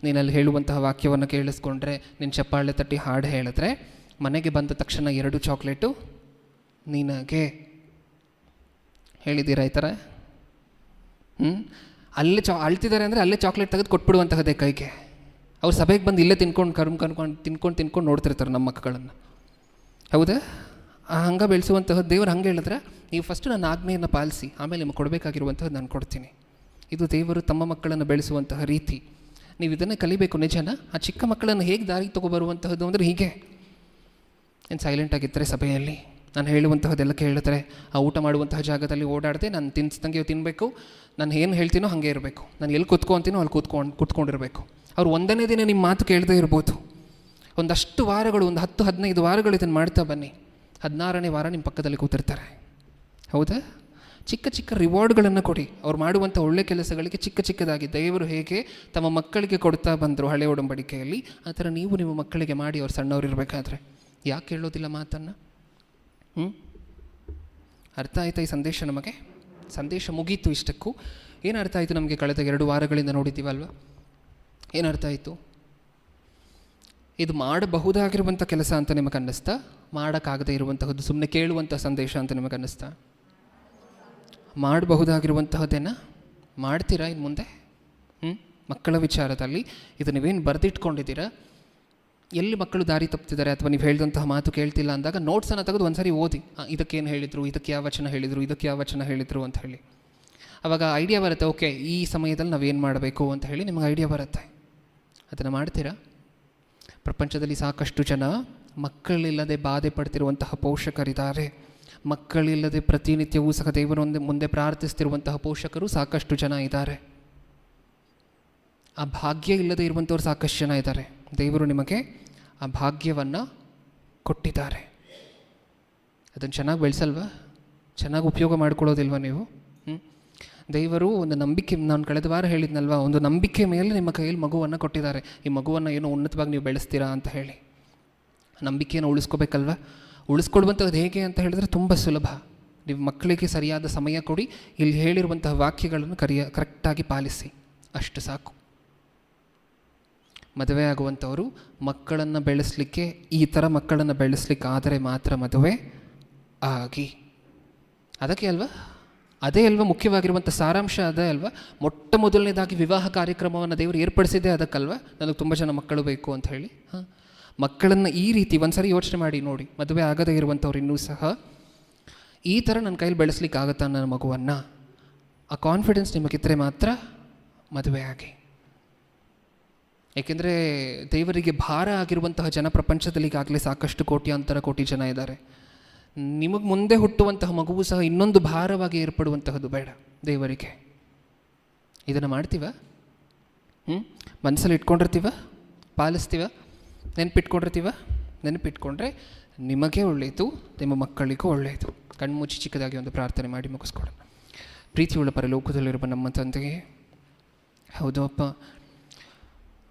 ನೀನಲ್ಲಿ ಹೇಳುವಂತಹ ವಾಕ್ಯವನ್ನು ಕೇಳಿಸ್ಕೊಂಡ್ರೆ, ನೀನು ಚಪ್ಪಾಳೆ ತಟ್ಟಿ ಹಾಡು ಹೇಳಿದ್ರೆ, ಮನೆಗೆ ಬಂದ ತಕ್ಷಣ 2 ಚಾಕ್ಲೇಟು ನಿನಗೆ. ಹೇಳಿದ್ದೀರಾ ಈ ಥರ? ಅಲ್ಲೇ ಅಳ್ತಿದ್ದಾರೆ ಅಂದರೆ ಅಲ್ಲೇ ಚಾಕ್ಲೇಟ್ ತೆಗೆದು ಕೊಟ್ಬಿಡುವಂತಹದ್ದೇ ಕೈಗೆ. ಅವ್ರು ಸಭೆಗೆ ಬಂದು ಇಲ್ಲೇ ತಿನ್ಕೊಂಡು ನೋಡ್ತಿರ್ತಾರೆ ನಮ್ಮ ಮಕ್ಕಳನ್ನು. ಹೌದಾ? ಹಂಗೆ ಬೆಳೆಸುವಂತಹದ್ದು ದೇವರು ಹಂಗೆ ಹೇಳಿದ್ರೆ, ನೀವು ಫಸ್ಟು ನನ್ನ ಆಜ್ಞೆಯನ್ನು ಪಾಲಿಸಿ, ಆಮೇಲೆ ನಿಮಗೆ ಕೊಡಬೇಕಾಗಿರುವಂಥದ್ದು ನಾನು ಕೊಡ್ತೀನಿ. ಇದು ದೇವರು ತಮ್ಮ ಮಕ್ಕಳನ್ನು ಬೆಳೆಸುವಂತಹ ರೀತಿ. ನೀವು ಇದನ್ನೇ ಕಲಿಬೇಕು. ನಿಜನ? ಆ ಚಿಕ್ಕ ಮಕ್ಕಳನ್ನು ಹೇಗೆ ದಾರಿಗೆ ತೊಗೊಬರುವಂತಹದ್ದು ಅಂದರೆ ಹೀಗೆ. ಏನು ಸೈಲೆಂಟಾಗಿದ್ದರೆ ಸಭೆಯಲ್ಲಿ ನಾನು ಹೇಳುವಂತಹದ್ದೆಲ್ಲ ಕೇಳಿದ್ರೆ, ಆ ಊಟ ಮಾಡುವಂತಹ ಜಾಗದಲ್ಲಿ ಓಡಾಡದೆ ನಾನು ತಿನ್ನಿಸ್ದಂಗೆ ತಿನ್ನಬೇಕು, ನಾನು ಏನು ಹೇಳ್ತೀನೋ ಹಾಗೆ ಇರಬೇಕು, ನಾನು ಎಲ್ಲಿ ಕೂತ್ಕೊತೀನೋ ಅಲ್ಲಿ ಕೂತ್ಕೊಂಡಿರಬೇಕು. ಅವ್ರು 1ನೇ ದಿನ ನಿಮ್ಮ ಮಾತು ಕೇಳದೇ ಇರ್ಬೋದು. ಒಂದಷ್ಟು ವಾರಗಳು, ಒಂದು 10-15 ವಾರಗಳು ಇದನ್ನು ಮಾಡ್ತಾ ಬನ್ನಿ. 16ನೇ ವಾರ ನಿಮ್ಮ ಪಕ್ಕದಲ್ಲಿ ಕೂತಿರ್ತಾರೆ. ಹೌದಾ? ಚಿಕ್ಕ ರಿವಾರ್ಡ್ಗಳನ್ನು ಕೊಡಿ. ಅವ್ರು ಮಾಡುವಂಥ ಒಳ್ಳೆ ಕೆಲಸಗಳಿಗೆ ಚಿಕ್ಕದಾಗಿ ದೇವರು ಹೇಗೆ ತಮ್ಮ ಮಕ್ಕಳಿಗೆ ಕೊಡ್ತಾ ಬಂದರು ಹಳೆ ಒಡಂಬಡಿಕೆಯಲ್ಲಿ, ಆ ಥರ ನೀವು ನಿಮ್ಮ ಮಕ್ಕಳಿಗೆ ಮಾಡಿ. ಅವ್ರು ಸಣ್ಣವ್ರು ಇರಬೇಕಾದ್ರೆ ಯಾಕೆ ಹೇಳೋದಿಲ್ಲ ಮಾತನ್ನು? ಅರ್ಥ ಆಯ್ತಾ ಈ ಸಂದೇಶ? ನಮಗೆ ಸಂದೇಶ ಮುಗೀತು. ಇಷ್ಟಕ್ಕೂ ಏನು ಅರ್ಥ ಆಯಿತು ನಮಗೆ? ಕಳೆದ 2 ವಾರಗಳಿಂದ ನೋಡಿದ್ದೀವಲ್ವ? ಏನು ಅರ್ಥ ಆಯಿತು? ಇದು ಮಾಡಬಹುದಾಗಿರುವಂಥ ಕೆಲಸ ಅಂತ ನಿಮಗೆ ಅನ್ನಿಸ್ತಾ? ಮಾಡೋಕ್ಕಾಗದೇ ಇರುವಂತಹದ್ದು, ಸುಮ್ಮನೆ ಕೇಳುವಂಥ ಸಂದೇಶ ಅಂತ ನಿಮಗೆ ಅನ್ನಿಸ್ತಾ? ಮಾಡಬಹುದಾಗಿರುವಂತಹದ್ದೇನ ಮಾಡ್ತೀರಾ ಇನ್ನು ಮುಂದೆ? ಮಕ್ಕಳ ವಿಚಾರದಲ್ಲಿ ಇದು ನೀವೇನು ಬರೆದಿಟ್ಕೊಂಡಿದ್ದೀರಾ? ಎಲ್ಲಿ ಮಕ್ಕಳು ದಾರಿ ತಪ್ಪಿದ್ದಾರೆ ಅಥವಾ ನೀವು ಹೇಳಿದಂತಹ ಮಾತು ಕೇಳ್ತಿಲ್ಲ ಅಂದಾಗ ನೋಟ್ಸನ್ನು ತೆಗೆದು ಒಂದು ಸಾರಿ ಓದಿ. ಇದಕ್ಕೇನು ಹೇಳಿದರು, ಇದಕ್ಕೆ ಯಾವ ವಚನ ಹೇಳಿದರು ಅಂತ ಹೇಳಿ. ಆವಾಗ ಐಡಿಯಾ ಬರುತ್ತೆ. ಓಕೆ, ಈ ಸಮಯದಲ್ಲಿ ನಾವೇನು ಮಾಡಬೇಕು ಅಂತ ಹೇಳಿ ನಿಮಗೆ ಐಡಿಯಾ ಬರುತ್ತೆ. ಅದನ್ನು ಮಾಡ್ತೀರಾ? ಪ್ರಪಂಚದಲ್ಲಿ ಸಾಕಷ್ಟು ಜನ ಮಕ್ಕಳಿಲ್ಲದೆ ಬಾಧೆ ಪಡ್ತಿರುವಂತಹ ಪೋಷಕರಿದ್ದಾರೆ. ಮಕ್ಕಳಿಲ್ಲದೆ ಪ್ರತಿನಿತ್ಯವೂ ಸಹ ದೇವರ ಮುಂದೆ ಪ್ರಾರ್ಥಿಸ್ತಿರುವಂತಹ ಪೋಷಕರು ಸಾಕಷ್ಟು ಜನ ಇದ್ದಾರೆ. ಆ ಭಾಗ್ಯ ಇಲ್ಲದೆ ಇರುವಂಥವ್ರು ಸಾಕಷ್ಟು ಜನ ಇದ್ದಾರೆ. ದೇವರು ನಿಮಗೆ ಆ ಭಾಗ್ಯವನ್ನು ಕೊಟ್ಟಿದ್ದಾರೆ. ಅದನ್ನು ಚೆನ್ನಾಗಿ ಬೆಳೆಸಲ್ವಾ? ಚೆನ್ನಾಗಿ ಉಪಯೋಗ ಮಾಡ್ಕೊಳ್ಳೋದಿಲ್ವ ನೀವು? ದೇವರು ಒಂದು ನಂಬಿಕೆ, ನಾನು ಕಳೆದ ವಾರ ಹೇಳಿದ್ನಲ್ವ, ಒಂದು ನಂಬಿಕೆ ಮೇಲೆ ನಿಮ್ಮ ಕೈಯಲ್ಲಿ ಮಗುವನ್ನು ಕೊಟ್ಟಿದ್ದಾರೆ. ಈ ಮಗುವನ್ನು ಏನೋ ಉನ್ನತವಾಗಿ ನೀವು ಬೆಳೆಸ್ತೀರಾ ಅಂತ ಹೇಳಿ ನಂಬಿಕೆಯನ್ನು ಉಳಿಸ್ಕೋಬೇಕಲ್ವ? ಉಳಿಸ್ಕೊಡುವಂಥದ್ದು ಹೇಗೆ ಅಂತ ಹೇಳಿದ್ರೆ ತುಂಬ ಸುಲಭ. ನೀವು ಮಕ್ಕಳಿಗೆ ಸರಿಯಾದ ಸಮಯ ಕೊಡಿ, ಇಲ್ಲಿ ಹೇಳಿರುವಂತಹ ವಾಕ್ಯಗಳನ್ನು ಕರೆಕ್ಟಾಗಿ ಪಾಲಿಸಿ, ಅಷ್ಟು ಸಾಕು. ಮದುವೆ ಆಗುವಂಥವರು ಮಕ್ಕಳನ್ನು ಬೆಳೆಸಲಿಕ್ಕೆ, ಈ ಥರ ಮಕ್ಕಳನ್ನು ಬೆಳೆಸಲಿಕ್ಕೆ ಆದರೆ ಮಾತ್ರ ಮದುವೆ ಆಗಿ. ಅದಕ್ಕೆ ಅಲ್ವಾ, ಅದೇ ಅಲ್ವಾ ಮುಖ್ಯವಾಗಿರುವಂಥ ಸಾರಾಂಶ ಅದೇ ಅಲ್ವಾ? ಮೊಟ್ಟ ಮೊದಲನೇದಾಗಿ ವಿವಾಹ ಕಾರ್ಯಕ್ರಮವನ್ನು ದೇವರು ಏರ್ಪಡಿಸಿದ್ದೇ ಅದಕ್ಕಲ್ವ, ನನಗೆ ತುಂಬ ಜನ ಮಕ್ಕಳು ಬೇಕು ಅಂತ ಹೇಳಿ. ಮಕ್ಕಳನ್ನು ಈ ರೀತಿ ಒಂದು ಸರಿ ಯೋಚನೆ ಮಾಡಿ ನೋಡಿ. ಮದುವೆ ಆಗದೇ ಇರುವಂಥವ್ರು ಇನ್ನೂ ಸಹ ಈ ಥರ ನನ್ನ ಕೈಲಿ ಬೆಳೆಸ್ಲಿಕ್ಕೆ ಆಗುತ್ತಾ ನನ್ನ ಮಗುವನ್ನು? ಆ ಕಾನ್ಫಿಡೆನ್ಸ್ ನಿಮಗಿದ್ದರೆ ಮಾತ್ರ ಮದುವೆ ಆಗಿ. ಏಕೆಂದರೆ ದೇವರಿಗೆ ಭಾರ ಆಗಿರುವಂತಹ ಜನ ಪ್ರಪಂಚದಲ್ಲಿ ಈಗಾಗಲೇ ಸಾಕಷ್ಟು ಕೋಟ್ಯಾಂತರ ಕೋಟಿ ಜನ ಇದ್ದಾರೆ. ನಿಮಗೆ ಮುಂದೆ ಹುಟ್ಟುವಂತಹ ಮಗುವು ಸಹ ಇನ್ನೊಂದು ಭಾರವಾಗಿ ಏರ್ಪಡುವಂತಹದ್ದು ಬೇಡ ದೇವರಿಗೆ. ಇದನ್ನು ಮಾಡ್ತೀವ? ಮನಸ್ಸಲ್ಲಿ ಇಟ್ಕೊಂಡಿರ್ತೀವ, ಪಾಲಿಸ್ತೀವ, ನೆನಪಿಟ್ಕೊಂಡ್ರೆ ನಿಮಗೆ ಒಳ್ಳೆಯದು, ನಿಮ್ಮ ಮಕ್ಕಳಿಗೂ ಒಳ್ಳೆಯದು. ಕಣ್ಮುಚ್ಚಿ ಚಿಕ್ಕದಾಗಿ ಒಂದು ಪ್ರಾರ್ಥನೆ ಮಾಡಿ ಮುಗಿಸ್ಕೊಡೋಣ. ಪ್ರೀತಿಯುಳ್ಳ ಪರಲೋಕದಲ್ಲಿರುವ ನಮ್ಮ ತಂದೆಯೇ, ಹೌದು ಅಪ್ಪ,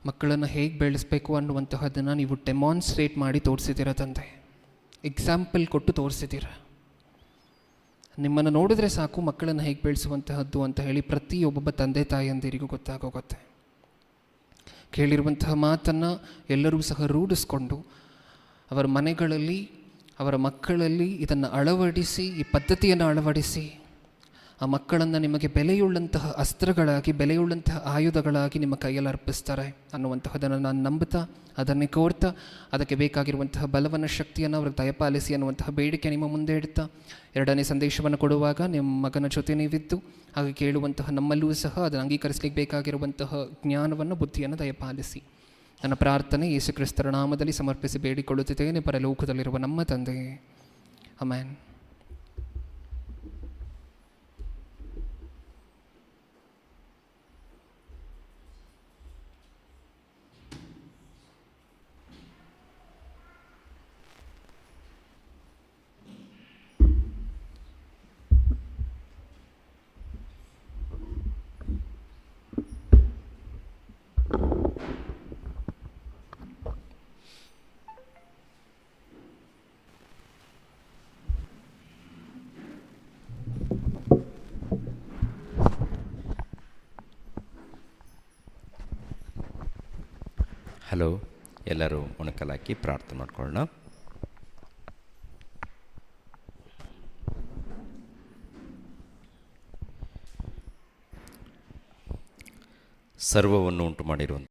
ಮಕ್ಕಳನ್ನು ಹೇಗೆ ಬೆಳೆಸಬೇಕು ಅನ್ನುವಂತಹದ್ದನ್ನು ನೀವು ಡೆಮಾನ್ಸ್ಟ್ರೇಟ್ ಮಾಡಿ ತೋರಿಸಿದ್ದೀರ ತಂದೆ. ಎಕ್ಸಾಂಪಲ್ ಕೊಟ್ಟು ತೋರಿಸಿದ್ದೀರ. ನಿಮ್ಮನ್ನು ನೋಡಿದ್ರೆ ಸಾಕು ಮಕ್ಕಳನ್ನು ಹೇಗೆ ಬೆಳೆಸುವಂತಹದ್ದು ಅಂತ ಹೇಳಿ ಪ್ರತಿಯೊಬ್ಬೊಬ್ಬ ತಂದೆ ತಾಯಿಯಂದಿರಿಗೂ ಗೊತ್ತಾಗೋಗುತ್ತೆ. ಕೇಳಿರುವಂತಹ ಮಾತನ್ನು ಎಲ್ಲರೂ ಸಹ ರೂಢಿಸ್ಕೊಂಡು ಅವರ ಮನೆಗಳಲ್ಲಿ ಅವರ ಮಕ್ಕಳಲ್ಲಿ ಇದನ್ನು ಅಳವಡಿಸಿ, ಈ ಪದ್ಧತಿಯನ್ನು ಅಳವಡಿಸಿ ಆ ಮಕ್ಕಳನ್ನು ನಿಮಗೆ ಬೆಲೆಯುಳ್ಳಂತಹ ಅಸ್ತ್ರಗಳಾಗಿ, ಬೆಲೆಯುಳ್ಳಂತಹ ಆಯುಧಗಳಾಗಿ ನಿಮ್ಮ ಕೈಯಲ್ಲಿ ಅರ್ಪಿಸ್ತಾರೆ ಅನ್ನುವಂತಹದನ್ನು ನಾನು ನಂಬುತ್ತಾ, ಅದನ್ನೇ ಕೋರ್ತಾ, ಅದಕ್ಕೆ ಬೇಕಾಗಿರುವಂತಹ ಬಲವನ್ನು, ಶಕ್ತಿಯನ್ನು ಅವ್ರಿಗೆ ದಯಪಾಲಿಸಿ ಅನ್ನುವಂತಹ ಬೇಡಿಕೆ ನಿಮ್ಮ ಮುಂದೆ ಇಡ್ತಾ, ಎರಡನೇ ಸಂದೇಶವನ್ನು ಕೊಡುವಾಗ ನಿಮ್ಮ ಮಗನ ಜೊತೆ ನೀವಿದ್ದು ಹಾಗೆ ಕೇಳುವಂತಹ ನಮ್ಮಲ್ಲೂ ಸಹ ಅದನ್ನು ಅಂಗೀಕರಿಸಲಿಕ್ಕೆ ಬೇಕಾಗಿರುವಂತಹ ಜ್ಞಾನವನ್ನು, ಬುದ್ಧಿಯನ್ನು ದಯಪಾಲಿಸಿ. ನನ್ನ ಪ್ರಾರ್ಥನೆ ಯೇಸು ಕ್ರಿಸ್ತರ ನಾಮದಲ್ಲಿ ಸಮರ್ಪಿಸಿ ಬೇಡಿಕೊಳ್ಳುತ್ತಿದ್ದೇನೆ, ಪರಲೋಕದಲ್ಲಿರುವ ನಮ್ಮ ತಂದೆಯೇ, ಆಮೆನ್. ಹಲೋ, ಎಲ್ಲರೂ ಮೊಣಕಾಲಾಕಿ ಪ್ರಾರ್ಥನೆ ಮಾಡ್ಕೊಳ್ಳೋಣ. ಸರ್ವವನ್ನು ಉಂಟು ಮಾಡಿರುವಂಥ